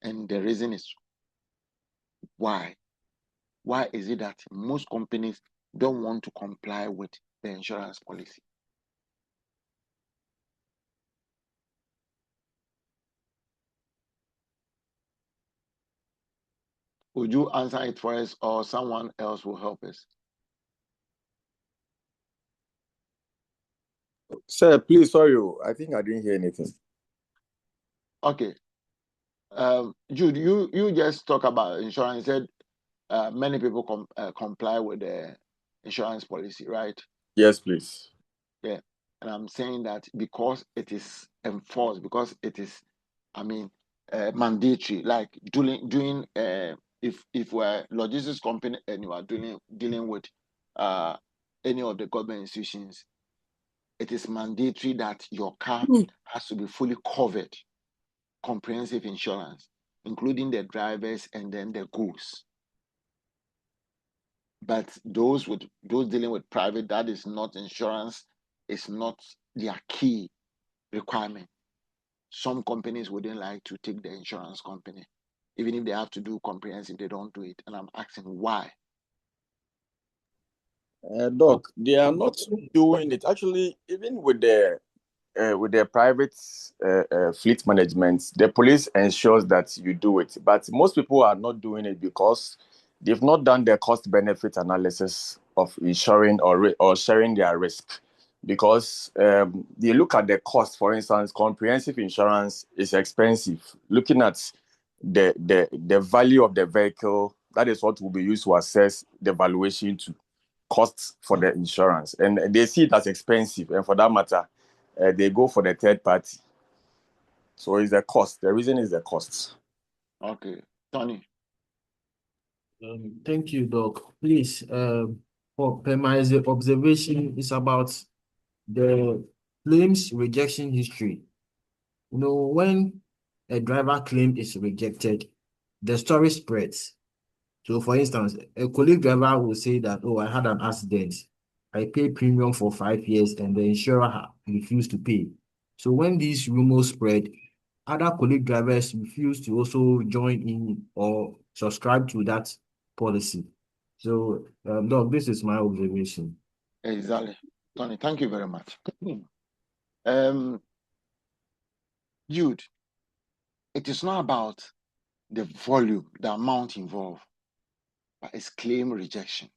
And the reason is why? Why is it that most companies don't want to comply with the insurance policy? Would you answer it for us, or someone else will help us? Sir, please, sorry, I think I didn't hear anything. Okay. Jude, you just talk about insurance. You said many people comply with the insurance policy, right? Yes, please. Yeah. And I'm saying that because it is enforced, because it is, mandatory, like doing if we're logistics company and you are dealing with any of the government institutions, it is mandatory that your car has to be fully covered, comprehensive insurance, including the drivers and then the goods. But those dealing with private, that is not insurance, it's not their key requirement. Some companies wouldn't like to take the insurance company. Even if they have to do comprehensive, they don't do it. And I'm asking why. Doc, they are not doing it. Actually, even with their private fleet management, the police ensures that you do it. But most people are not doing it because they've not done their cost-benefit analysis of insuring or sharing their risk. Because they look at the cost. For instance, comprehensive insurance is expensive. Looking at the value of the vehicle, that is what will be used to assess the valuation to costs for the insurance, and they see it as expensive, and for that matter, they go for the third party. So it's the cost. The reason is the cost. Okay, Tony. Thank you, Doc. Please, for my observation is about the claims rejection history. When a driver claim is rejected, the story spreads. So, for instance, a colleague driver will say that, oh, I had an accident. I paid premium for 5 years and the insurer refused to pay. So when these rumors spread, other colleague drivers refuse to also join in or subscribe to that policy. So, Doc, this is my observation. Exactly. Tony, thank you very much. Jude, it is not about the volume, the amount involved, but it's claim rejection.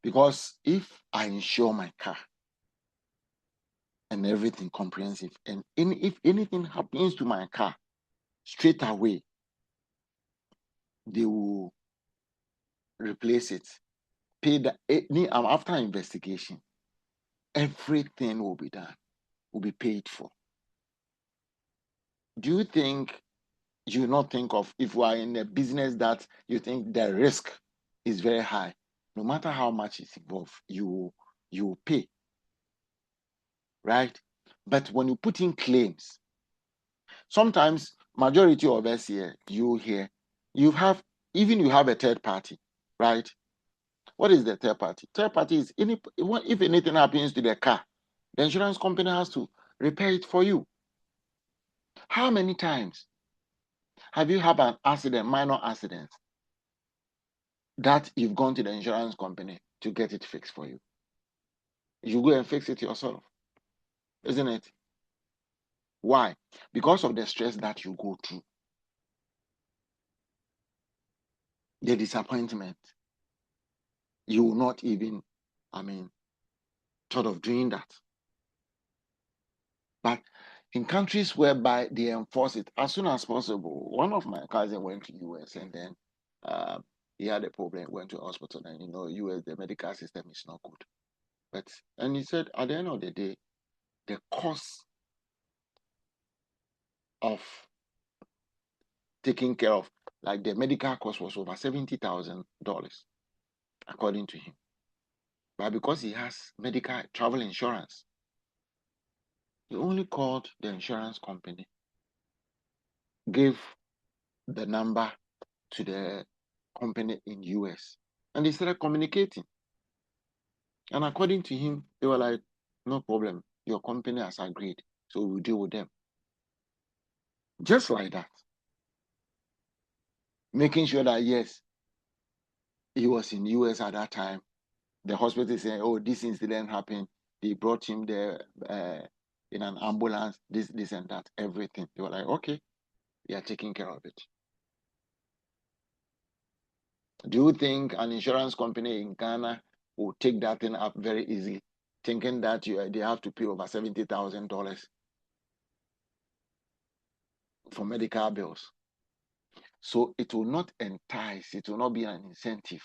Because if I insure my car and everything comprehensive, and if anything happens to my car, straight away, they will replace it. Pay after investigation, everything will be done, will be paid for. Do you think you not think of, if you are in a business that you think the risk is very high, no matter how much is involved, you pay, right? But when you put in claims, sometimes majority of us here, you have a third party, right? What is the third party? Third party is if anything happens to the car, the insurance company has to repair it for you. How many times have you had an accident, minor accident, that you've gone to the insurance company to get it fixed for you? You go and fix it yourself, isn't it? Why? Because of the stress that you go through, the disappointment. You will not even, thought of doing that. But in countries whereby they enforce it as soon as possible, one of my cousins went to US and then he had a problem, went to hospital, and US, the medical system is not good. And he said at the end of the day, the cost of taking care of, like, the medical cost was over $70,000, according to him. But because he has medical travel insurance, he only called the insurance company, gave the number to the company in US, and they started communicating. And according to him, they were like, no problem, your company has agreed, so we'll deal with them. Just like that. Making sure that, yes, he was in US at that time. The hospital is saying, oh, this incident happened. They brought him there in an ambulance, this, and that, everything. They were like, okay, we are taking care of it. Do you think an insurance company in Ghana will take that thing up very easily, thinking that they have to pay over $70,000 for medical bills? So it will not entice, it will not be an incentive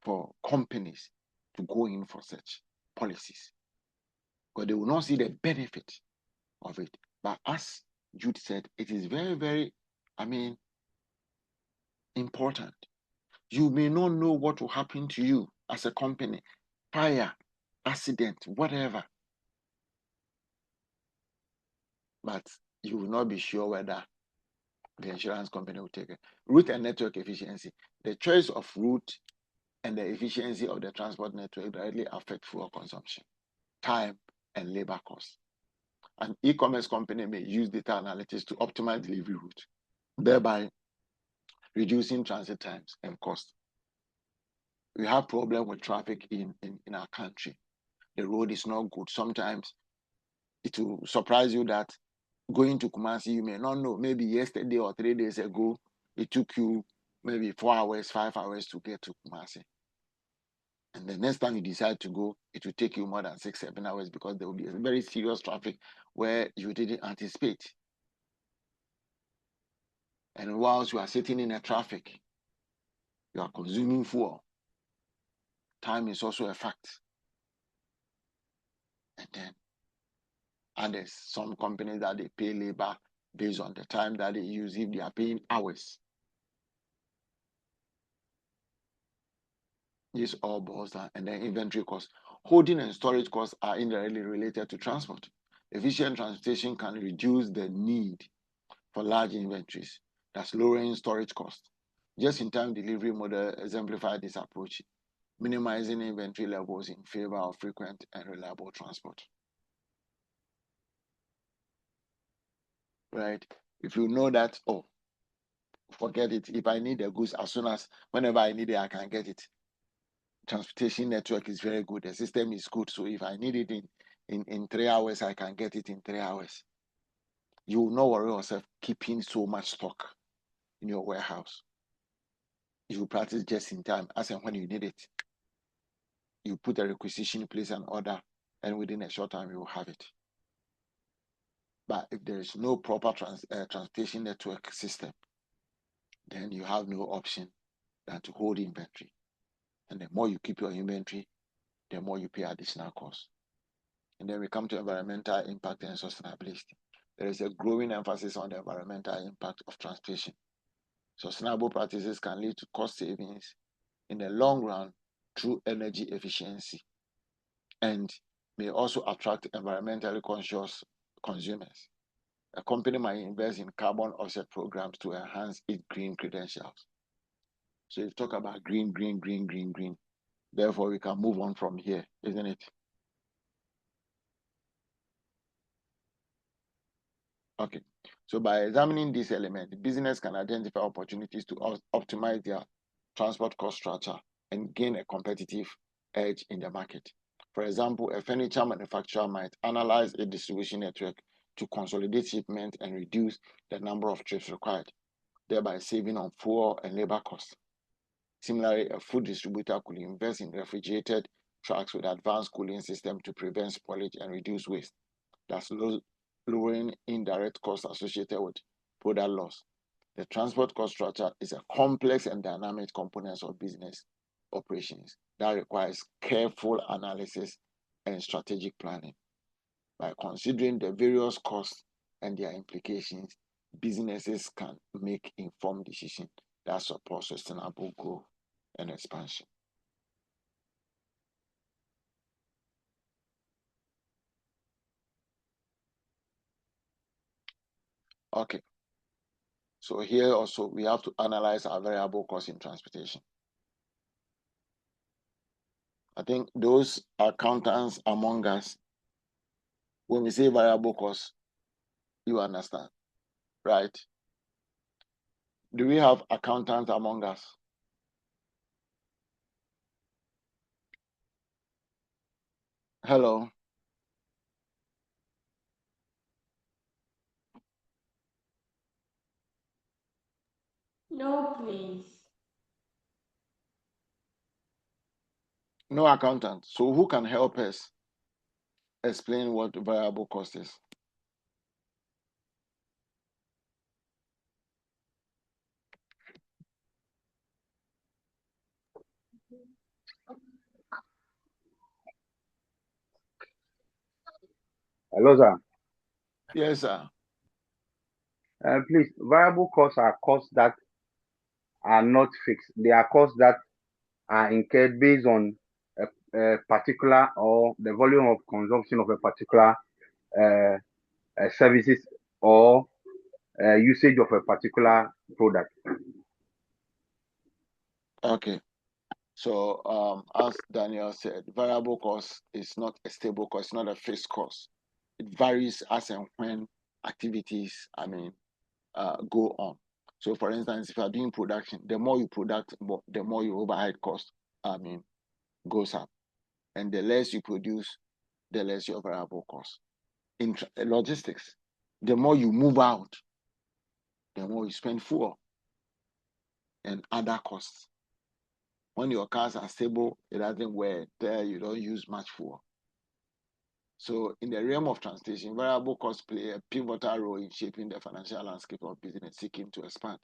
for companies to go in for such policies, because they will not see the benefit of it. But as Jude said, it is very, very, important. You may not know what will happen to you as a company, fire, accident, whatever. But you will not be sure whether the insurance company will take it. Route and network efficiency. The choice of route and the efficiency of the transport network directly affect fuel consumption, time, and labor costs. An e-commerce company may use data analytics to optimize delivery route, thereby reducing transit times and cost. We have problem with traffic in our country. The road is not good. Sometimes it will surprise you that going to Kumasi, you may not know, maybe yesterday or 3 days ago, it took you maybe 4 hours, 5 hours to get to Kumasi. And the next time you decide to go, it will take you more than 6, 7 hours, because there will be a very serious traffic where you didn't anticipate. And whilst you are sitting in a traffic, you are consuming fuel. Time is also a fact. And then others, some companies that they pay labor based on the time that they use, if they are paying hours. This all boils down. And then inventory costs. Holding and storage costs are indirectly related to transport. Efficient transportation can reduce the need for large inventories, thus lowering storage costs. Just-in-time delivery model exemplify this approach, minimizing inventory levels in favor of frequent and reliable transport. Right? If you know that, oh, forget it. If I need the goods, as soon as, whenever I need it, I can get it. Transportation network is very good. The system is good. So if I need it in 3 hours, I can get it in 3 hours. You will not worry yourself keeping so much stock in your warehouse. You will practice just in time, as and when you need it. You put a requisition, place an order, and within a short time, you will have it. But if there is no proper transportation network system, then you have no option than to hold inventory. And the more you keep your inventory, the more you pay additional costs. And then we come to environmental impact and sustainability. There is a growing emphasis on the environmental impact of transportation. Sustainable practices can lead to cost savings in the long run through energy efficiency, and may also attract environmentally conscious consumers. A company might invest in carbon offset programs to enhance its green credentials. So you talk about green. Therefore, we can move on from here, isn't it? Okay. So by examining this element, the business can identify opportunities to optimize their transport cost structure and gain a competitive edge in the market. For example, a furniture manufacturer might analyze a distribution network to consolidate shipment and reduce the number of trips required, thereby saving on fuel and labor costs. Similarly, a food distributor could invest in refrigerated trucks with advanced cooling system to prevent spoilage and reduce waste, thus lowering indirect costs associated with product loss. The transport cost structure is a complex and dynamic component of business operations that requires careful analysis and strategic planning. By considering the various costs and their implications, businesses can make informed decisions that support sustainable growth and expansion. Okay. So here also we have to analyze our variable cost in transportation. I think those accountants among us, when we say variable cost, you understand, right? Do we have accountants among us? Hello? No, please. No accountant. So who can help us explain what variable cost is? Hello, sir. Yes, sir. Please, variable costs are costs that are not fixed. They are costs that are incurred based on a particular or the volume of consumption of a particular services or usage of a particular product. Okay. So as Daniel said, variable cost is not a stable cost, it's not a fixed cost. It varies as and when activities, go on. So for instance, if you are doing production, the more you product, the more your overhead cost, goes up. And the less you produce, the less your variable cost. In logistics, the more you move out, the more you spend fuel and other costs. When your cars are stable, it doesn't wear there, you don't use much fuel. So in the realm of transportation, variable costs play a pivotal role in shaping the financial landscape of business seeking to expand.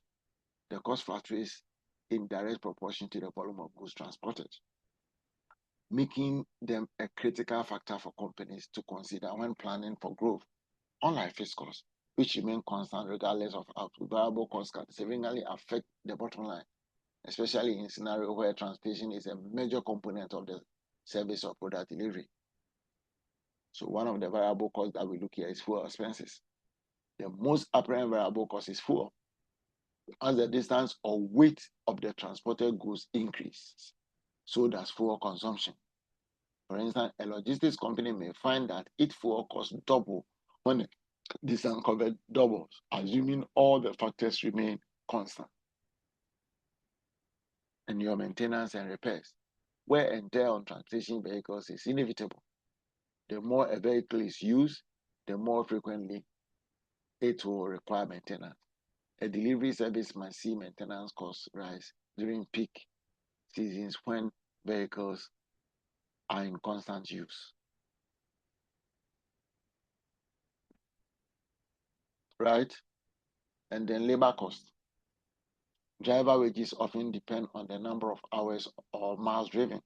The cost fluctuates in direct proportion to the volume of goods transported, making them a critical factor for companies to consider when planning for growth. Unlike fixed costs, which remain constant regardless of output, variable costs can significantly affect the bottom line, especially in scenarios where transportation is a major component of the service or product delivery. So one of the variable costs that we look here is fuel expenses. The most apparent variable cost is fuel. As the distance or weight of the transported goods increases, so does fuel consumption. For instance, a logistics company may find that its fuel costs double when the distance covered doubles, assuming all the factors remain constant. And your maintenance and repairs, wear and tear on transportation vehicles is inevitable. The more a vehicle is used, the more frequently it will require maintenance. A delivery service must see maintenance costs rise during peak seasons when vehicles are in constant use. Right? And then labor costs. Driver wages often depend on the number of hours or miles driven.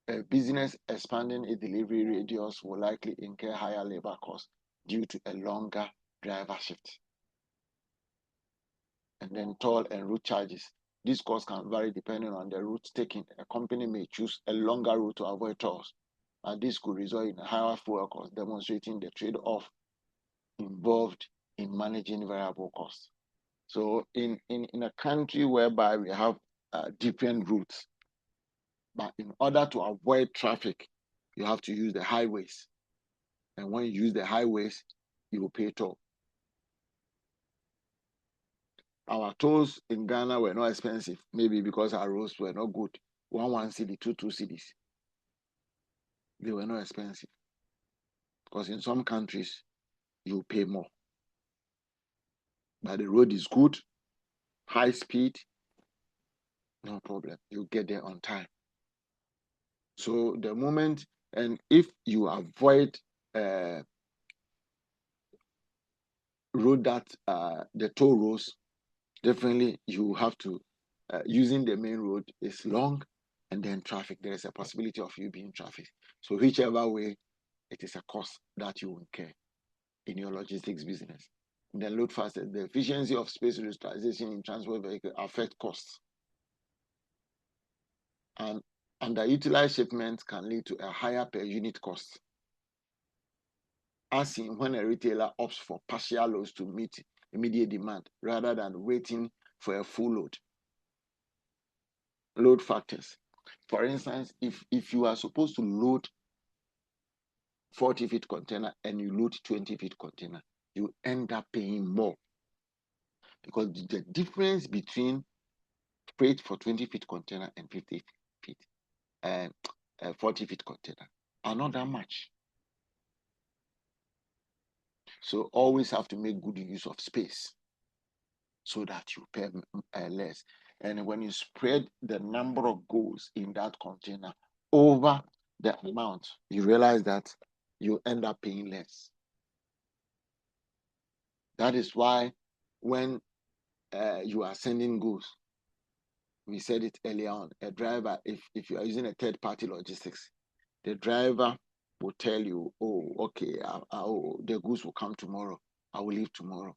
A business expanding its delivery radius will likely incur higher labor costs due to a longer driver shift. And then toll and route charges. These costs can vary depending on the route taken. A company may choose a longer route to avoid tolls, and this could result in a higher fuel cost, demonstrating the trade-off involved in managing variable costs. So in a country whereby we have different routes, but in order to avoid traffic, you have to use the highways. And when you use the highways, you will pay toll. Our tolls in Ghana were not expensive, maybe because our roads were not good. 1 cedi, 2 cedis. They were not expensive. Because in some countries, you pay more. But the road is good, high speed, no problem. You get there on time. So the moment, and if you avoid road that the toll roads, definitely you have to, using the main road is long, and then traffic, there is a possibility of you being traffic. So whichever way, it is a cost that you incur in your logistics business. And then load factors, the efficiency of space utilization in transport vehicle affect costs. And underutilized shipments can lead to a higher per unit cost. as in when a retailer opts for partial loads to meet immediate demand rather than waiting for a full load. Load factors. For instance, if you are supposed to load 40-feet container and you load 20-feet container, you end up paying more because the difference between freight for 20-feet container and 50-feet and 40-feet container are not that much. So always have to make good use of space so that you pay less. And when you spread the number of goods in that container over the amount, you realize that you end up paying less. That is why when you are sending goods, we said it earlier on, a driver, if you are using a third-party logistics, the driver will tell you, oh, okay, the goods will come tomorrow. I will leave tomorrow.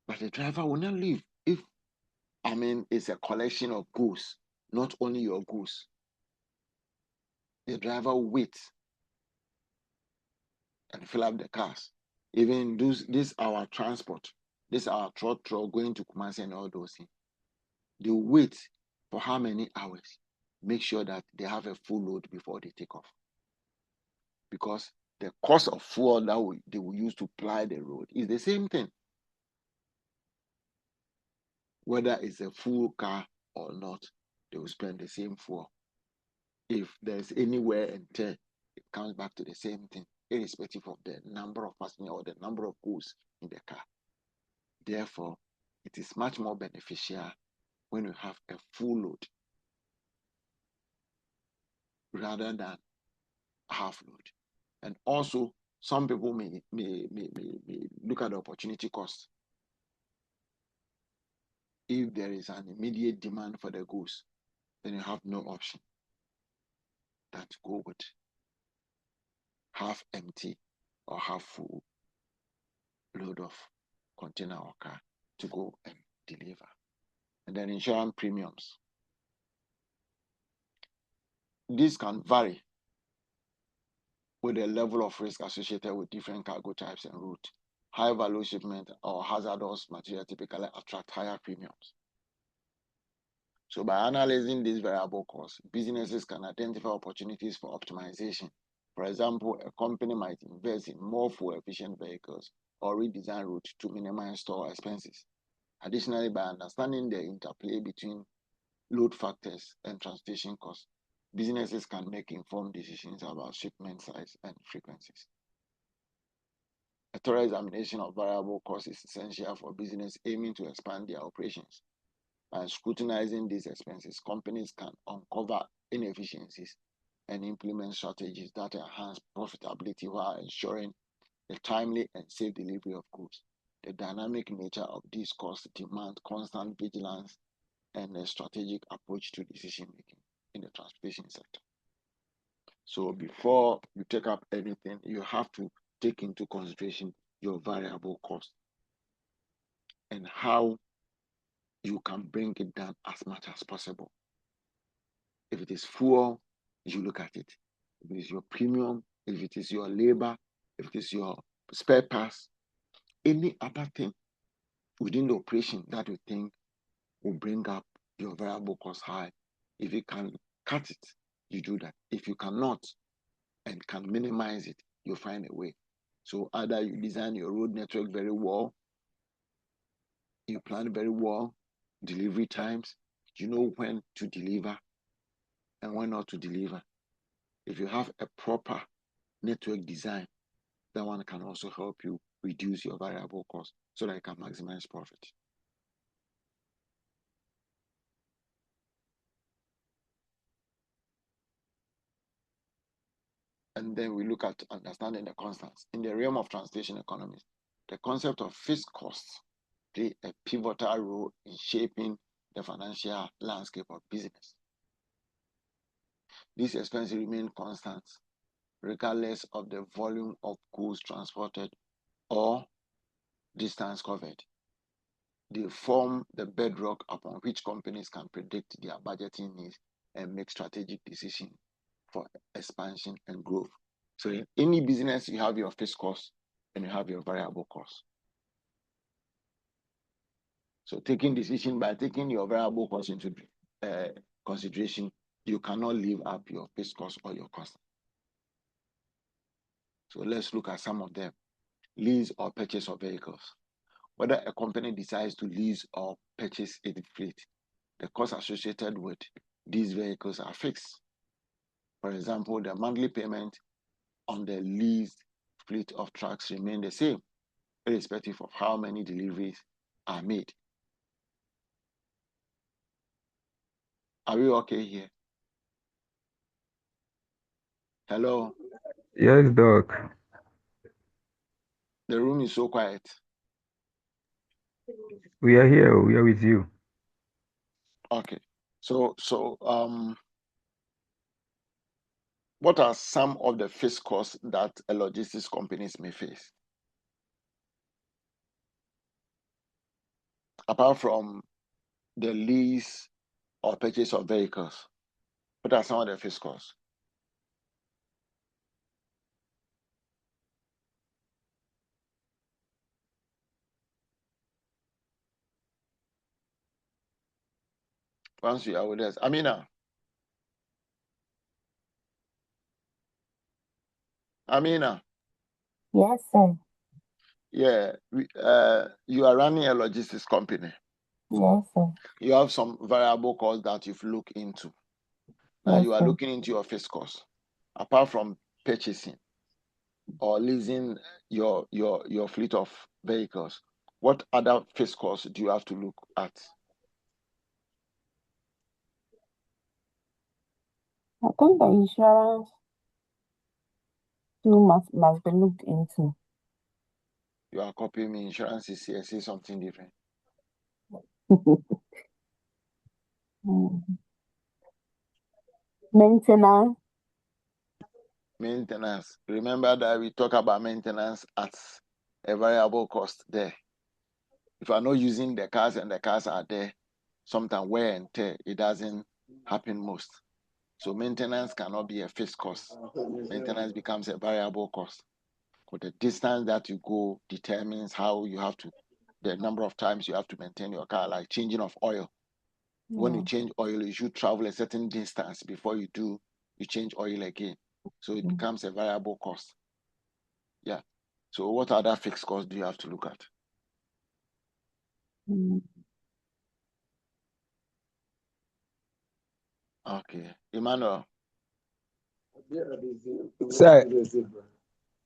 But the driver will not leave if, it's a collection of goods, not only your goods. The driver will wait and fill up the cars. Even this our transport, this our truck going to Kumasi and all those things. They wait for how many hours? Make sure that they have a full load before they take off. Because the cost of fuel that they will use to ply the road is the same thing. Whether it's a full car or not, they will spend the same fuel. If there's any wear and tear, it comes back to the same thing, irrespective of the number of passengers or the number of goods in the car. Therefore, it is much more beneficial when you have a full load rather than half load. And also, some people may look at the opportunity cost. If there is an immediate demand for the goods, then you have no option than to go with half empty or half full load of container or car to go and deliver. And then insurance premiums. This can vary with the level of risk associated with different cargo types and route. High value shipment or hazardous material typically attract higher premiums. So by analyzing these variable costs, businesses can identify opportunities for optimization. For example, a company might invest in more fuel-efficient vehicles or redesign routes to minimize store expenses. Additionally, by understanding the interplay between load factors and transportation costs, businesses can make informed decisions about shipment size and frequencies. A thorough examination of variable costs is essential for business aiming to expand their operations. By scrutinizing these expenses, companies can uncover inefficiencies and implement strategies that enhance profitability while ensuring the timely and safe delivery of goods. The dynamic nature of these costs demand constant vigilance and a strategic approach to decision making in the transportation sector. So before you take up anything, you have to take into consideration your variable cost and how you can bring it down as much as possible. If it is fuel, you look at it. If it is your premium, if it is your labor, if it is your spare parts, any other thing within the operation that you think will bring up your variable cost high. If you can cut it, you do that. If you cannot and can minimize it, you find a way. So either you design your road network very well, you plan very well, delivery times, you know when to deliver and when not to deliver. If you have a proper network design, that one can also help you reduce your variable cost so that you can maximize profit. And then we look at understanding the constants. In the realm of transportation economics, the concept of fixed costs play a pivotal role in shaping the financial landscape of business. These expenses remain constant regardless of the volume of goods transported or distance covered. They form the bedrock upon which companies can predict their budgeting needs and make strategic decisions for expansion and growth. So in any business, you have your fixed cost and you have your variable cost. So taking decision by taking your variable cost into consideration, you cannot leave up your fixed cost or your cost. So let's look at some of them. Lease or purchase of vehicles. Whether a company decides to lease or purchase a fleet, the costs associated with these vehicles are fixed. For example, the monthly payment on the leased fleet of trucks remain the same, irrespective of how many deliveries are made. Are we okay here? Hello? Yes, Doc. The room is so quiet. We are here. We are with you. Okay. So what are some of the fixed costs that a logistics companies may face? Apart from the lease or purchase of vehicles, what are some of the fixed costs? Once you are with us, Amina. Yes, sir. Yeah, you are running a logistics company. Yes, sir. You have some variable costs that you've looked into. Now Yes, you are sir. looking into your fixed costs. Apart from purchasing or leasing your fleet of vehicles, what other fixed costs do you have to look at? I think the insurance too must be looked into. You are copying me. Insurance is here. Say something different. Maintenance. Maintenance. Remember that we talk about maintenance as a variable cost there. If you are not using the cars and the cars are there, sometimes wear and tear, it doesn't happen most. So maintenance cannot be a fixed cost. Maintenance becomes a variable cost. But the distance that you go determines how you have to, the number of times you have to maintain your car, like changing of oil. When you change oil, you should travel a certain distance before you change oil again. So it becomes a variable cost. Yeah. So what other fixed costs do you have to look at? Okay. Emmanuel. Sir,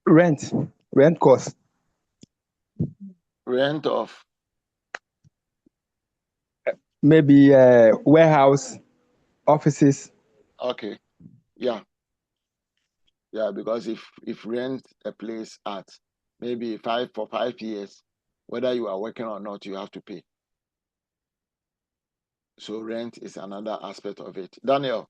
rent cost. Rent of? Maybe warehouse, offices. Okay. Yeah. Yeah, because if rent a place at maybe for 5 years, whether you are working or not, you have to pay. So rent is another aspect of it. Daniel.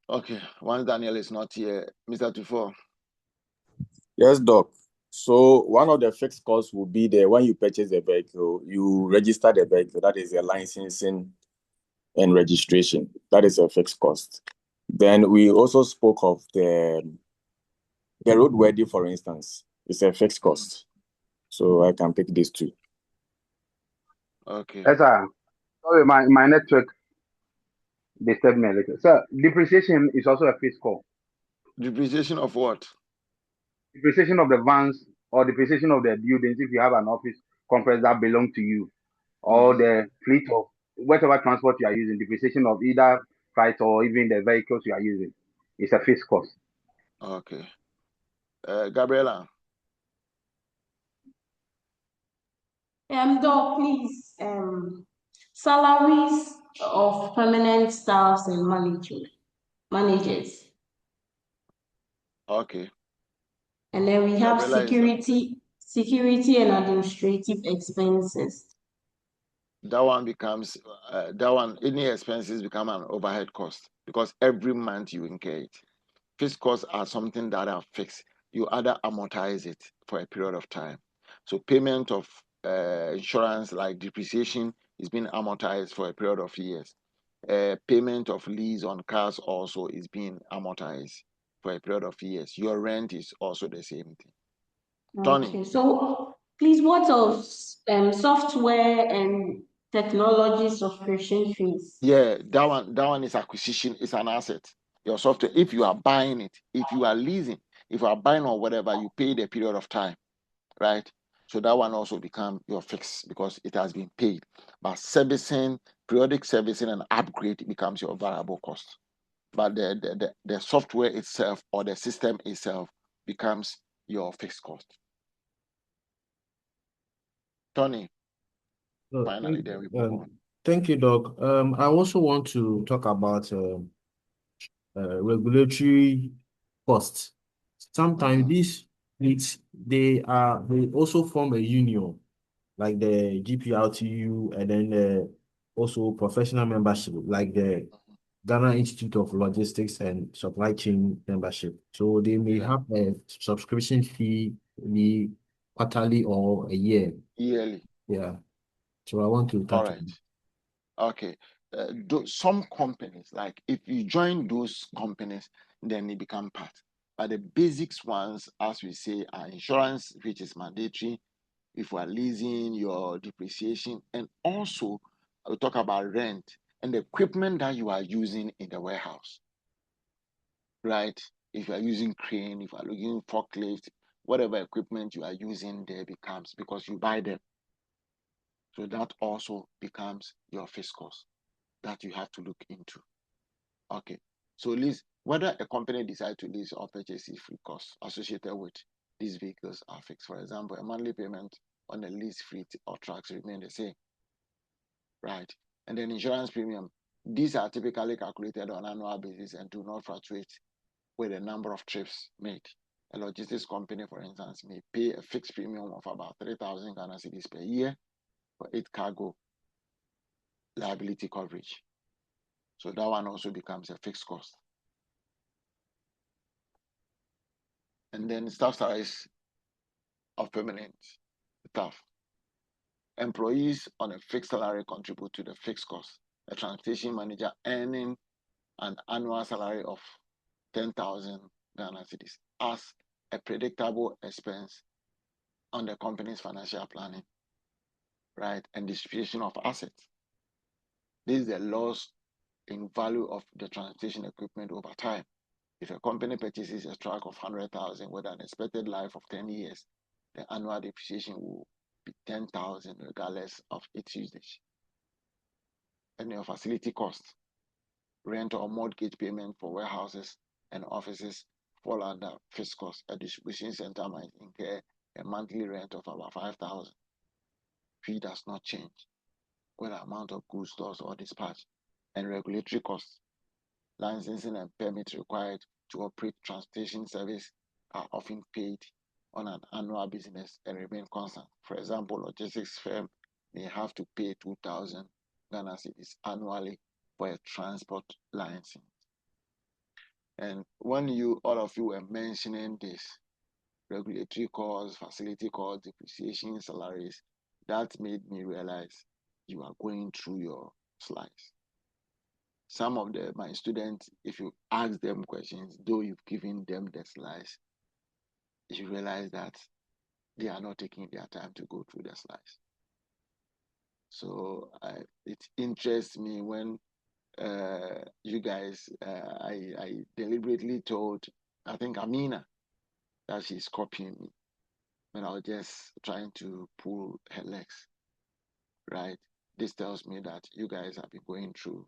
Okay. Once Daniel is not here, Mr. Tufo. Yes, Doc. So one of the fixed costs will be there when you purchase a vehicle, you register the vehicle. That is a licensing and registration. That is a fixed cost. Then we also spoke of the roadworthy, for instance. It's a fixed cost. So I can pick these two. Okay. Yes, sir. Sorry, my network disturbed me a little. Sir, depreciation is also a fixed cost. Depreciation of what? Depreciation of the vans or depreciation of the buildings if you have an office complex that belong to you, or the fleet of whatever transport you are using, depreciation of either flight or even the vehicles you are using. It's a fixed cost. Okay. Gabriela. Doc, please. Salaries of permanent staffs and managers. Okay. And then we have Gabriela security and administrative expenses. That one becomes any expenses become an overhead cost because every month you incur it. Fixed costs are something that are fixed. You either amortize it for a period of time. So payment of insurance like depreciation is being amortized for a period of years. Payment of lease on cars also is being amortized for a period of years. Your rent is also the same thing. Tony. Okay, so please, what of software and technology subscription fees? Yeah, that one is acquisition, it's an asset. Your software, if you are buying it, if you are leasing, if you are buying or whatever, you pay the period of time, right? So that one also become your fix because it has been paid. But servicing, periodic servicing and upgrade becomes your variable cost. But the software itself or the system itself becomes your fixed cost. Tony, finally, then we move on. Thank you, Doc. I also want to talk about regulatory costs. Sometimes they also form a union, like the GPRTU, and then also professional membership, like the Ghana Institute of Logistics and Supply Chain membership. So they may have a subscription fee, maybe quarterly or a year. Yearly. Yeah. So I want to touch on it. Okay. Some companies, like if you join those companies, then they become part. But the basics ones, as we say, are insurance, which is mandatory. If you are leasing, your depreciation, and also we'll talk about rent and the equipment that you are using in the warehouse, right? If you are using crane, if you are using forklift, whatever equipment you are using there becomes because you buy them. So that also becomes your fixed cost that you have to look into. Okay. So lease, whether a company decides to lease or purchase if free costs associated with these vehicles are fixed. For example, a monthly payment on a lease fleet or trucks remain the same. Right. And then insurance premium. These are typically calculated on an annual basis and do not fluctuate with the number of trips made. A logistics company, for instance, may pay a fixed premium of about 3,000 Ghana cedis per year for 8 cargo liability coverage. So that one also becomes a fixed cost. And then staff salaries of permanent staff. Employees on a fixed salary contribute to the fixed cost. A transportation manager earning an annual salary of 10,000 Ghana cedis as a predictable expense on the company's financial planning, right, and distribution of assets. This is the loss in value of the transportation equipment over time. If a company purchases a truck of 100,000 with an expected life of 10 years, the annual depreciation will be 10,000 regardless of its usage. And your facility costs, rent or mortgage payment for warehouses and offices fall under fixed costs. A distribution center might incur a monthly rent of about 5,000. Fee does not change with the amount of goods stores or dispatch. And regulatory costs, licensing and permits required to operate transportation service are often paid on an annual business and remain constant. For example, logistics firm may have to pay 2,000 Ghana cedis annually for a transport license. And when all of you were mentioning this, regulatory costs, facility costs, depreciation, salaries, that made me realize you are going through your slides. Some of my students, if you ask them questions, though you've given them the slides, you realize that they are not taking their time to go through the slides. So it interests me when you guys, I deliberately told, I think Amina, that she's copying me when I was just trying to pull her legs, right? This tells me that you guys have been going through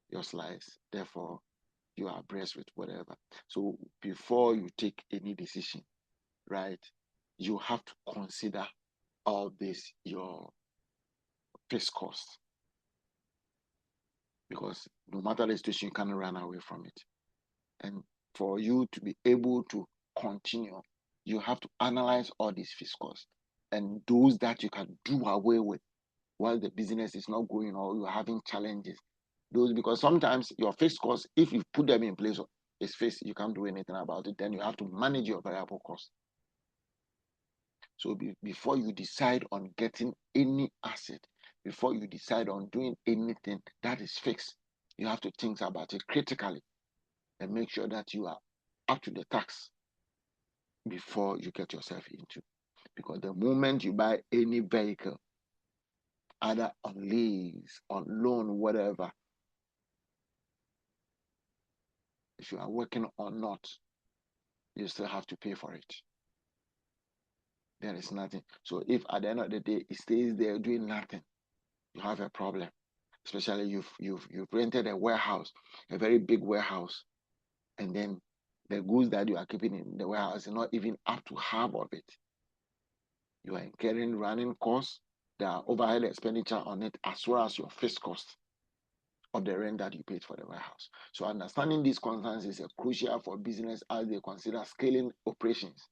your slides, therefore you are abreast with whatever. So before you take any decision, right, you have to consider all this, your fixed cost, because no matter the situation, you can't run away from it. And for you to be able to continue, you have to analyze all these fixed costs and those that you can do away with while the business is not going or you're having challenges. Those, because sometimes your fixed costs, if you put them in place, it's fixed, you can't do anything about it. Then you have to manage your variable costs. So before you decide on getting any asset, before you decide on doing anything that is fixed, you have to think about it critically and make sure that you are up to the tax before you get yourself into. Because the moment you buy any vehicle, either on lease, on loan, whatever, if you are working or not, you still have to pay for it. There is nothing. So if at the end of the day it stays there doing nothing, you have a problem. Especially you've rented a warehouse, a very big warehouse, and then the goods that you are keeping in the warehouse is not even up to half of it. You are incurring running costs, there are overhead expenditure on it, as well as your fixed cost of the rent that you paid for the warehouse. So understanding these concerns is crucial for business as they consider scaling operations.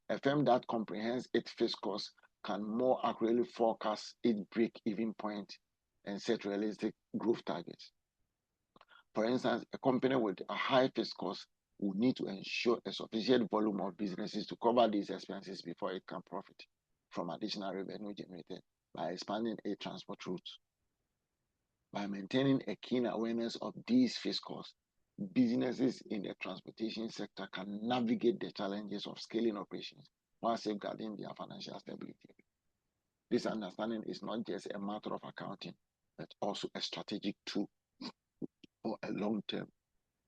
A firm that comprehends its fixed costs can more accurately forecast its break-even point and set realistic growth targets. For instance, a company with a high fixed cost will need to ensure a sufficient volume of businesses to cover these expenses before it can profit from additional revenue generated by expanding its transport routes. By maintaining a keen awareness of these fixed costs, businesses in the transportation sector can navigate the challenges of scaling operations while safeguarding their financial stability. This understanding is not just a matter of accounting, but also a strategic tool for a long-term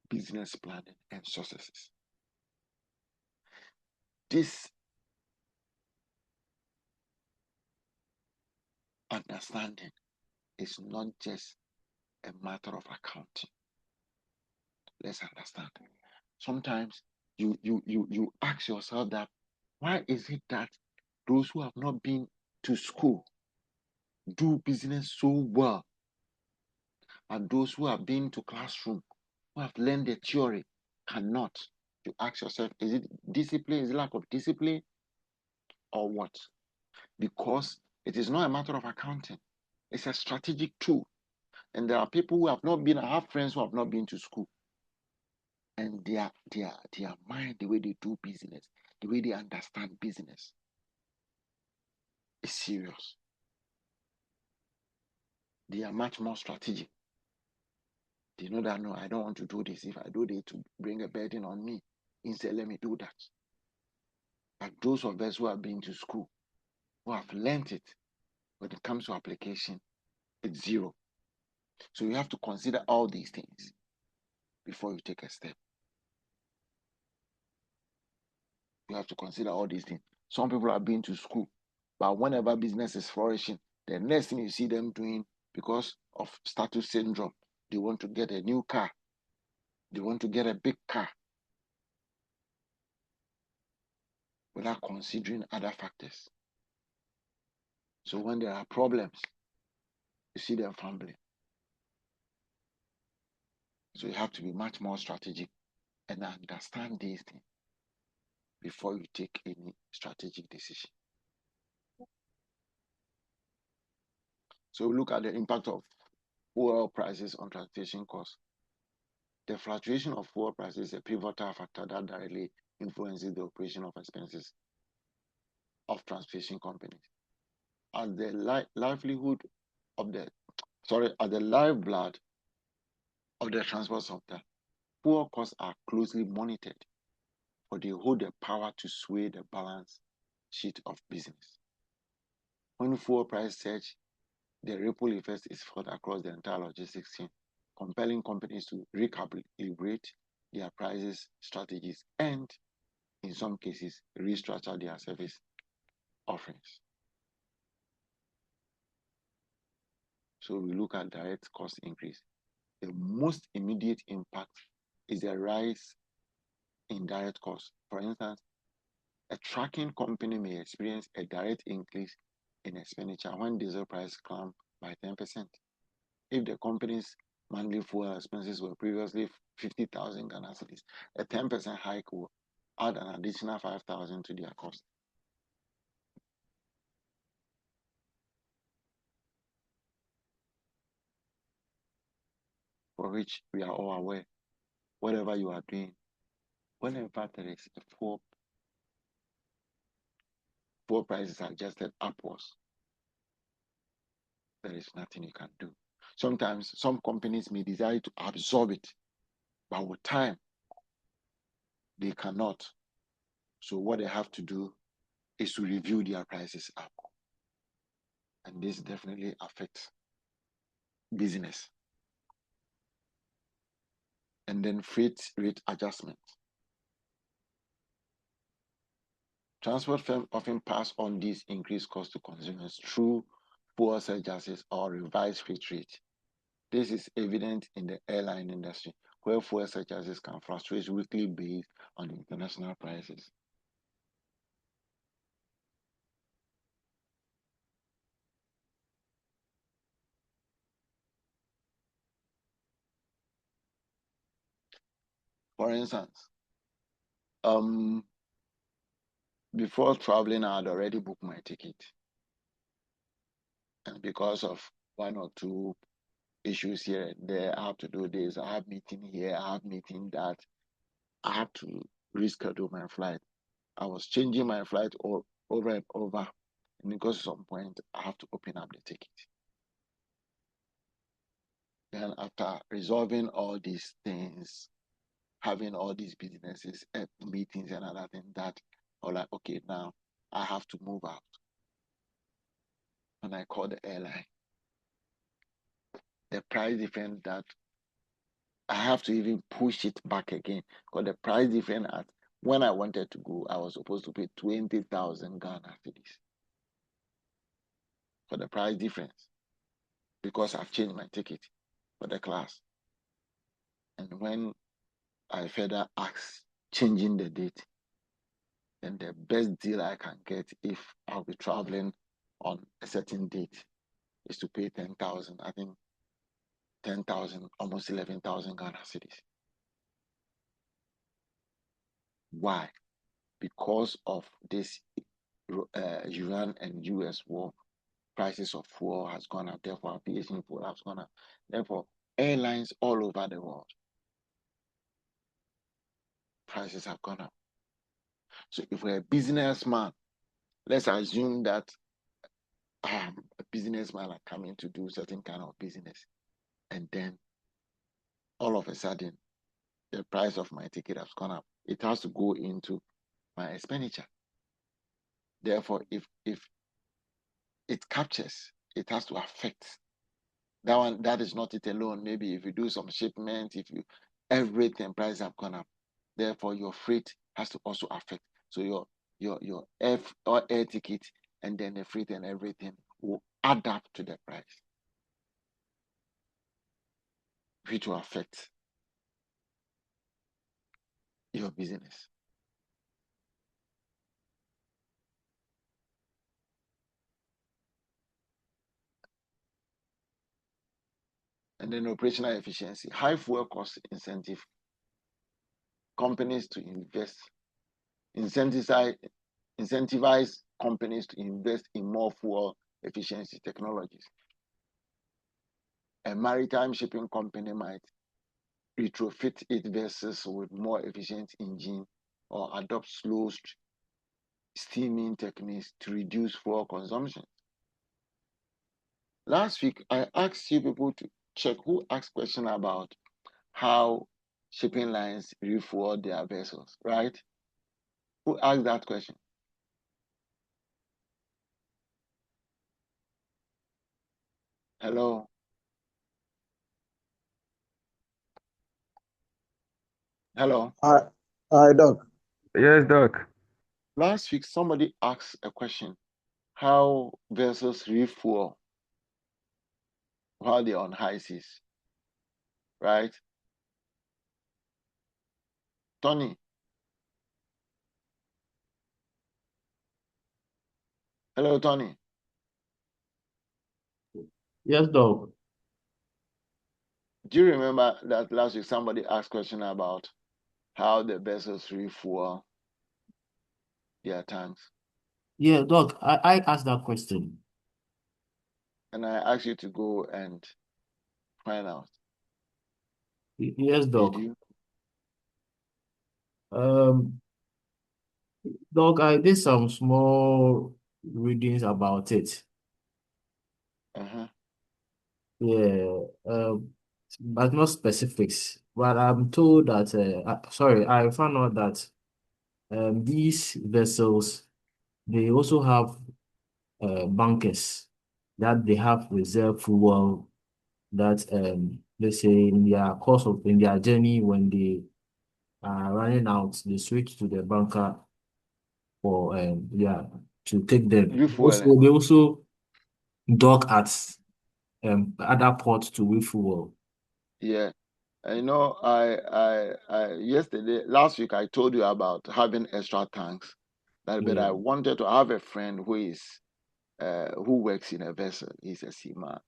business planning and successes. This understanding is not just a matter of accounting. Let's understand. Sometimes you ask yourself that why is it that those who have not been to school do business so well, and those who have been to classroom, who have learned the theory, cannot? You ask yourself, is it discipline, is it lack of discipline, or what? Because it is not a matter of accounting. It's a strategic tool. And there are people who have not been, I have friends who have not been to school. And their mind, the way they do business, the way they understand business is serious. They are much more strategic. They know that, no, I don't want to do this. If I do this, to bring a burden on me. Instead, let me do that. But those of us who have been to school, who have learned it, when it comes to application, it's zero. So you have to consider all these things before you take a step. You have to consider all these things. Some people have been to school, but whenever business is flourishing, the next thing you see them doing, because of status syndrome, they want to get a new car. They want to get a big car without considering other factors. So when there are problems, you see them fumbling. So you have to be much more strategic and understand these things before you take any strategic decision. So look at the impact of fuel prices on transportation costs. The fluctuation of fuel prices is a pivotal factor that directly influences the operation of expenses of transportation companies. As the livelihood of the as the lifeblood of the transport sector, fuel costs are closely monitored, for they hold the power to sway the balance sheet of business. When fuel price surge, the ripple effect is felt across the entire logistics chain, compelling companies to recalibrate their prices, strategies, and in some cases, restructure their service offerings. So we look at direct cost increase. The most immediate impact is the rise in direct costs. For instance, a trucking company may experience a direct increase in expenditure when diesel prices climb by 10%. If the company's monthly fuel expenses were previously 50,000 Ghana cedis, a 10% hike will add an additional 5,000 to their cost. For which we are all aware, whatever you are doing, whenever there is a fuel fuel prices are adjusted upwards, there is nothing you can do. Sometimes some companies may desire to absorb it, but with time, they cannot. So what they have to do is to review their prices up. And this definitely affects business. And then freight rate adjustment. Transport firms often pass on these increased costs to consumers through fuel surcharges or revised freight rate. This is evident in the airline industry, where fuel surcharges can fluctuate weekly based on international prices. For instance, before traveling, I had already booked my ticket. And because of one or two issues here and there, I have to do this, I have meeting here, I have meeting that, I have to reschedule my flight. I was changing my flight over and over. And because at some point, I have to open up the ticket. Then after resolving all these things, having all these businesses, meetings and other things that are like, okay, now I have to move out. And I called the airline. The price difference that I have to even push it back again because the price difference at when I wanted to go, I was supposed to pay 20,000 Ghana cedis for the price difference because I've changed my ticket for the class. And when I further asked changing the date, then the best deal I can get if I'll be traveling on a certain date is to pay 10,000. I think 10,000, almost 11,000 Ghana cedis. Why? Because of this Iran and US war, prices of fuel has gone up. Therefore, aviation fuel has gone up. Therefore, airlines all over the world, prices have gone up. So if we're a businessman, let's assume that a businessman are coming to do certain kind of business, and then all of a sudden, the price of my ticket has gone up. It has to go into my expenditure. Therefore, if it captures, it has to affect that one. That is not it alone. Maybe if you do some shipment, if you everything prices have gone up. Therefore, your freight has to also affect. So your air ticket and then the freight and everything will add up to the price, which will affect your business. And then operational efficiency, high fuel cost incentive companies to incentivize companies to invest in more fuel efficiency technologies. A maritime shipping company might retrofit its vessels with more efficient engine or adopt slow steaming techniques to reduce fuel consumption. Last week, I asked you people to check who asked question about how shipping lines refuel their vessels, right? Who asked that question? Hello? Hello? Hi, Doc. Yes, Doc. Last week, somebody asked a question, how vessels refuel while they're on high seas, right? Tony? Hello, Tony? Yes, Doc. Do you remember that last week somebody asked question about how the vessels refuel their tanks? Yeah, Doc, I asked that question. And I asked you to go and find out. Yes, Doc. Did you? Um, Doc, I did some small readings about it. Yeah, but not specifics. But I'm told that, sorry, I found out that these vessels, they also have bunkers that they have reserve fuel that, let's say in their journey, when they are running out, they switch to the bunker for, to take them. Refueling. They also dock at other ports to refuel. Yeah. I know last week I told you about having extra tanks. But I wanted to have a friend who works in a vessel. He's a seaman.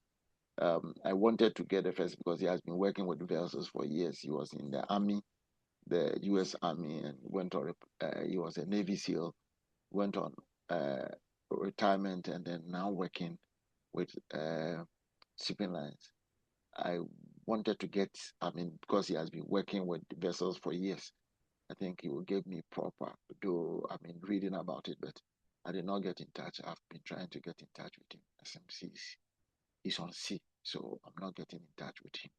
I wanted to get a vessel because he has been working with vessels for years. He was in the army, the U.S. Army, and he was a Navy SEAL, went on retirement, and then now working with shipping lines. I wanted to get, because he has been working with vessels for years, I think he will give me proper, reading about it, but I did not get in touch. I've been trying to get in touch with him. SMC is on sea, so I'm not getting in touch with him.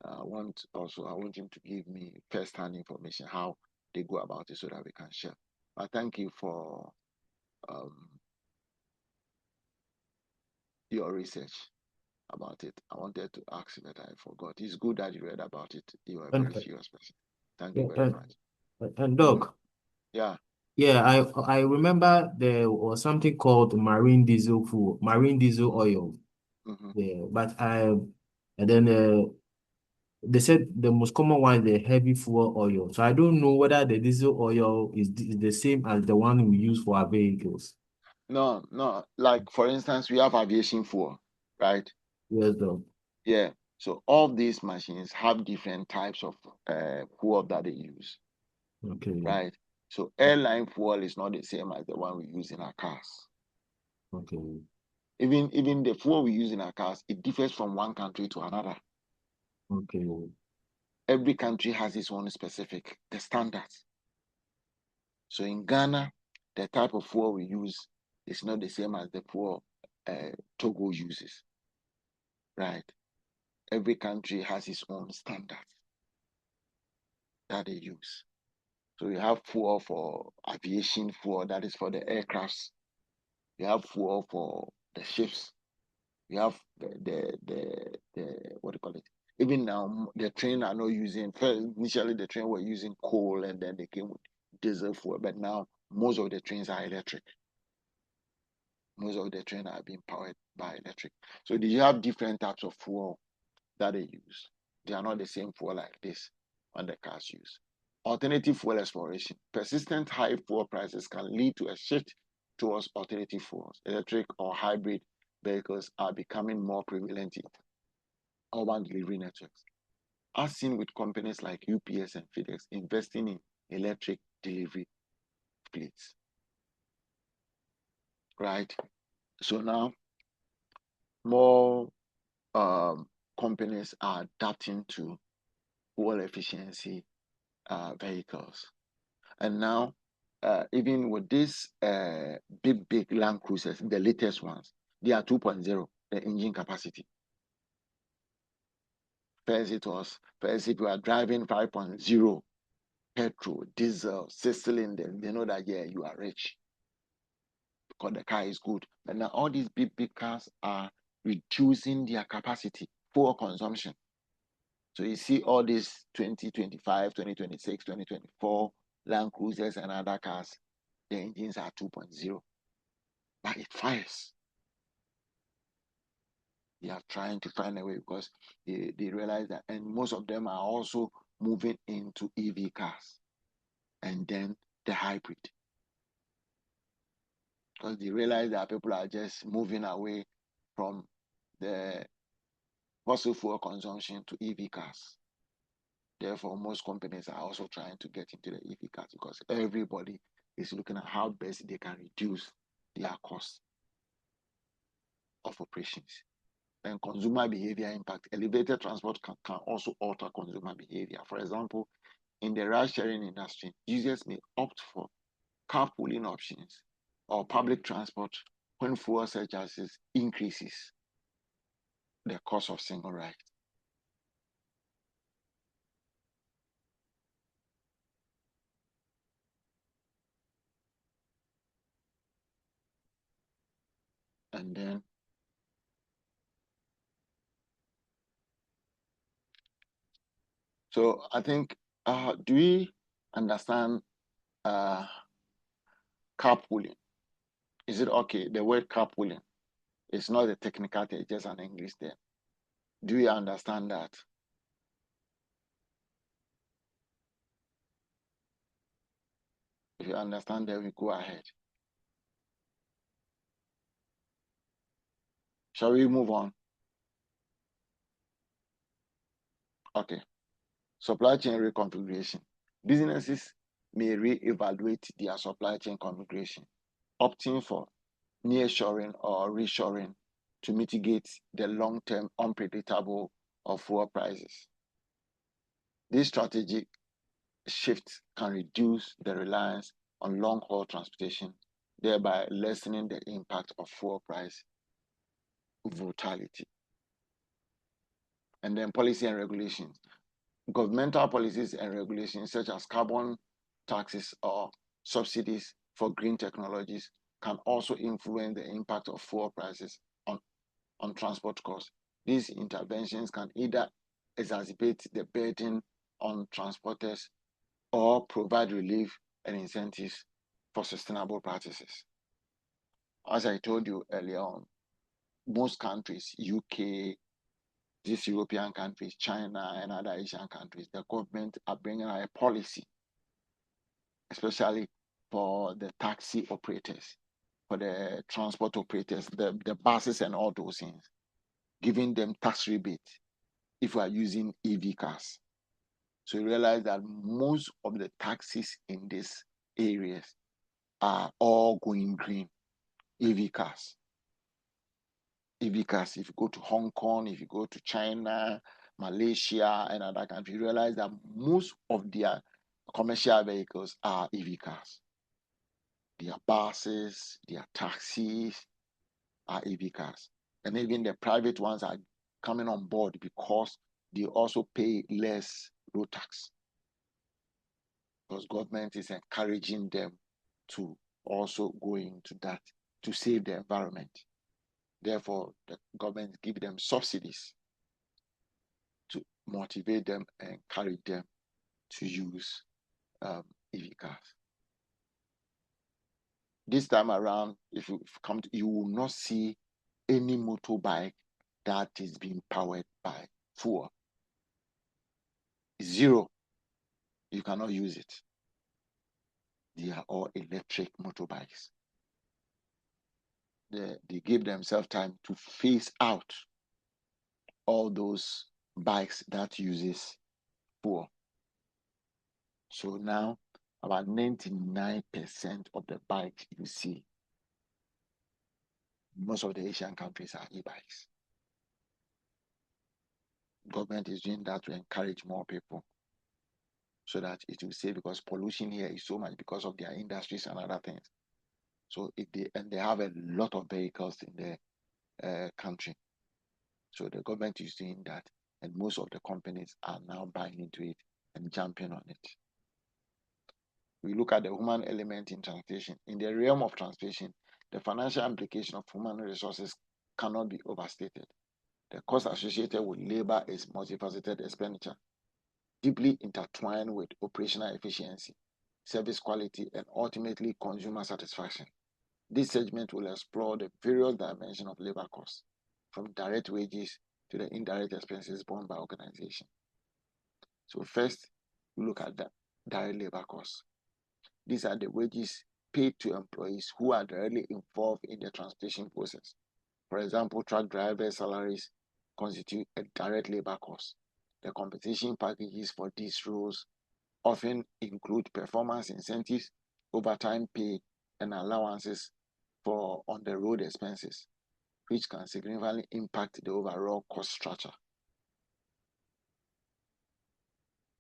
I want him to give me first-hand information, how they go about it, so that we can share. But thank you for your research about it. I wanted to ask you, but I forgot. It's good that you read about it. You are a very serious person. Thank you very much. And Doc, Yeah. yeah, I remember there was something called marine diesel oil. Yeah, but and then they said the most common one is the heavy fuel oil. So I don't know whether the diesel oil is the same as the one we use for our vehicles. No. Like, for instance, we have aviation fuel, right? Yes, Doc. Yeah. So all these machines have different types of fuel that they use. Okay. Right. So airline fuel is not the same as the one we use in our cars. Okay. Even the fuel we use in our cars, it differs from one country to another. Okay. Every country has its own specific standards. So in Ghana, the type of fuel we use is not the same as the fuel Togo uses. Right. Every country has its own standards that they use. So you have fuel for aviation fuel, that is for the aircrafts. You have fuel for the ships. You have the what do you call it? Even now, the train are not using. Initially, the train were using coal, and then they came with diesel fuel. But now, most of the trains are electric. Most of the trains are being powered by electric. So you have different types of fuel that they use. They are not the same fuel like this on the cars use. Alternative fuel exploration. Persistent high fuel prices can lead to a shift towards alternative fuels. Electric or hybrid vehicles are becoming more prevalent in urban delivery networks, as seen with companies like UPS and FedEx investing in electric delivery fleets. Right? So now, more companies are adapting to fuel efficiency vehicles. And now, even with these big Land Cruisers, the latest ones, they are 2.0, the engine capacity. First, if you are driving 5.0 petrol, diesel, 6-cylinder, they know that, yeah, you are rich because the car is good. But now all these big cars are reducing their capacity, fuel consumption. So you see all these 2025, 2026, 2024 Land Cruisers and other cars, the engines are 2.0, but it fires. They are trying to find a way because they realize that, and most of them are also moving into EV cars and then the hybrid, because they realize that people are just moving away from the fossil fuel consumption to EV cars. Therefore, most companies are also trying to get into the EV cars because everybody is looking at how best they can reduce their cost of operations. And consumer behavior impact. Elevated transport can also alter consumer behavior. For example, in the ride-sharing industry, users may opt for carpooling options or public transport, when fuel surcharges increases the cost of single ride. And then so I think do we understand carpooling? Is it okay? The word carpooling is not a technical term, it's just an English term. Do you understand that? If you understand that, we go ahead. Shall we move on? Okay. Supply chain reconfiguration. Businesses may re-evaluate their supply chain configuration, opting for nearshoring or reshoring to mitigate the long-term unpredictable of fuel prices. This strategic shift can reduce the reliance on long-haul transportation, thereby lessening the impact of fuel price volatility. And then policy and regulations. Governmental policies and regulations such as carbon taxes or subsidies for green technologies can also influence the impact of fuel prices on transport costs. These interventions can either exacerbate the burden on transporters or provide relief and incentives for sustainable practices. As I told you earlier on, most countries, UK, these European countries, China, and other Asian countries, the government are bringing out a policy, especially for the taxi operators, for the transport operators, the buses and all those things, giving them tax rebate if we are using EV cars. So you realize that most of the taxis in these areas are all going green, EV cars. EV cars, if you go to Hong Kong, if you go to China, Malaysia, and other countries, you realize that most of their commercial vehicles are EV cars. Their buses, their taxis are EV cars. And even the private ones are coming on board because they also pay less road tax. Because government is encouraging them to also go into that to save the environment. Therefore, the government give them subsidies to motivate them and encourage them to use EV cars. This time around, if you come to, you will not see any motorbike that is being powered by fuel. Zero. You cannot use it. They are all electric motorbikes. They give themselves time to phase out all those bikes that uses fuel. So now about 99% of the bikes you see, most of the Asian countries are e-bikes. Government is doing that to encourage more people so that it will save, because pollution here is so much because of their industries and other things. So if they have a lot of vehicles in the country. So the government is doing that, and most of the companies are now buying into it and jumping on it. We look at the human element in transportation. In the realm of transportation, the financial implication of human resources cannot be overstated. The cost associated with labor is multifaceted expenditure, deeply intertwined with operational efficiency, service quality, and ultimately consumer satisfaction. This segment will explore the various dimensions of labor costs, from direct wages to the indirect expenses borne by organization. So first, we look at the direct labor costs. These are the wages paid to employees who are directly involved in the transportation process. For example, truck drivers' salaries constitute a direct labor cost. The compensation packages for these roles often include performance incentives, overtime pay, and allowances for on-the-road expenses, which can significantly impact the overall cost structure.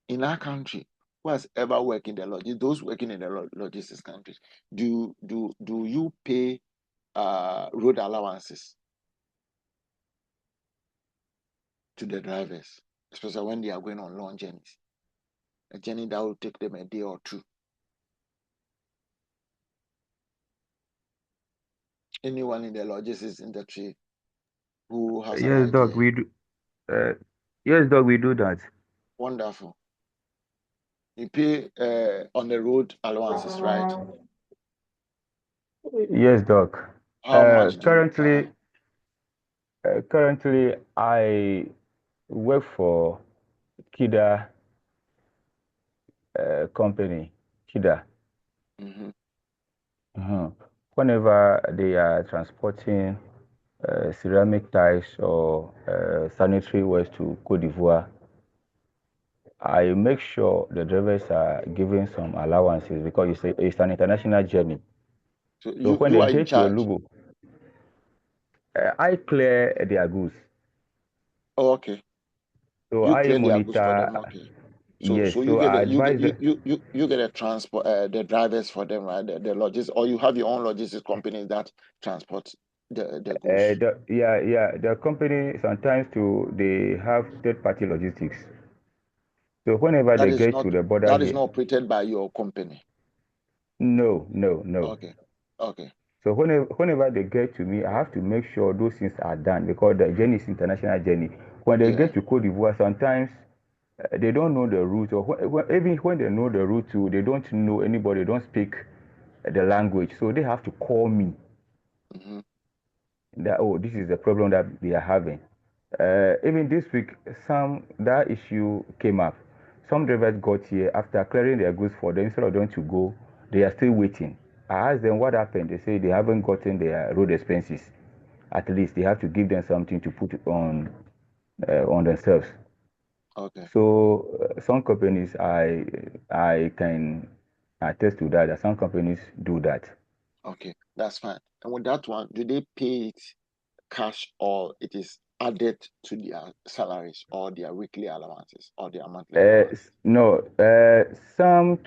In our country, who has ever worked in the logistics, those working in the logistics countries, do you pay road allowances to the drivers, especially when they are going on long journeys? A journey that will take them a day or two. Anyone in the logistics industry who has an Yes, idea? Doc, we do. Yes, Doc, we do that. Wonderful. You pay on the road allowances, right? Yes, Doc. How much do you? Currently, I work for Kida company. Kida. Mm-hmm. Whenever they are transporting ceramic tiles or sanitary waste to Cote d'Ivoire, I make sure the drivers are given some allowances because it's an international journey. So So when you they are in get to charge. Olugo, I clear their goods. Oh, okay. So You I clear their goods for monitor. them, okay. Yes. So you So get I a, you get advise them. you get a transport the drivers for them, right? The logistics, or you have your own logistics companies that transport the goods. The company sometimes they have third-party logistics. So whenever they get to the border That is here, not operated by your company. no. Okay. Okay. So whenever they get to me, I have to make sure those things are done because the journey is international journey. When they Yeah. get to Cote d'Ivoire, sometimes they don't know the route, or even when they know the route too, they don't know anybody, they don't speak the language, so they have to call me. Mm-hmm. That this is the problem that they are having. Even this week, that issue came up. Some drivers got here after clearing their goods for them. Instead of them to go, they are still waiting. I asked them what happened. They say they haven't gotten their road expenses. At least they have to give them something to put on themselves. Okay. So some companies, I can attest to that. That some companies do that. Okay, that's fine. And with that one, do they pay it cash or it is added to their salaries or their weekly allowances or their monthly allowances? No, some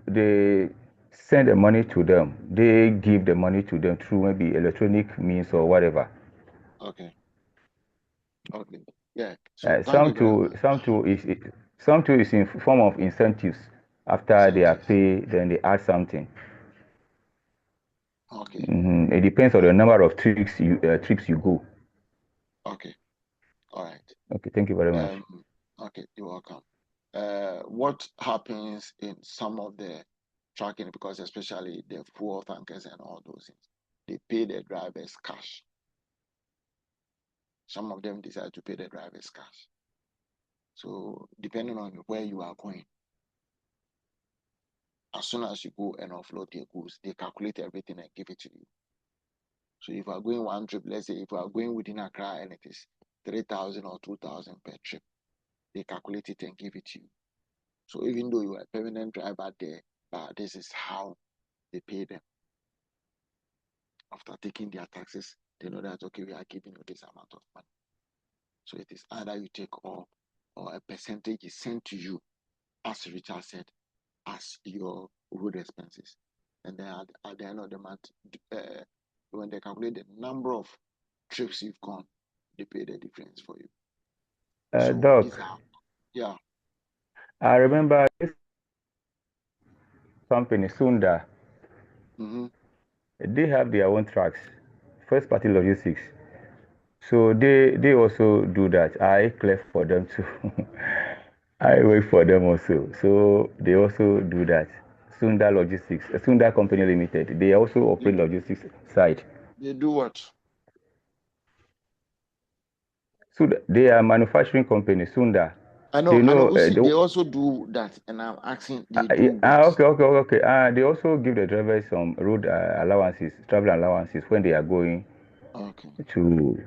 they send the money to them. They give the money to them through maybe electronic means or whatever. Okay. Okay. Yeah. So thank you very much. Some is in form of incentives. After they are paid, then they add something. Okay. It depends on the number of trips you go. Okay. All right. Okay. Thank you very much. Okay. You're welcome. What happens in some of the trucking, because especially the fuel tankers and all those things, they pay the drivers cash. Some of them decide to pay the drivers cash. So depending on where you are going, as soon as you go and offload your goods, they calculate everything and give it to you. So if you are going one trip, let's say if you are going within Accra and it is 3,000 or 2,000 per trip, they calculate it and give it to you. So even though you are a permanent driver there, this is how they pay them. After taking their taxes, they know that, okay, we are giving you this amount of money. So it is either you take or a percentage is sent to you, as Richard said, as your road expenses. And then at the end of the month, when they calculate the number of trips you've gone, they pay the difference for you. So Doc, these are, yeah. I remember this company, Sunda. Mm-hmm. They have their own trucks, first party logistics. So they also do that. I clear for them too. I work for them also. So they also do that. Sunda Logistics, Sunda Company Limited. They also operate logistics side. They do what? So they are manufacturing company, Sunda. I know, they also do that, and I'm asking, they do what? Okay. They also give the drivers some road allowances, travel allowances when they are going to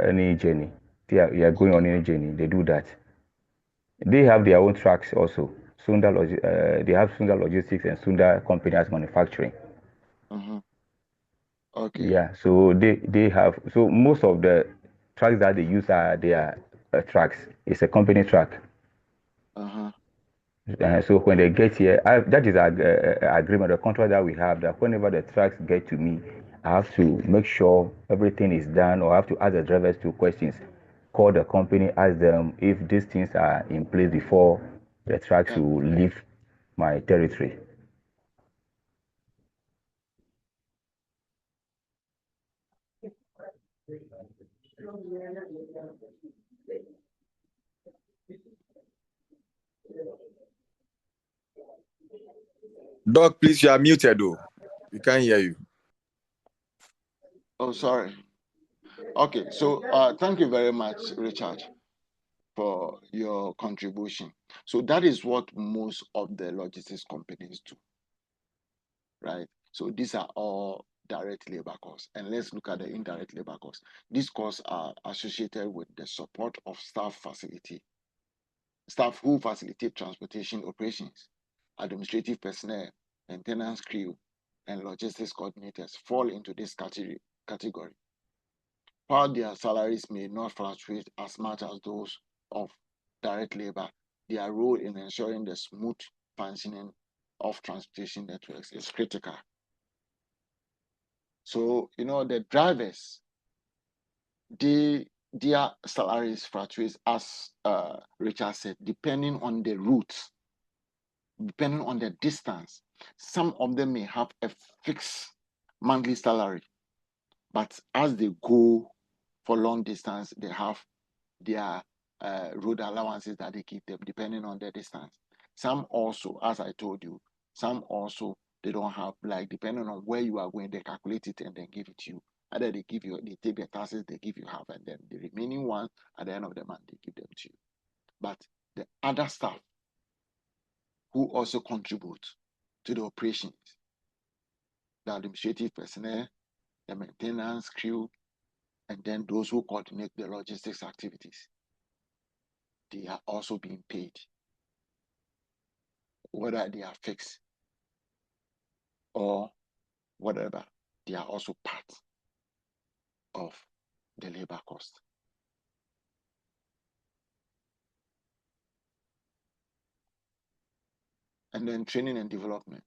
any journey. They are going on any journey. They do that. They have their own trucks also. They have Sunda Logistics and Sunda Company as manufacturing. Mm-hmm. Okay. Yeah, so they have, so most of the trucks that they use are their trucks. It's a company truck. Uh-huh. So when they get here, that is agreement, the contract that we have, that whenever the trucks get to me, I have to make sure everything is done, or I have to ask the drivers two questions. Call the company, ask them if these things are in place before the trucks will leave my territory. Doc, please, you are muted though. We can't hear you. Oh, sorry. Okay, so thank you very much, Richard, for your contribution. So that is what most of the logistics companies do, right? So these are all direct labor costs. And let's look at the indirect labor costs. These costs are associated with the support of staff who facilitate transportation operations, administrative personnel, maintenance crew, and logistics coordinators fall into this category. While their salaries may not fluctuate as much as those of direct labor, their role in ensuring the smooth functioning of transportation networks is critical. So, the drivers, their salaries fluctuate, as Richard said, depending on the route, depending on the distance. Some of them may have a fixed monthly salary, but as they go for long distance, they have their road allowances that they give them depending on the distance. Some also, as I told you, they don't have, like, depending on where you are going, they calculate it and then give it to you. Either they take the taxes, they give you half, and then the remaining one at the end of the month they give them to you. But the other staff who also contribute to the operations, the administrative personnel, the maintenance crew, and then those who coordinate the logistics activities, they are also being paid, whether they are fixed or whatever. They are also part of the labor cost. And then training and development.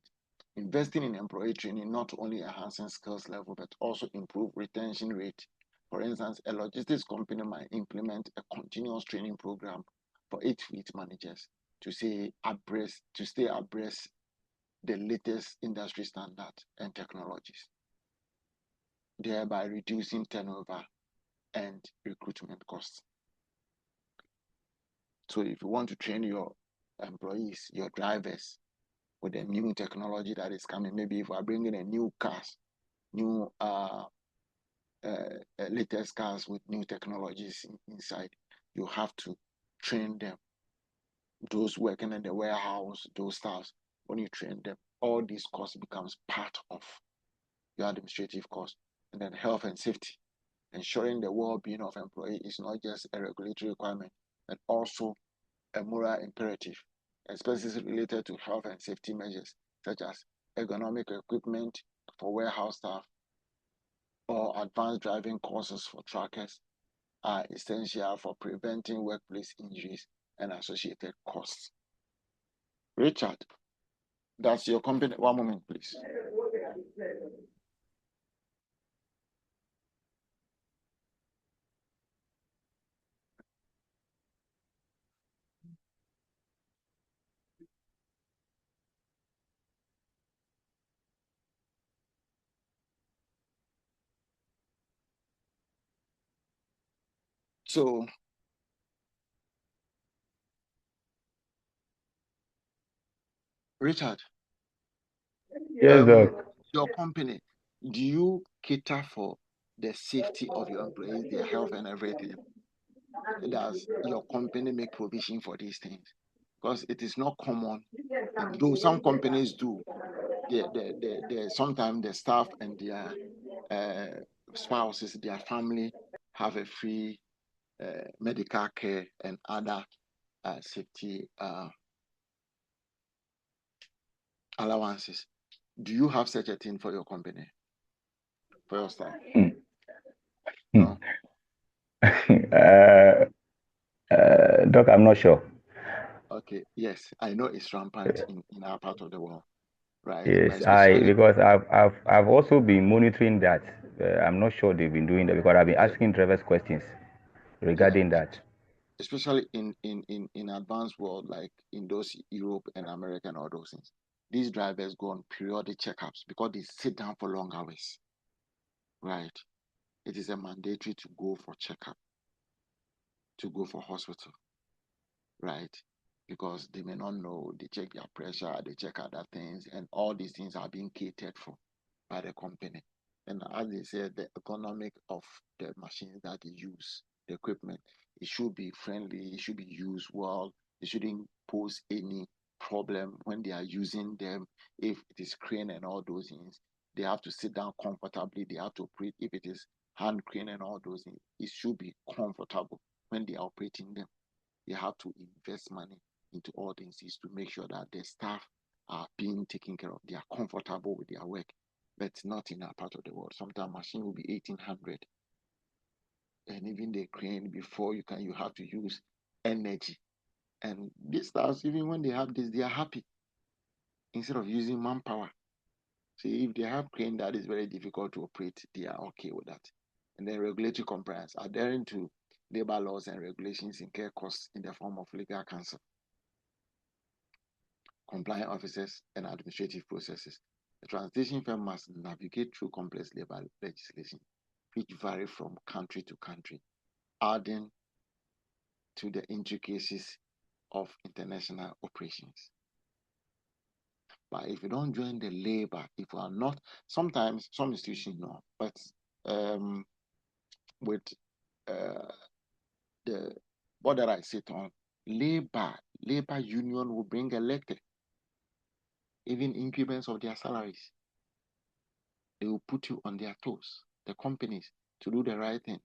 Investing in employee training not only enhancing skills level, but also improve retention rate. For instance, a logistics company might implement a continuous training program for its fleet managers to stay abreast the latest industry standards and technologies, thereby reducing turnover and recruitment costs. So if you want to train your employees, your drivers, with the new technology that is coming, maybe if we are bringing a new cars, new latest cars with new technologies inside, you have to train them. Those working in the warehouse, those staffs, when you train them, all these costs becomes part of your administrative cost. And then health and safety, ensuring the well-being of employee is not just a regulatory requirement, but also a moral imperative, especially related to health and safety measures such as ergonomic equipment for warehouse staff or advanced driving courses for truckers are essential for preventing workplace injuries and associated costs. Richard, that's your company. One moment, please. So, Richard, Yes, Doc. your company, do you cater for the safety of your employees, their health and everything? Does your company make provision for these things? Because it is not common, and though some companies do, sometimes the staff and their spouses, their family have a free medical care and other safety allowances. Do you have such a thing for your company, for your staff? No. Doc, I'm not sure. Okay, yes, I know it's rampant in our part of the world, right? But Yes, especially, because I've also been monitoring that. I'm not sure they've been doing that because I've been yeah, asking drivers questions yeah, regarding that. especially in advanced world like in those Europe and America and all those things, these drivers go on periodic checkups because they sit down for long hours, right? It is a mandatory to go for checkup, to go for hospital, right? Because they may not know, they check their pressure, they check other things, and all these things are being catered for by the company. And as they said, the economic of the machines that they use, the equipment, it should be friendly, it should be used well, it shouldn't pose any problem when they are using them. If it is crane and all those things, they have to sit down comfortably, they have to operate. If it is hand crane and all those things, it should be comfortable when they are operating them. They have to invest money into all things to make sure that the staff are being taken care of. They are comfortable with their work, but not in our part of the world. Sometimes machine will be 1800, and even the crane before you have to use energy. And these staffs, even when they have this, they are happy instead of using manpower. See, if they have crane that is very difficult to operate, they are okay with that. And then regulatory compliance, adhering to labor laws and regulations incur costs in the form of legal counsel, compliance officers, and administrative processes. The transition firm must navigate through complex labor legislation, which vary from country to country, adding to the intricacies of international operations. But if you don't join the labor, if you are not, sometimes some institutions know, but with the board that I sit on, labor union will bring elected, even increments of their salaries. They will put you on their toes, the companies, to do the right thing.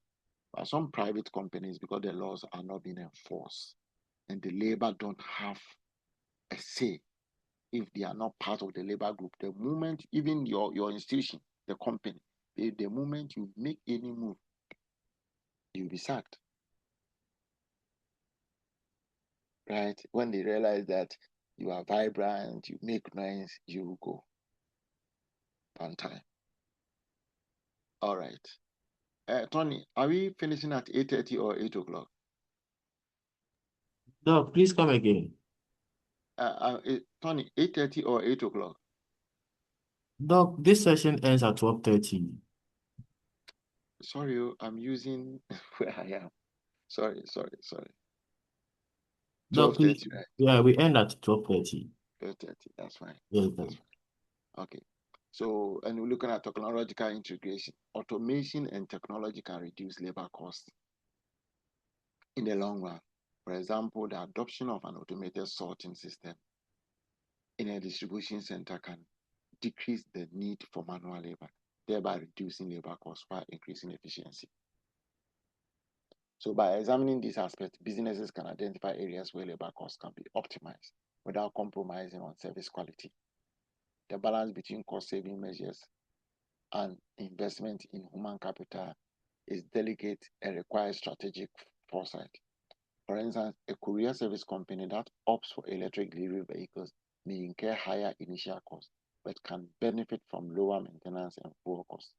But some private companies, because the laws are not being enforced, and the labor don't have a say if they are not part of the labor group. The moment, even your institution, the company, the moment you make any move, you'll be sacked. Right? When they realize that you are vibrant, you make noise, you will go on time. All right. Tony, are we finishing at 8:30 or 8 o'clock? No, please come again. Tony, 8:30 or 8 o'clock? Doc, this session ends at 12:30. Sorry, I'm using where I am. Sorry. Doc, please. 12:30, right? Yeah, we end at 12:30. 12:30, that's fine. Yes, That's fine. Okay. So, and we're looking at technological integration. Automation and technology can reduce labor costs in the long run. For example, the adoption of an automated sorting system in a distribution center can decrease the need for manual labor, thereby reducing labor costs while increasing efficiency. So by examining this aspect, businesses can identify areas where labor costs can be optimized without compromising on service quality. The balance between cost-saving measures and investment in human capital is delicate and requires strategic foresight. For instance, a courier service company that opts for electric delivery vehicles may incur higher initial costs, but can benefit from lower maintenance and fuel costs,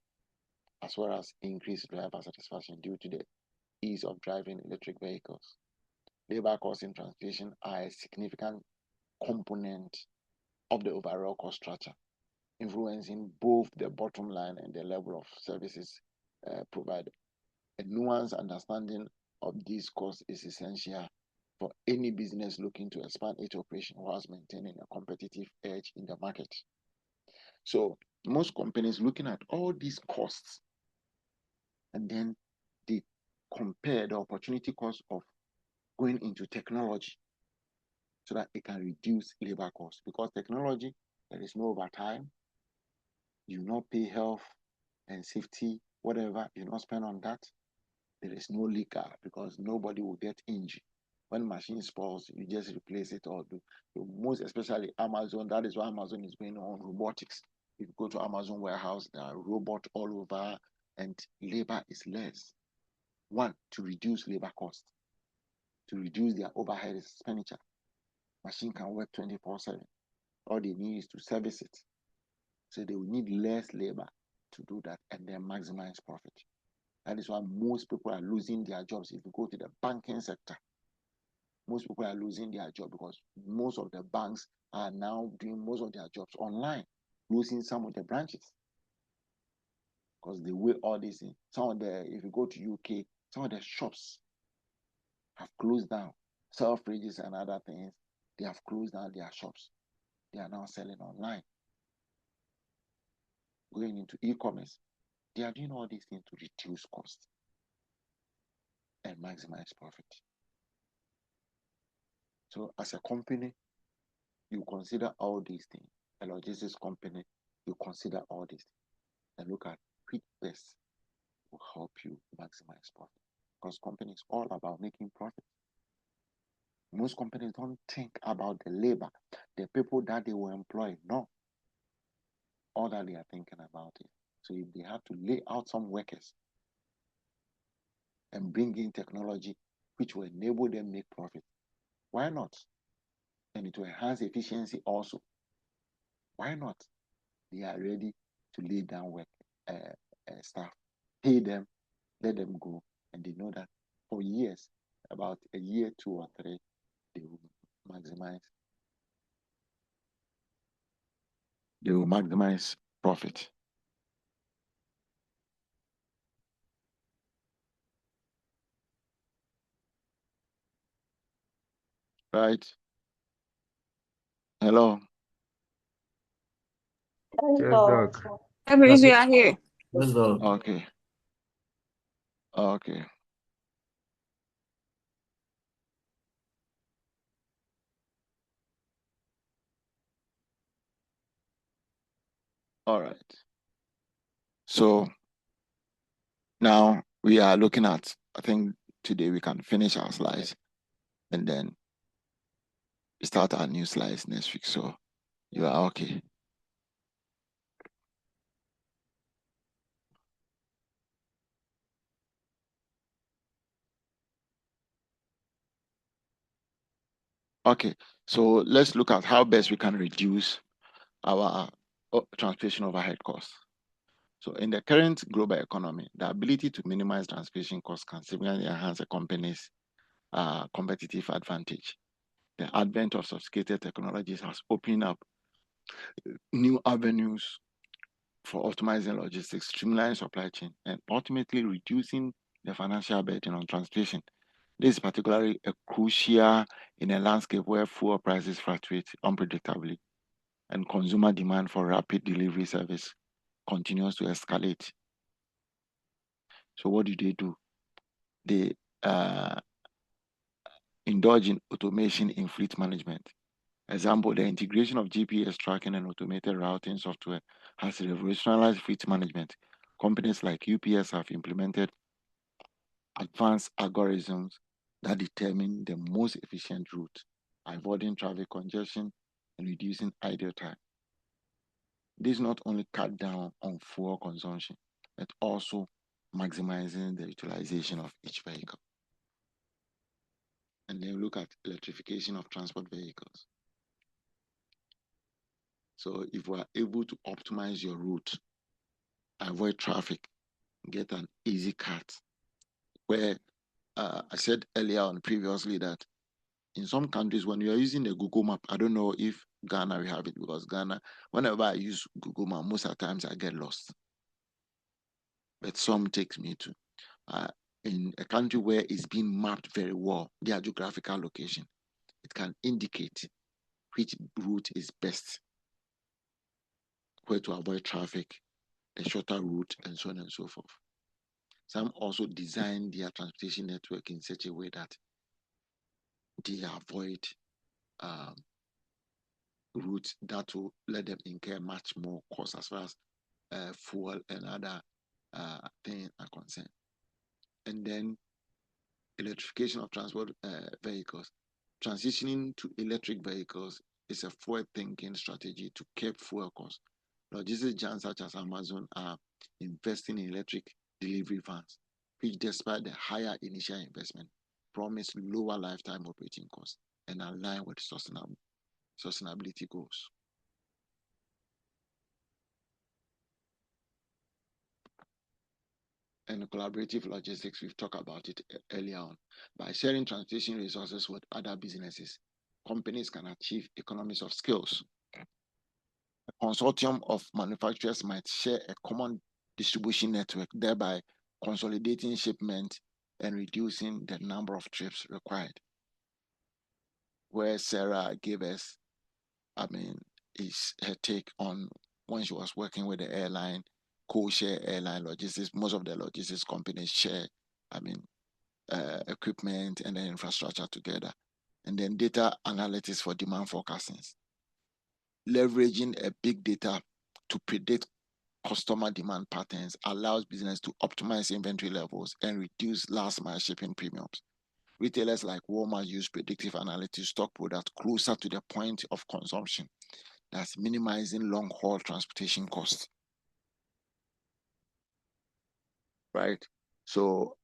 as well as increased driver satisfaction due to the ease of driving electric vehicles. Labor costs in transportation are a significant component of the overall cost structure, influencing both the bottom line and the level of services provided. A nuanced understanding of these costs is essential for any business looking to expand its operation whilst maintaining a competitive edge in the market. So most companies looking at all these costs, and then they compare the opportunity cost of going into technology so that it can reduce labor costs. Because technology, there is no overtime, you not pay health and safety, whatever, you not spend on that. There is no leaker because nobody will get injured. When machine spoils, you just replace it or do. So most especially Amazon, that is why Amazon is going on robotics. If you go to Amazon warehouse, there are robots all over and labor is less. One, to reduce labor costs, to reduce their overhead expenditure. Machine can work 24/7. All they need is to service it. So they will need less labor to do that and then maximize profit. That is why most people are losing their jobs. If you go to the banking sector, most people are losing their job because most of the banks are now doing most of their jobs online, losing some of the branches. Because the way all this in, if you go to UK, some of the shops have closed down. Selfridges and other things, they have closed down their shops. They are now selling online. Going into e-commerce, they are doing all these things to reduce cost and maximize profit. So as a company, you consider all these things. A logistics company, you consider all these things and look at which best will help you maximize profit. Because company is all about making profit. Most companies don't think about the labor, the people that they will employ. No. All that they are thinking about it. So if they have to lay out some workers and bring in technology which will enable them make profit, why not? And it will enhance efficiency also. Why not? They are ready to lay down work staff, pay them, let them go, and they know that for years, about a year, 2 or 3, they will maximize. They will maximize profit. Right? Hello. Yes, Doc. I believe you are here. Yes, Doc. Okay. Okay. All right. So now we are looking at, I think today we can finish our slides and then we start our new slides next week. So you are okay. Okay, so let's look at how best we can reduce our transportation overhead costs. So in the current global economy, the ability to minimize transportation costs can significantly enhance a company's competitive advantage. The advent of sophisticated technologies has opened up new avenues for optimizing logistics, streamlining supply chain, and ultimately reducing the financial burden on transportation. This is particularly crucial in a landscape where fuel prices fluctuate unpredictably and consumer demand for rapid delivery service continues to escalate. So what do? They indulge in automation in fleet management. Example, the integration of GPS tracking and automated routing software has revolutionized fleet management. Companies like UPS have implemented advanced algorithms that determine the most efficient route, avoiding traffic congestion and reducing idle time. This not only cut down on fuel consumption, but also maximizing the utilization of each vehicle. And then look at electrification of transport vehicles. So if we are able to optimize your route, avoid traffic, get an easy cut, where I said earlier on previously that in some countries, when you are using the Google map, I don't know if Ghana will have it, because Ghana, whenever I use Google map, most of the times I get lost. But some takes me to in a country where it's being mapped very well, their geographical location, it can indicate which route is best, where to avoid traffic, the shorter route, and so on and so forth. Some also design their transportation network in such a way that they avoid routes that will let them incur much more cost as far as fuel and other things are concerned. And then electrification of transport vehicles. Transitioning to electric vehicles is a forward-thinking strategy to keep fuel costs. Logistics giants such as Amazon are investing in electric delivery vans, which, despite the higher initial investment, promise lower lifetime operating costs. and align with sustainability goals. And collaborative logistics, we've talked about it earlier on. By sharing transportation resources with other businesses, companies can achieve economies of scales. A consortium of manufacturers might share a common distribution network, thereby consolidating shipment and reducing the number of trips required. Where Sarah gave us, her take on when she was working with the airline, co-share airline logistics. Most of the logistics companies share, equipment and then infrastructure together. And then data analytics for demand forecasting. Leveraging a big data to predict customer demand patterns allows business to optimize inventory levels and reduce last mile shipping premiums. Retailers like Walmart use predictive analytics to stock products closer to the point of consumption. That's minimizing long haul transportation costs. Right. So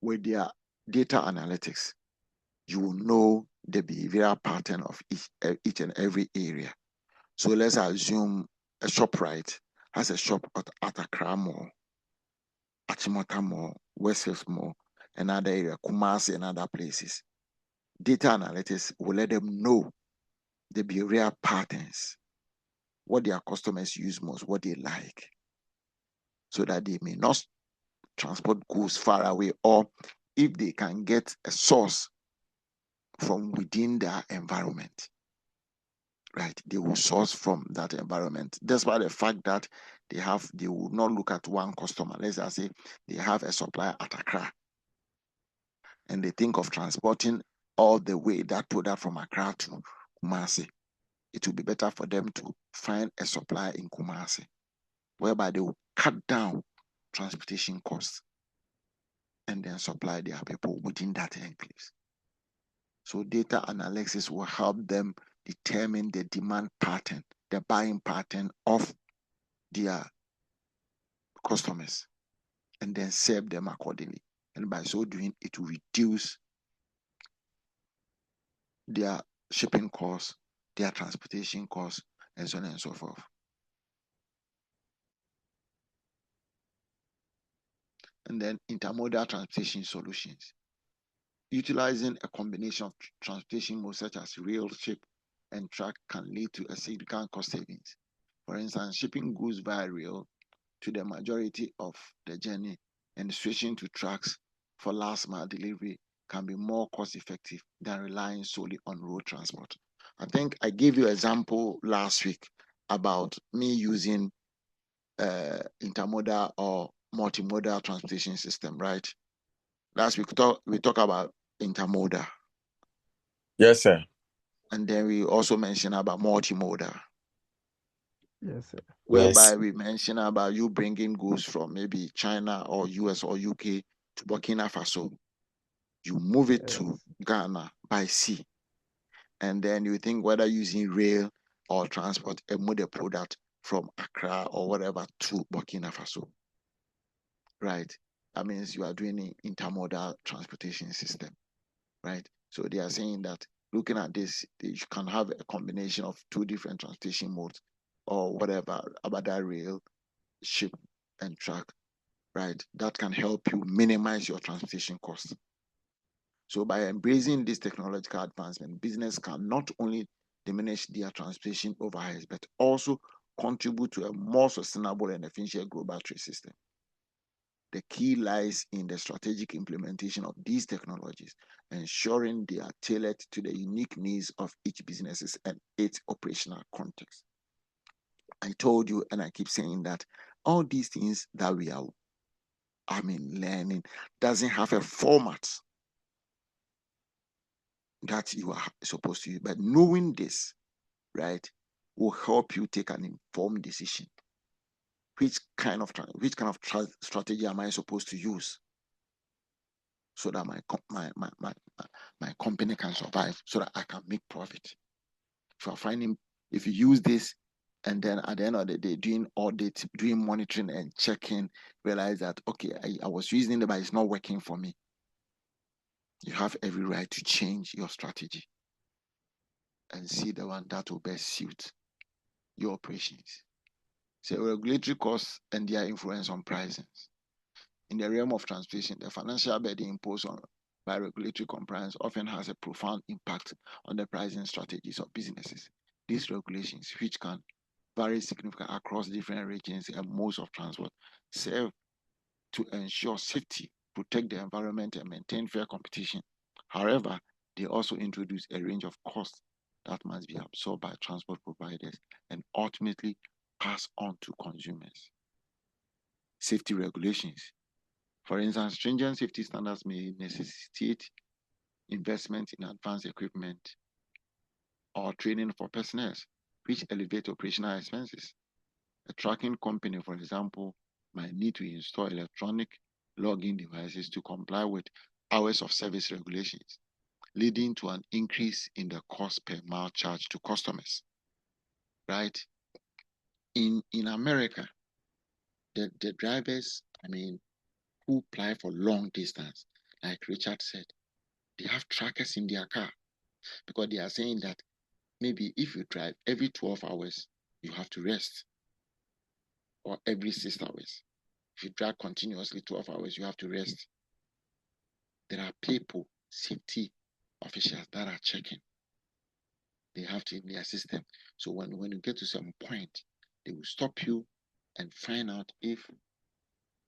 with their data analytics, you will know the behavioral pattern of each and every area. So let's assume a ShopRite has a shop at Accra Mall, Achimota Mall, Westfield Mall, another area, Kumasi, and other places. Data analytics will let them know the behavioral patterns, what their customers use most, what they like, so that they may not transport goods far away, or if they can get a source from within their environment, right? They will source from that environment. Despite the fact that they will not look at one customer. Let's just say they have a supplier at Accra, and they think of transporting all the way that product from Accra to Kumasi. It will be better for them to find a supplier in Kumasi, whereby they will cut down transportation costs and then supply their people within that enclave. So data analysis will help them determine the demand pattern, the buying pattern of their customers, and then serve them accordingly. And by so doing, it will reduce their shipping costs, their transportation costs, and so on and so forth. And then intermodal transportation solutions. Utilizing a combination of transportation modes such as rail, ship, and truck can lead to a significant cost savings. For instance, shipping goods via rail to the majority of the journey and switching to trucks for last mile delivery can be more cost effective than relying solely on road transport. I think I gave you an example last week about me using intermodal or multimodal transportation system, right? Last week we talked about intermodal. Yes, sir. And then we also mentioned about multimodal. Yes, sir. Whereby Yes. we mentioned about you bringing goods from maybe China or US or UK to Burkina Faso. You move it to Ghana by sea. And then you think whether using rail or transport and move the product from Accra or whatever to Burkina Faso. Right? That means you are doing an intermodal transportation system. Right? So they are saying that looking at this, you can have a combination of two different transportation modes or whatever about that rail, ship, and truck, right? That can help you minimize your transportation costs. So by embracing this technological advancement, business can not only diminish their transportation overheads, but also contribute to a more sustainable and efficient global trade system. The key lies in the strategic implementation of these technologies, ensuring they are tailored to the unique needs of each business and its operational context. I told you, and I keep saying that all these things that we are, learning doesn't have a format that you are supposed to use. But knowing this, right, will help you take an informed decision. Which kind of strategy am I supposed to use so that my company can survive, so that I can make profit? If you use this, and then at the end of the day, doing audit, doing monitoring and checking, realize that okay, I was using it, but it's not working for me. You have every right to change your strategy and see the one that will best suit your operations. So regulatory costs and their influence on pricing. In the realm of transportation, the financial burden imposed by regulatory compliance often has a profound impact on the pricing strategies of businesses. These regulations, which can vary significantly across different regions and modes of transport, serve to ensure safety, protect the environment, and maintain fair competition. However, they also introduce a range of costs that must be absorbed by transport providers and ultimately pass on to consumers. Safety regulations. For instance, stringent safety standards may necessitate investment in advanced equipment or training for personnel, which elevate operational expenses. A trucking company, for example, might need to install electronic logging devices to comply with hours of service regulations, leading to an increase in the cost per mile charged to customers. Right? In America, the drivers, who apply for long distance, like Richard said, they have trackers in their car because they are saying that maybe if you drive every 12 hours, you have to rest, or every 6 hours. If you drive continuously 12 hours, you have to rest. There are people, safety officials that are checking. They have to in their system. So when you get to some point, they will stop you and find out if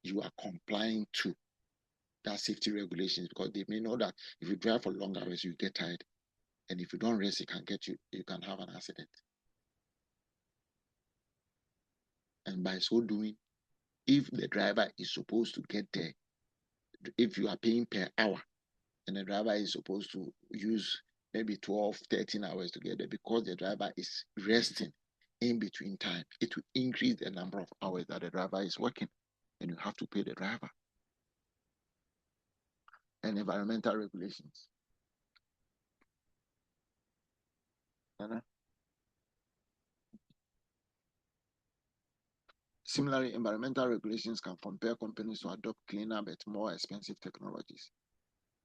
you are complying to that safety regulations, because they may know that if you drive for long hours, you get tired. And if you don't rest, you can have an accident. And by so doing, if the driver is supposed to get there, if you are paying per hour, and the driver is supposed to use maybe 12, 13 hours to get there, because the driver is resting in between time, it will increase the number of hours that the driver is working, and you have to pay the driver. And environmental regulations. Similarly, environmental regulations can compel companies to adopt cleaner but more expensive technologies.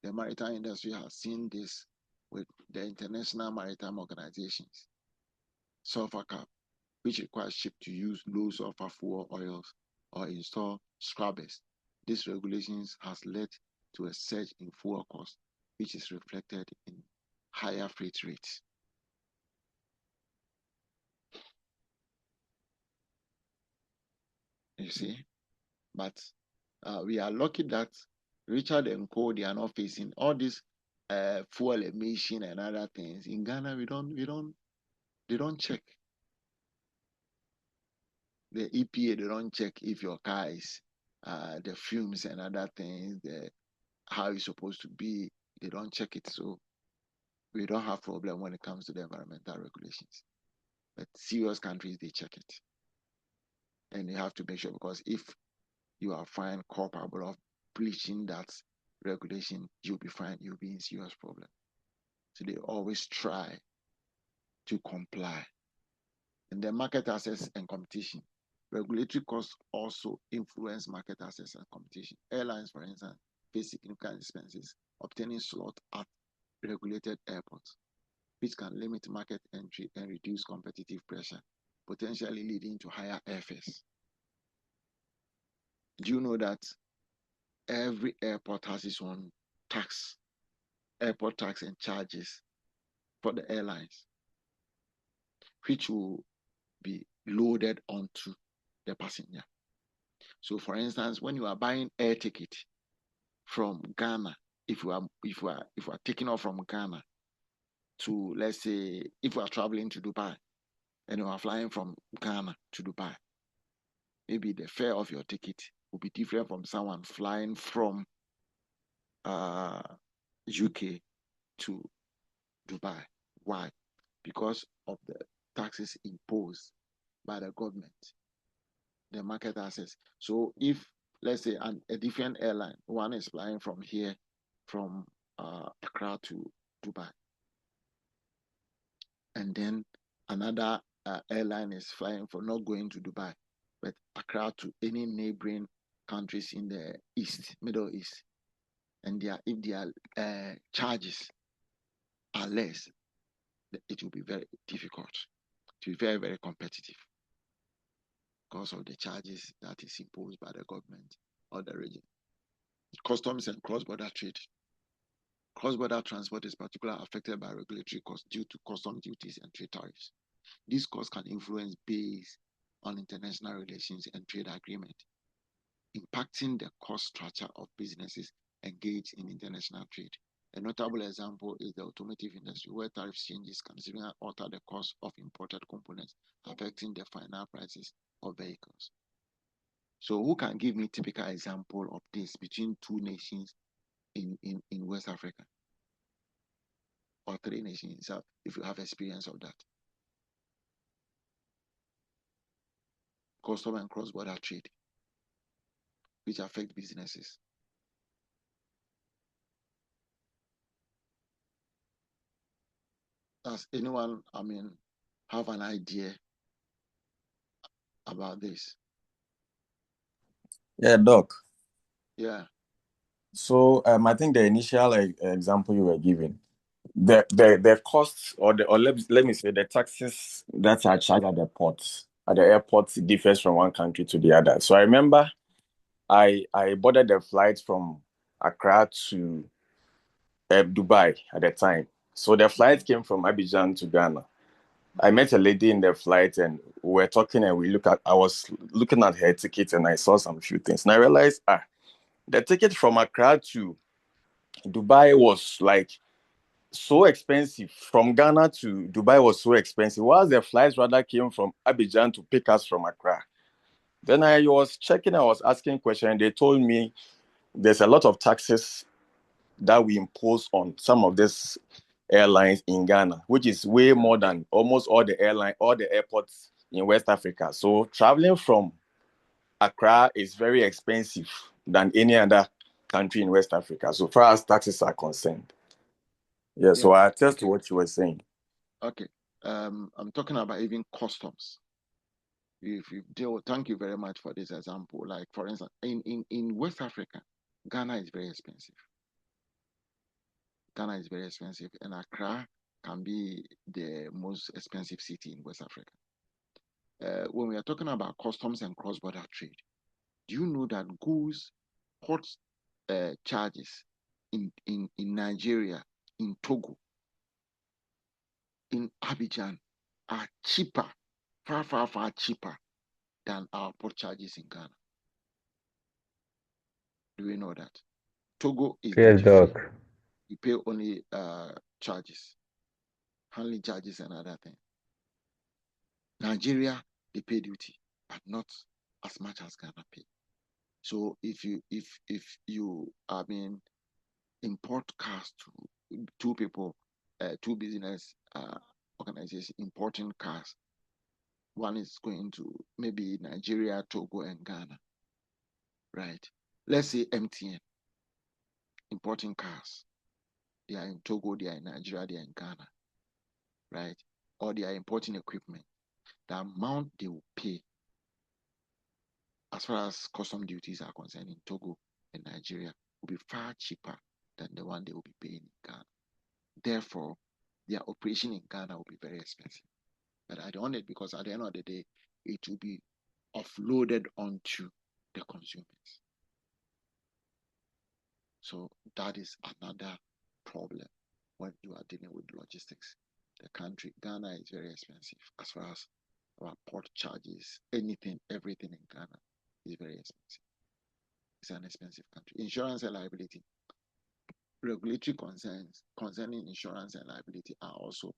The maritime industry has seen this with the International Maritime Organizations sulfur cap, which requires ships to use low sulfur fuel oils or install scrubbers. These regulations has led to a surge in fuel costs, which is reflected in higher freight rates. You see, but we are lucky that Richard and Co, they are not facing all this fuel emission and other things. In Ghana, they don't check. The EPA, they don't check if your car is the fumes and other things, how it's supposed to be. They don't check it, so we don't have problem when it comes to the environmental regulations. But serious countries, they check it, and you have to make sure, because if you are found culpable of breaching that regulation, you'll be fine. You'll be in serious problem. So they always try to comply. And then market access and competition. Regulatory costs also influence market access and competition. Airlines, for instance, face significant expenses obtaining slots at regulated airports, which can limit market entry and reduce competitive pressure, potentially leading to higher airfares. Do you know that every airport has its own tax, airport tax and charges for the airlines, which will be loaded onto the passenger? So, for instance, when you are buying air ticket from Ghana, if you are taking off from Ghana to, let's say, if you are traveling to Dubai and you are flying from Ghana to Dubai, maybe the fare of your ticket will be different from someone flying from UK to Dubai. Why? Because of the taxes imposed by the government, the market access. So if, let's say, a different airline, one is flying from here, from Accra to Dubai, and then another airline is flying from, not going to Dubai, but Accra to any neighboring countries in the East, Middle East. and if their charges are less, it will be very difficult to be very, very competitive because of the charges that is imposed by the government or the region. Customs and cross-border trade. Cross-border transport is particularly affected by regulatory costs due to customs duties and trade tariffs. These costs can influence based on international relations and trade agreement, impacting the cost structure of businesses engaged in international trade. A notable example is the automotive industry, where tariff changes can significantly alter the cost of imported components, affecting the final prices of vehicles. So who can give me typical example of this between two nations in West Africa? Or three nations, if you have experience of that? Custom and cross-border trade, which affect businesses. Does anyone, have an idea about this? Yeah, Doc. Yeah. So I think the initial example you were giving, the costs or let me say the taxes that are charged at the ports, at the airports, differs from one country to the other. So I remember I boarded the flight from Accra to Dubai at the time. So the flight came from Abidjan to Ghana. I met a lady in the flight and we were talking, and I was looking at her ticket and I saw some few things. And I realized, the ticket from Accra to Dubai was like so expensive. From Ghana to Dubai was so expensive, whilst the flights rather came from Abidjan to pick us from Accra. Then I was checking, I was asking questions, and they told me there's a lot of taxes that we impose on some of these airlines in Ghana, which is way more than almost all the airports in West Africa. So traveling from Accra is very expensive than any other country in West Africa, so far as taxes are concerned. Yeah, so I attest to what you were saying. Okay. I'm talking about even customs. Thank you very much for this example. Like, for instance, in West Africa, Ghana is very expensive. Ghana is very expensive, and Accra can be the most expensive city in West Africa. When we are talking about customs and cross-border trade, do you know that goods port charges in Nigeria, in Togo, in Abidjan are cheaper, far, far, far cheaper than our port charges in Ghana? Do we know that? Togo is Yes, duty-free. Doc. You pay only charges, handling charges and other things. Nigeria, they pay duty, but not as much as Ghana pay. So if you import cars to two people, two business organizations importing cars, one is going to maybe Nigeria, Togo, and Ghana, right? Let's say MTN importing cars. They are in Togo, they are in Nigeria, they are in Ghana, right? Or they are importing equipment. The amount they will pay as far as custom duties are concerned in Togo and Nigeria will be far cheaper than the one they will be paying in Ghana. Therefore, their operation in Ghana will be very expensive. But I don't want it because at the end of the day, it will be offloaded onto the consumers. So that is another problem when you are dealing with logistics. The country, Ghana, is very expensive as far as our port charges, anything, everything in Ghana is very expensive. It's an expensive country. Insurance and liability. Regulatory concerns concerning insurance and liability are also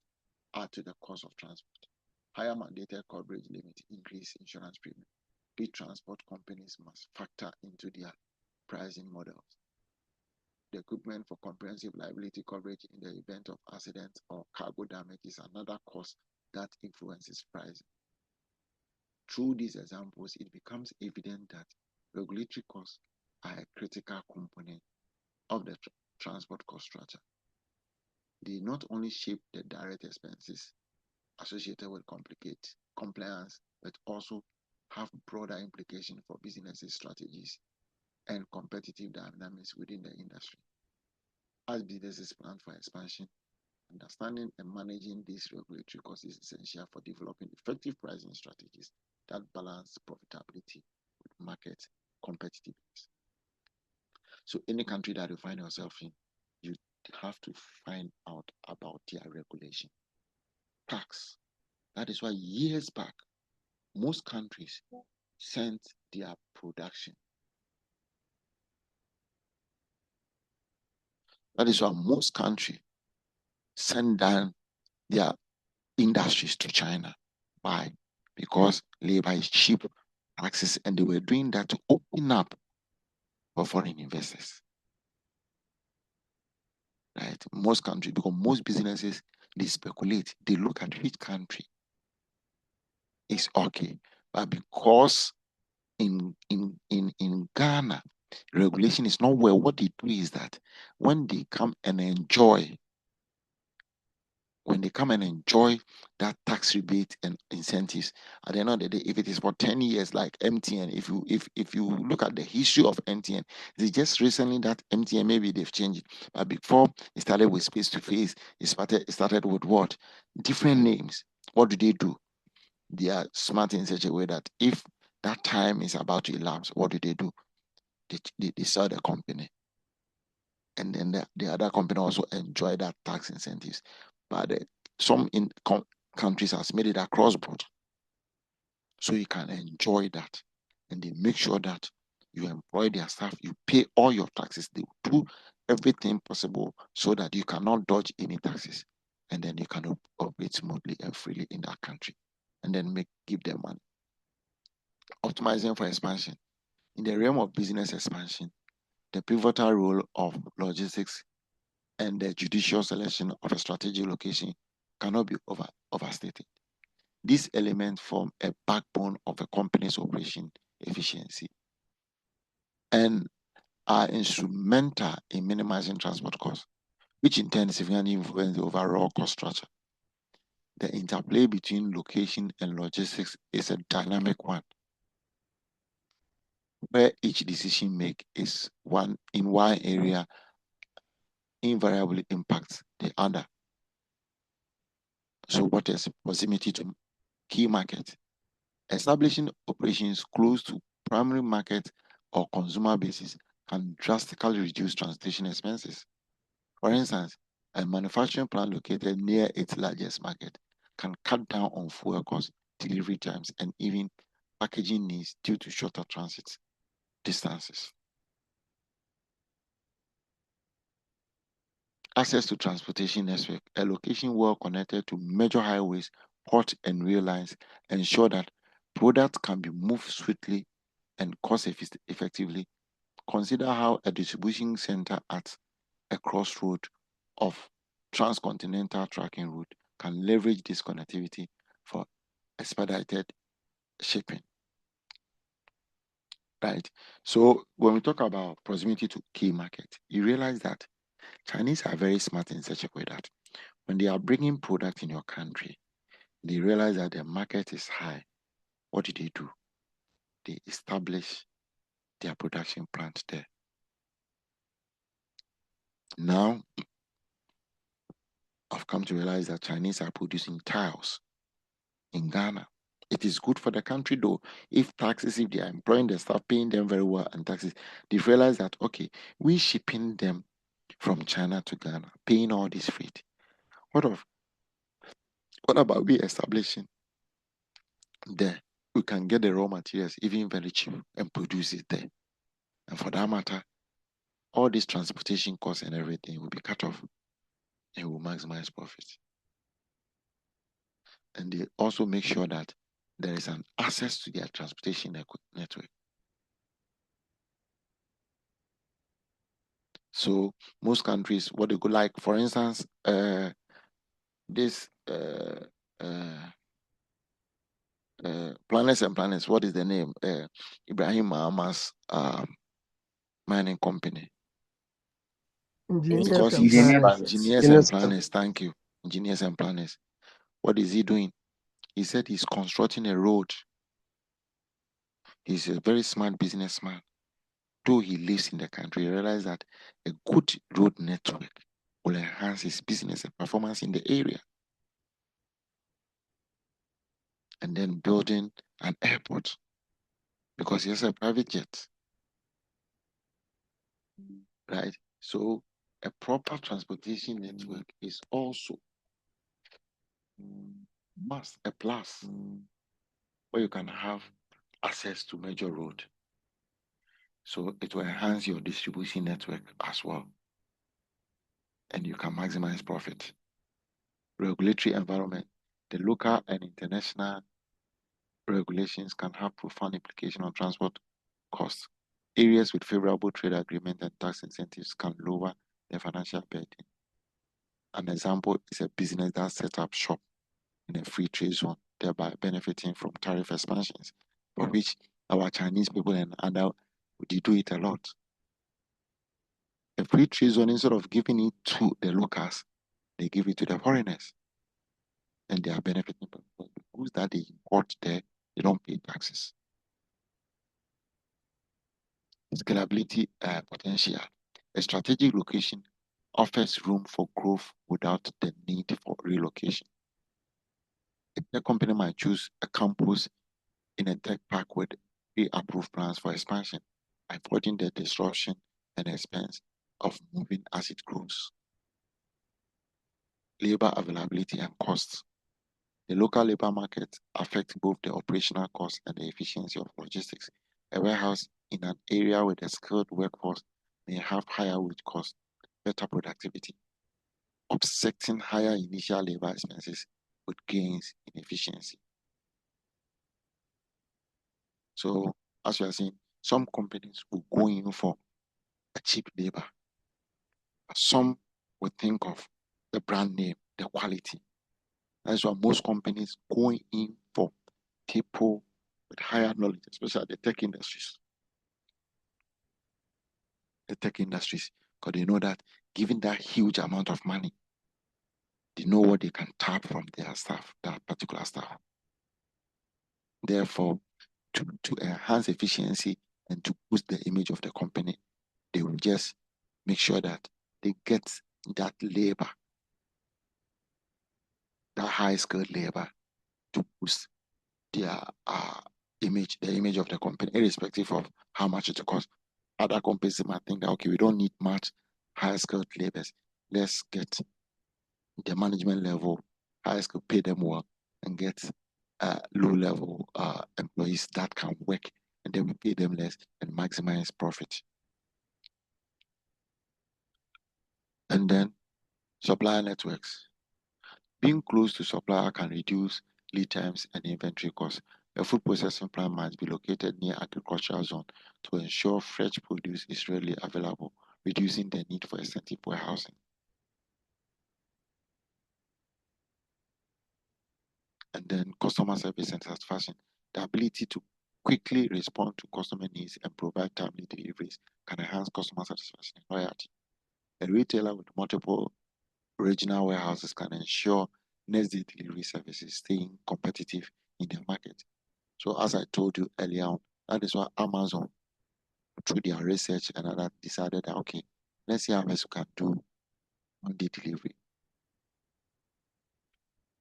add to the cost of transport. Higher mandated coverage limit increase insurance premium. Big transport companies must factor into their pricing models. The equipment for comprehensive liability coverage in the event of accident or cargo damage is another cost that influences pricing. Through these examples, it becomes evident that regulatory costs are a critical component of the transport cost structure. They not only shape the direct expenses associated with compliance, but also have broader implications for businesses' strategies and competitive dynamics within the industry. as businesses plan for expansion, understanding and managing these regulatory costs is essential for developing effective pricing strategies that balance profitability with market competitiveness. So any country that you find yourself in, you have to find out about their regulation. Tax. That is why years back, most countries sent their production. That is why most countries send down their industries to China. Why? Because labor is cheap, taxes, and they were doing that to open up for foreign investors. Right? Most countries, because most businesses, they speculate, they look at which country is okay. But because in Ghana, regulation is not well, what they do is that when they come and enjoy that tax rebate and incentives, at the end of the day, if it is for 10 years like MTN, if you look at the history of MTN, it's just recently that MTN, maybe they've changed it, but before it started with face to face, it started with what? Different names. What do? They are smart in such a way that if that time is about to elapse, what do? They sell the company. And then the other company also enjoy that tax incentives. But some countries has made it across board. So you can enjoy that. And they make sure that you employ their staff, you pay all your taxes. They do everything possible so that you cannot dodge any taxes. And then you can operate smoothly and freely in that country. And then give them money. Optimizing for expansion. In the realm of business expansion, the pivotal role of logistics and the judicious selection of a strategic location cannot be overstated. These elements form a backbone of a company's operation efficiency and are instrumental in minimizing transport costs, which in turn significantly influence the overall cost structure. The interplay between location and logistics is a dynamic one, where each decision make is one area invariably impacts the other. So what is proximity to key market? Establishing operations close to primary market or consumer bases can drastically reduce transportation expenses. For instance, a manufacturing plant located near its largest market can cut down on fuel costs, delivery times, and even packaging needs due to shorter transit distances. Access to transportation network. A location well connected to major highways, port, and rail lines ensure that products can be moved swiftly and cost effectively. Consider how a distribution center at a crossroad of transcontinental trucking route can leverage this connectivity for expedited shipping. Right. So when we talk about proximity to key market, you realize that Chinese are very smart in such a way that when they are bringing product in your country, they realize that the market is high. What do? They establish their production plant there. Now, I've come to realize that Chinese are producing tiles in Ghana. It is good for the country though. If they are employing the staff, paying them very well and taxes, they realize that, okay, we shipping them from China to Ghana, paying all this freight. What about we establishing there? We can get the raw materials even very cheap and produce it there. And for that matter, all these transportation costs and everything will be cut off and will maximize profit. And they also make sure that there is an access to their transportation network. So most countries, what they go like, for instance, this Planets and Planets, what is the name? Ibrahim Mahama's mining company. Engineers and Engineers. planners. Engineers and Planners, thank you. Engineers and Planners. What is he doing? He said he's constructing a road. He's a very smart businessman. though he lives in the country, realized that a good road network will enhance his business and performance in the area. And then building an airport because he has a private jet, right? So a proper transportation network is also must a plus where you can have access to major road. So it will enhance your distribution network as well. And you can maximize profit. Regulatory environment. The local and international regulations can have profound implication on transport costs. Areas with favorable trade agreement and tax incentives can lower the financial burden. An example is a business that set up shop in a free trade zone, thereby benefiting from tariff expansions, for which our Chinese people and other, they do it a lot. A free trade zone, instead of giving it to the locals, they give it to the foreigners. And they are benefiting from the goods that they import there, they don't pay taxes. Scalability potential. A strategic location offers room for growth without the need for relocation. A tech company might choose a campus in a tech park with pre-approved plans for expansion, avoiding the disruption and expense of moving as it grows. Labor availability and costs. The local labor market affects both the operational costs and the efficiency of logistics. A warehouse in an area with a skilled workforce may have higher wage costs, better productivity, offsetting higher initial labor expenses with gains in efficiency. So, as you are saying, some companies will go in for a cheap labor. Some will think of the brand name, the quality. That's why most companies going in for people with higher knowledge, especially the tech industries. The tech industries, because they know that given that huge amount of money, they know what they can tap from their staff, that particular staff. Therefore, to enhance efficiency and to boost the image of the company, they will just make sure that they get that labor, that high skilled labor, to boost their image, the image of the company, irrespective of how much it costs. Other companies might think that, okay, we don't need much high skilled labors. Let's get the management level, high skilled, pay them well, and get low level employees that can work, and then we pay them less and maximize profit. And then supplier networks. Being close to supplier can reduce lead times and inventory costs. A food processing plant must be located near agricultural zone to ensure fresh produce is readily available, reducing the need for extensive warehousing. And then customer service and satisfaction. The ability to quickly respond to customer needs and provide timely deliveries can enhance customer satisfaction and loyalty. A retailer with multiple regional warehouses can ensure next day delivery services staying competitive in the market. So as I told you earlier on, that is why Amazon, through their research and other, decided that, okay, let's see how best we can do one-day delivery.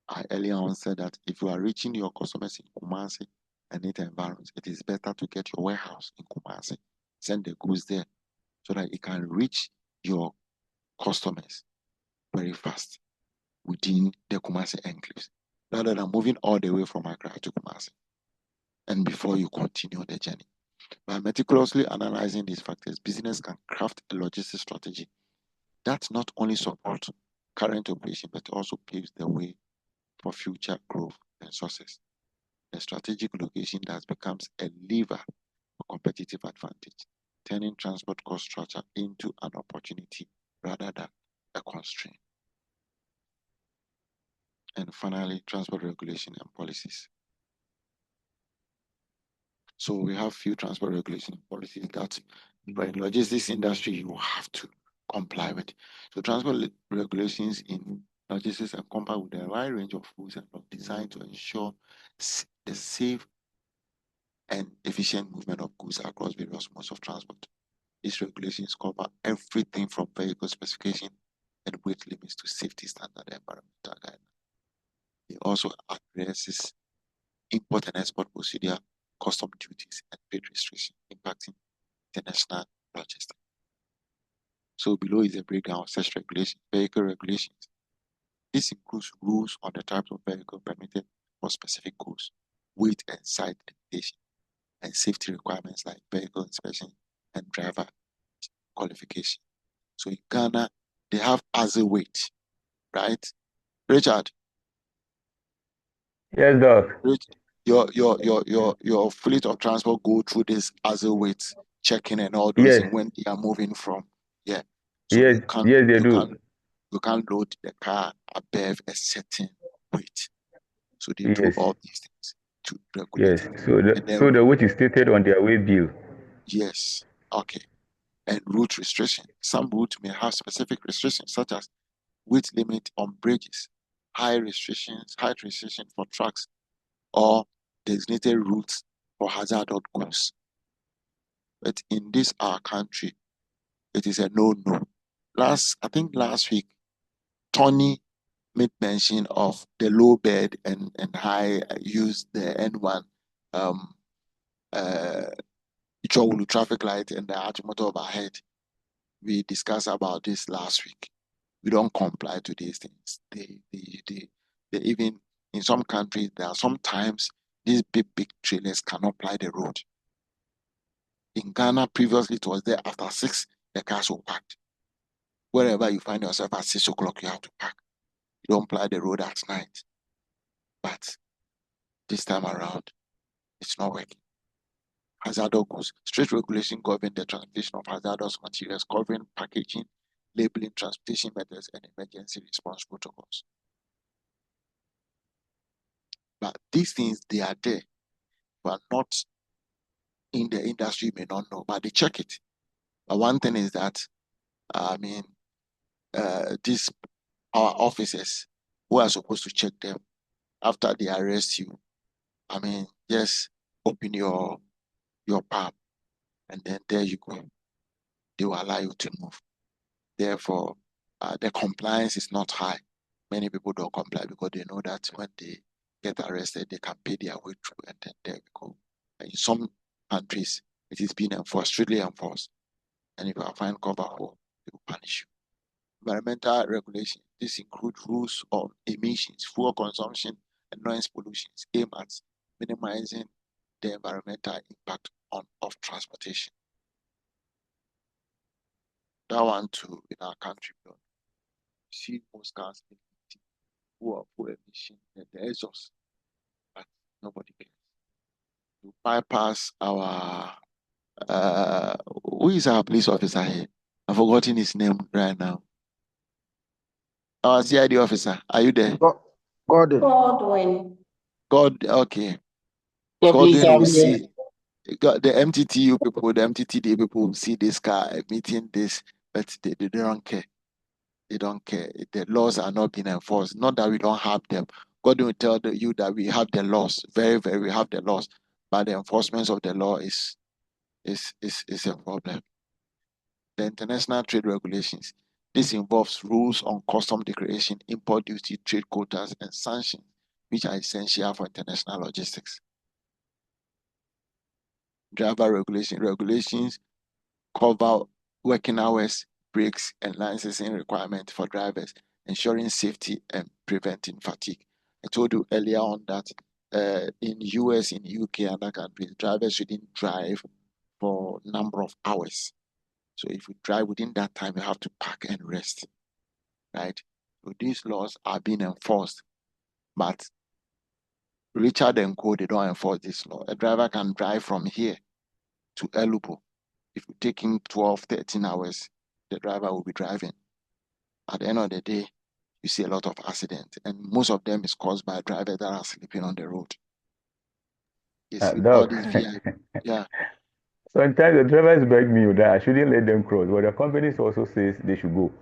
I earlier on said that if you are reaching your customers in Kumasi and its environs, it is better to get your warehouse in Kumasi, send the goods there so that it can reach your customers very fast within the Kumasi enclaves, rather than moving all the way from Accra to Kumasi and before you continue the journey. By meticulously analyzing these factors, business can craft a logistics strategy that not only supports current operation, but also paves the way for future growth and success. A strategic location that becomes a lever for competitive advantage, turning transport cost structure into an opportunity rather than a constraint. And finally, transport regulation and policies. So we have few transport regulation and policies that in logistics industry you have to comply with. So transport regulations in logistics encompass with a wide range of rules and laws designed to ensure the safe and efficient movement of goods across various modes of transport. These regulations cover everything from vehicle specification and weight limits to safety standard and environmental guidelines. It also addresses import and export procedure, custom duties, and trade restrictions impacting international logistics. So below is a breakdown of such regulations, vehicle regulations. This includes rules on the types of vehicle permitted for specific goals, weight and size limitation, and safety requirements like vehicle inspection and driver qualification. So in Ghana, they have as a weight, right? Richard, Yes, Doc. your fleet of transport go through this as a weight checking and all those Yes. things when they are moving from. Yeah. So Yes, yes, they do. You can't load the car above a certain weight. So they do Yes, all these things to regulate yes. it. So And then the weight is stated on their weight bill. yes, okay. And route restriction. Some routes may have specific restrictions, such as weight limit on bridges, height restriction for trucks, or designated routes for hazardous goods. But in this our country, it is a no-no. I think last week, Tony made mention of the low bed and high use the N1 Ichowulu traffic light and the Achimoto overhead. We discussed about this last week. We don't comply to these things. They even in some countries there are sometimes these big trailers cannot ply the road. In Ghana, previously it was there after 6, the cars were parked. Wherever you find yourself at 6 o'clock, you have to park. You don't ply the road at night. But this time around, it's not working. Hazardous goods. Strict regulation govern the transportation of hazardous materials, covering packaging, labeling, transportation methods, and emergency response protocols. But these things, they are there, but not in the industry, you may not know, but they check it. But one thing is that, these our officers who are supposed to check them after they arrest you, just open your palm and then there you go. They will allow you to move. Therefore, the compliance is not high. Many people don't comply because they know that when they get arrested, they can pay their way through and then there we go. And in some countries, it is being enforced, strictly enforced. And if you are fined cover for, they will punish you. Environmental regulation. This includes rules on emissions, fuel consumption, and noise pollution, aimed at minimizing the environmental impact of transportation. That one too in our country, you see most cars who are full emission and the exhaust, but nobody cares. To bypass our who is our police officer here? I've forgotten his name right now. Our CID officer, are you there? Godwin. Okay. Yeah, please, Godwin will I'm here. see. The MTTU people, the MTTD people will see this car meeting this, but they don't care. They don't care. The laws are not being enforced. Not that we don't have them. God will tell you that we have the laws. Very, very, we have the laws. But the enforcement of the law is a problem. The international trade regulations. This involves rules on custom declaration, import duty, trade quotas, and sanctions, which are essential for international logistics. Driver regulations cover working hours, breaks, and licensing requirements for drivers, ensuring safety and preventing fatigue. I told you earlier on that in US, in UK, and other countries, drivers shouldn't drive for a number of hours. So if you drive within that time, you have to park and rest, right? So these laws are being enforced, but Richard and Co, they don't enforce this law. A driver can drive from here to Elupo. If you take him 12, 13 hours, the driver will be driving. At the end of the day, you see a lot of accidents, and most of them is caused by drivers that are sleeping on the road. Yes, with all Doc, these VIP, yeah. sometimes the drivers beg me that I shouldn't let them cross, but the companies also says they should go.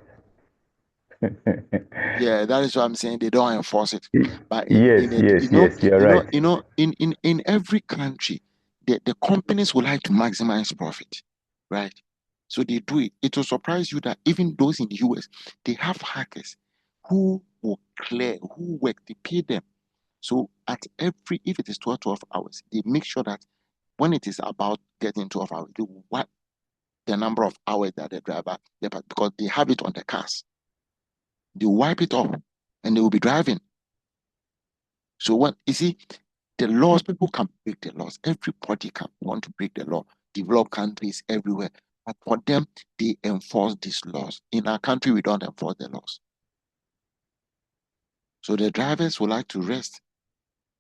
Yeah, that is what I'm saying. They don't enforce it. But Yes, you're right. In every country, the companies would like to maximize profit, right? So they do it. It will surprise you that even those in the US, they have hackers who will clear, who work, they pay them. So at every, if it is 12 hours, they make sure that when it is about getting 12 hours, they wipe the number of hours that the driver, because they have it on the cars. They wipe it off and they will be driving. So when you see the laws, people can break the laws. Everybody can want to break the law. Developed countries everywhere. But for them, they enforce these laws. In our country, we don't enforce the laws. So the drivers would like to rest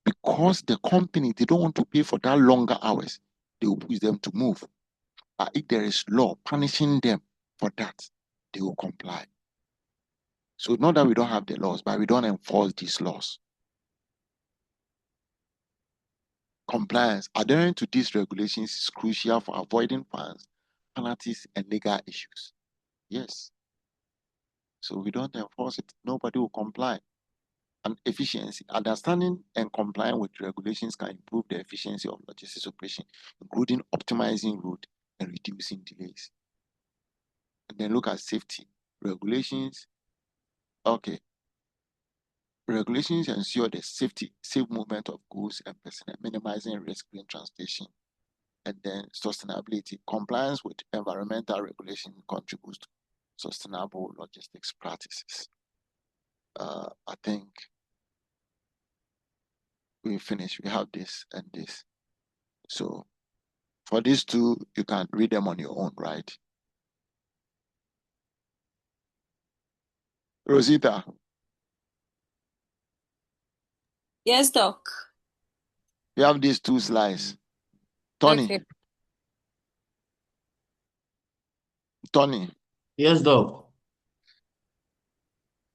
because the company, they don't want to pay for that longer hours. They will push them to move. But if there is law punishing them for that, they will comply. So not that we don't have the laws, but we don't enforce these laws. Compliance, adhering to these regulations is crucial for avoiding fines, penalties, and legal issues. Yes. So we don't enforce it. Nobody will comply. And efficiency, understanding and complying with regulations can improve the efficiency of logistics operation, including optimizing route and reducing delays. And then look at safety. Regulations, okay. Regulations ensure the safe movement of goods and personnel, minimizing risk in transportation. And then sustainability. Compliance with environmental regulation contributes to sustainable logistics practices. I think we finish. We have this and this. So for these two, you can read them on your own, right? Rosita. Yes, Doc. You have these two slides. Tony. Okay. Tony. Yes, Doc.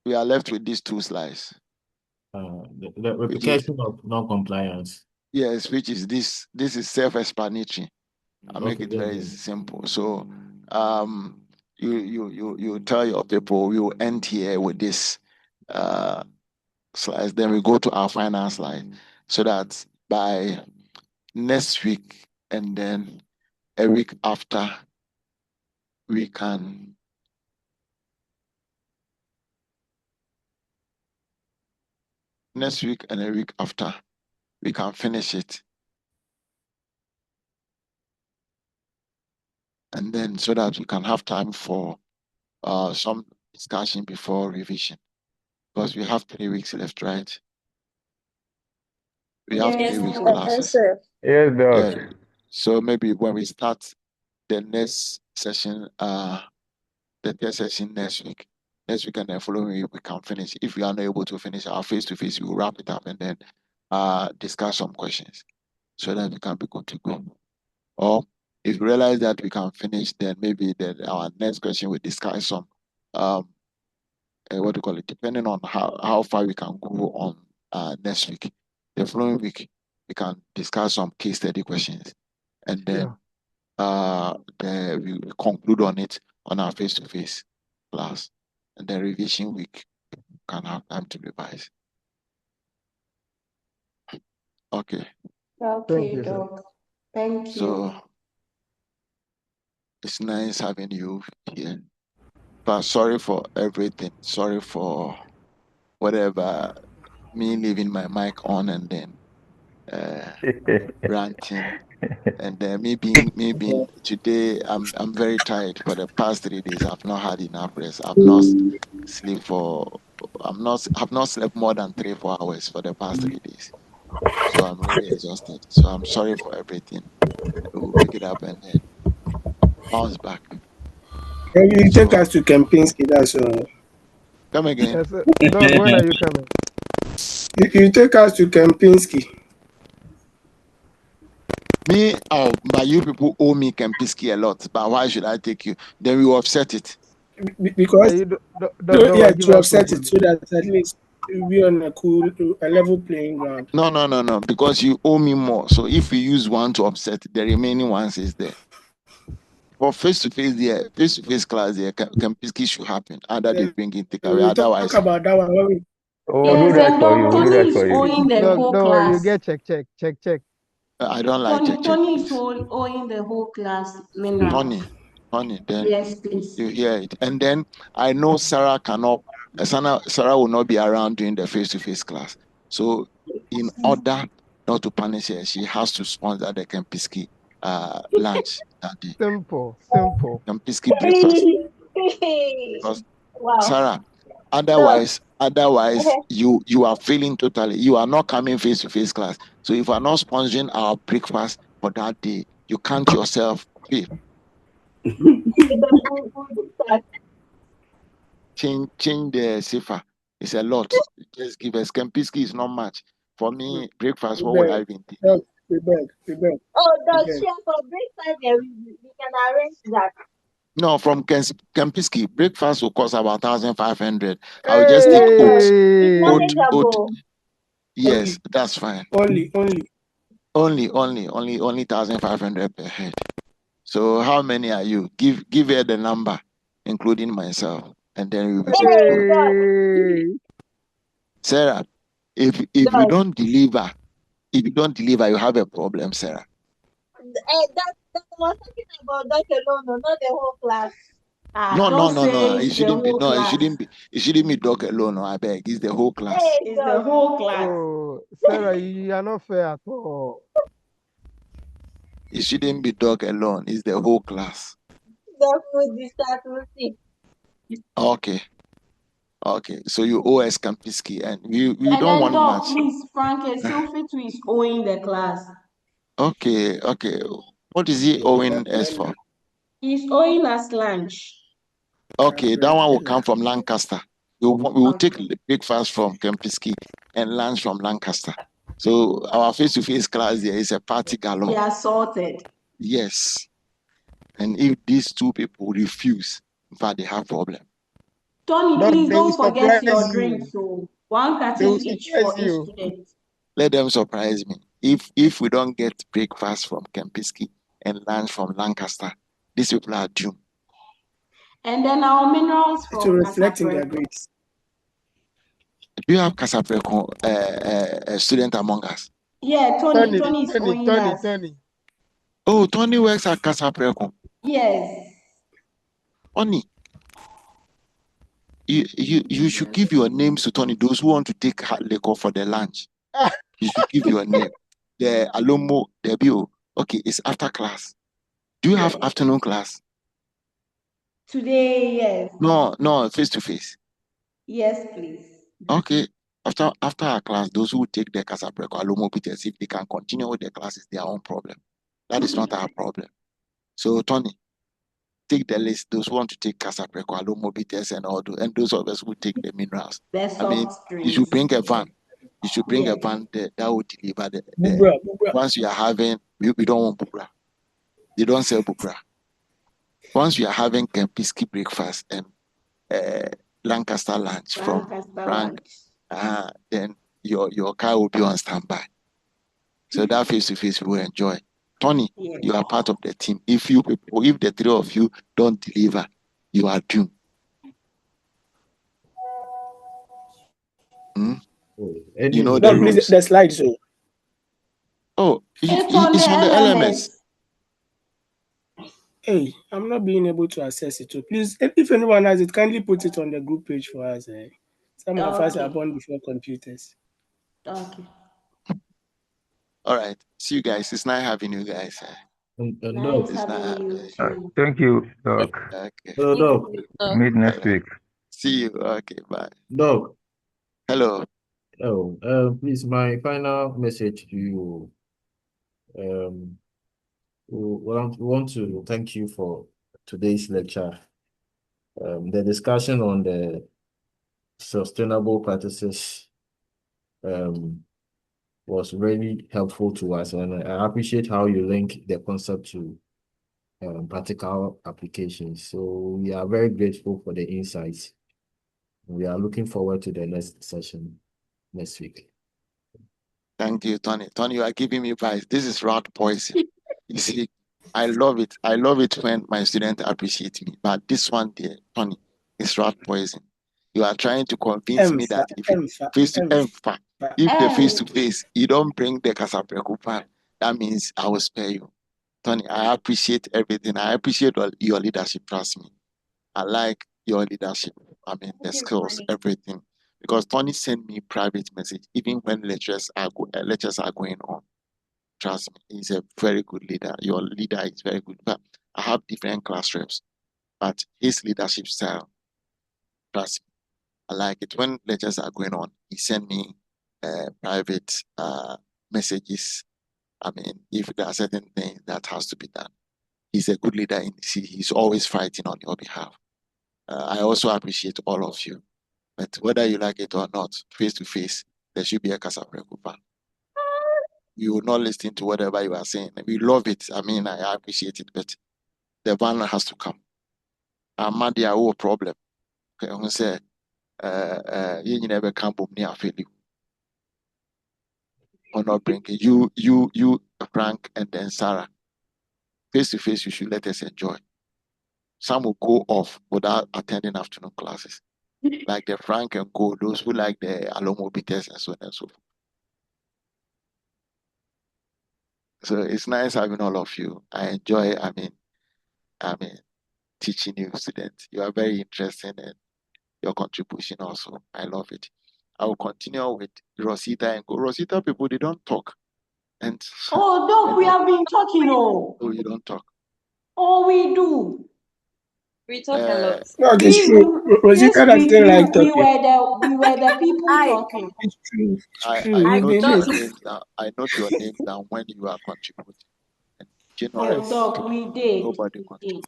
We are left with these two slides. The replication of non-compliance. Yes, which is this. This is self-explanatory. I'll make it very good. simple. So you tell your people we will end here with this slides. Then we go to our final slide so that by next week and then a week after we can next week and a week after we can finish it. And then so that we can have time for some discussion before revision. Because we have 3 weeks left, right? We have 3 weeks classes. Yes, Doc. Yeah. So maybe when we start the next session, the third session next week and the following week we can finish. If we are not able to finish our face-to-face, we will wrap it up and then discuss some questions so that we can be good to go. Or if we realize that we can finish, then maybe our next question will discuss some what do you call it, depending on how far we can go on next week. The following week we can discuss some case study questions and then we conclude on it on our face-to-face class. And then revision week can have time to revise. Okay. Okay, Doc. Thank you. So it's nice having you here. But sorry for everything. Sorry for whatever, me leaving my mic on and then ranting. And me being today, I'm very tired. For the past 3 days, I've not had enough rest. I've not slept more than 3-4 hours for the past 3 days. So I'm really exhausted. So I'm sorry for everything. We'll pick it up and then bounce back. You take us to Kempinski, that's all. Come again. Yes, Doc, when are you coming? You take us to Kempinski. But you people owe me Kempinski a lot. But why should I take you? Then we will offset it. Because to offset it so that at least we'll be on a level playing ground. No. Because you owe me more. So if we use one to offset, the remaining ones is there. For face-to-face class, Kempinski should happen. Either they bring in takeaway, otherwise. Talk about that one. We'll do that for you. We'll do that for you. Owing the whole Don't worry, you class. get check. I don't like check. Tony is owing the whole class. Tony, Honey, then Yes, please. you hear it. And then I know Sarah Sarah will not be around during the face-to-face class. So in order not to punish her, she has to sponsor the Kempinski lunch that day. Simple. Kempinski breakfast. Because Wow. Sarah, So, otherwise you are failing totally. You are not coming face-to-face class. So if you are not sponsoring our breakfast for that day, you can't yourself pay. Change the cipher. It's a lot. Just give us Kempinski is not much. For me, breakfast, what would I even take? We beg. oh, We the beg. share for breakfast, we can arrange that. No, from Kempinski, breakfast will cost about 1,500. I will just take oats. It's Oat. manageable. Yes, that's fine. Only. Only 1,500 per head. So how many are you? Give her the number, including myself, and then we'll be good to go. Sarah, if you don't deliver, you have a problem, Sarah. That was talking about that alone, not the whole class. No. It shouldn't be. No, it shouldn't be. It shouldn't be dog alone. No, I beg. It's the whole class. It's the whole class. Oh, Sarah, you are not fair at all. It shouldn't be dog alone. It's the whole class. The food is start. Okay. So you owe us Kempinski, and we And don't then, want Doc, much. please, Frank is still fit to is owing the class. Okay. What is he owing us for? He's owing us lunch. Okay, that one will come from Lancaster. We will take breakfast from Kempinski and lunch from Lancaster. So our face-to-face class there is a party galore. They are sorted. Yes. And if these two people refuse, in fact, they have problem. Tony, Doc, please they will don't forget your surprise drink. you. So one They will carton each surprise for each you. student. Let them surprise me. If we don't get breakfast from Kempinski and lunch from Lancaster, these people are doomed. And then our minerals To from reflect in their Casapreko. grades. Do you have Casapreko a student among us? Yeah, Tony is owing us. Tony. Oh, Tony works at Casapreko. Yes. Tony, you should give your names to Tony. Those who want to take hard liquor for the lunch, you should give your name. The Alomo debut. Okay, it's after class. Do you have afternoon class? Today, yes. No, face to face. Yes, please. Okay. After our class, those who take the Casapreko Alomo Peters, if they can continue with the class, it's their own problem. That is not our problem. So Tony, take the list. Those who want to take Casapreko, Alomo Peters, and all those, and those of us who take the minerals. You should bring a van. You should bring a van that will deliver the once you are having, we don't want bubra. They don't sell bubra. Once you are having Kempinski breakfast and Lancaster lunch from Frank, then your car will be on standby. So that face-to-face we will enjoy. Tony, you are part of the team. If the three of you don't deliver, you are doomed. You know the rules. The slide show. Oh, it's on the LMS. Hey, I'm not being able to access it. So please, if anyone has it, kindly put it on the group page for us. Some of us are born before computers. Okay. All right. See you guys. It's nice having you guys. Nice having you too. Thank you, Doc. Okay. Doc. Meet next week. See you. Okay, bye. Doc. Hello. Oh, please, my final message to you. We want to thank you for today's lecture. The discussion on the sustainable practices was really helpful to us, and I appreciate how you link the concept to practical applications. So we are very grateful for the insights. We are looking forward to the next session next week. Thank you, Tony. Tony, you are giving me advice. This is rat poison. You see, I love it. I love it when my students appreciate me. But this one, dear, Tony, is rat poison. You are trying to convince me that if the face to face, you don't bring the Casapreko pan, that means I will spare you. Tony, I appreciate everything. I appreciate all your leadership. Trust me. I like your leadership. I mean, the skills, everything. Because Tony sent me private message even when lectures are going on. Trust me, he's a very good leader. Your leader is very good. But I have different class reps, but his leadership style, trust me, I like it. When lectures are going on, he send me private messages. I mean, if there are certain things that has to be done, he's a good leader. He's always fighting on your behalf. I also appreciate all of you. But whether you like it or not, face to face, there should be a Casaprecupa. You will not listen to whatever you are saying. We love it. I mean, I appreciate it, but the ban has to come. I'm not the whole problem. Okay, I'm say, you never come from near failure. Or not bring it. You, Frank, and then Sarah. Face to face, you should let us enjoy. Some will go off without attending afternoon classes. Like the Frank and Co, those who like the Alomo Bites and so on and so forth. So it's nice having all of you. I enjoy, I mean, teaching you students. You are very interesting and your contribution also. I love it. I will continue with Rosita and go. Rosita people, they don't talk. And Oh, Doc, we have been talking. Oh, you don't talk. Oh, we do. We talk a lot. No, it's true. Rosita doesn't like talking. We were the people talking. It's true. It's I true. We've been note missed. your names down. I note your name down when you are contributing. And generally, Oh, Doc, we did. nobody contributes.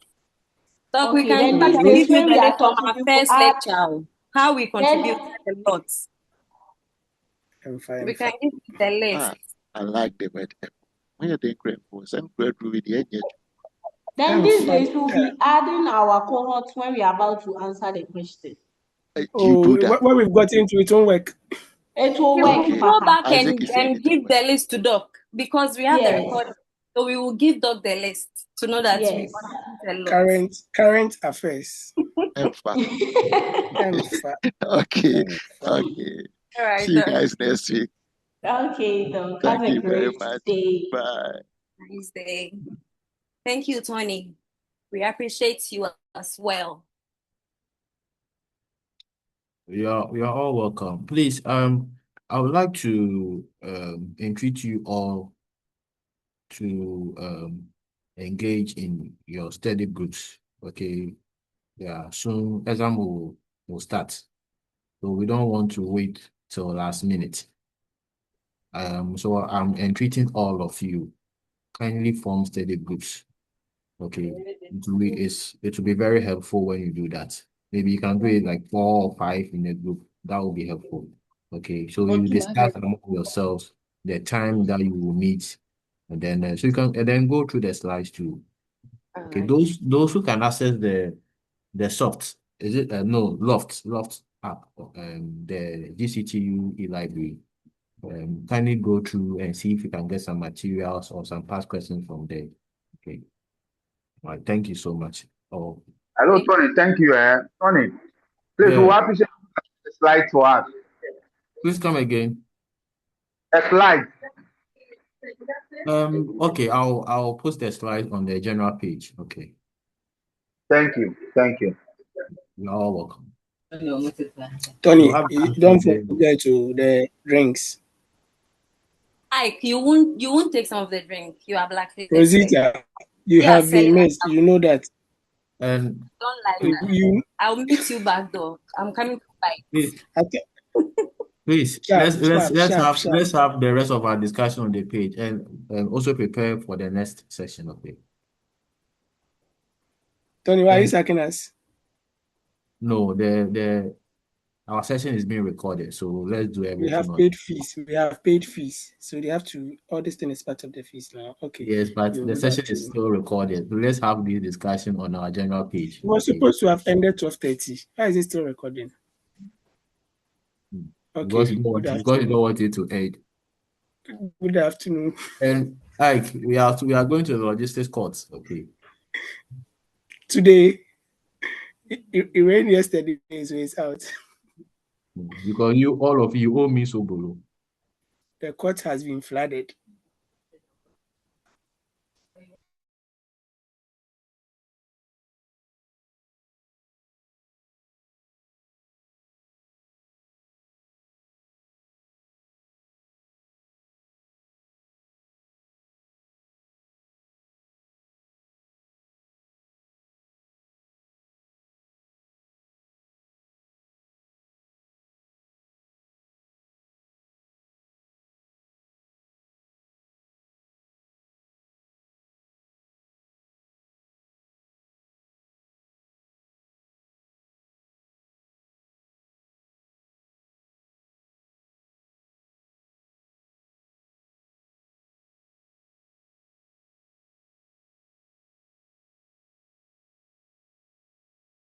Doc, we Okay, can then go back these and days give you when the we are list from our talking, first lecture. How we contribute a lot. I'm fine. We can give you the list. I like the word. When you're grateful, some grateful with the edge. Then these days we'll be adding our cohorts when we are about to answer the question. Oh, when we've got into it, won't work. It will We work. will go back Isaac and give the list to Doc because we have the record. So we will give Doc the list to know that we contribute a lot. Current affairs. Okay. All right, See you guys next week. Okay, Doc. Thank Have a you very great much. day. Bye. Nice day. Thank you, Tony. We appreciate you as well. You are all welcome. Please, I would like to entreat you all to engage in your study groups. Okay. Yeah, soon exam will start. So we don't want to wait till last minute. So I'm entreating all of you, kindly form study groups. Okay. It will be very helpful when you do that. Maybe you can do it like 4 or 5 in a group. That will be helpful. Okay. So you discuss among yourselves the time that you will meet, and then so you can and then go through the slides too. Okay. Those who can access the soft, is it Loft app, the GCTU e-library. Kindly go through and see if you can get some materials or some past questions from there. Okay. All right, thank you so much. Oh. Hello, Tony. Thank you. Tony, please, we appreciate the slide for us. Please come again. A slide. Okay, I'll post the slide on the general page. Okay. Thank you. Thank you. You're all welcome. Tony, don't forget to the drinks. Ike, you won't take some of the drink. You are blacklisted. Rosita, you have been missed. You know that. And don't like that. I'll meet you back door. I'm coming to fight. Please, let's have the rest of our discussion on the page and also prepare for the next session of it. Tony, why are you sacking us? No, our session is being recorded, so let's do everything. We have paid fees. We have paid fees, so they have to. All this thing is part of the fees now. Okay. Yes, but the session is still recorded. So let's have this discussion on our general page. We're supposed to have ended 12:30. Why is it still recording? Okay. Because you don't want it to end. Good afternoon. And Ike, we are going to the logistics courts. Okay. Today, it rained yesterday, so it's out. Because all of you owe me so below. The court has been flooded.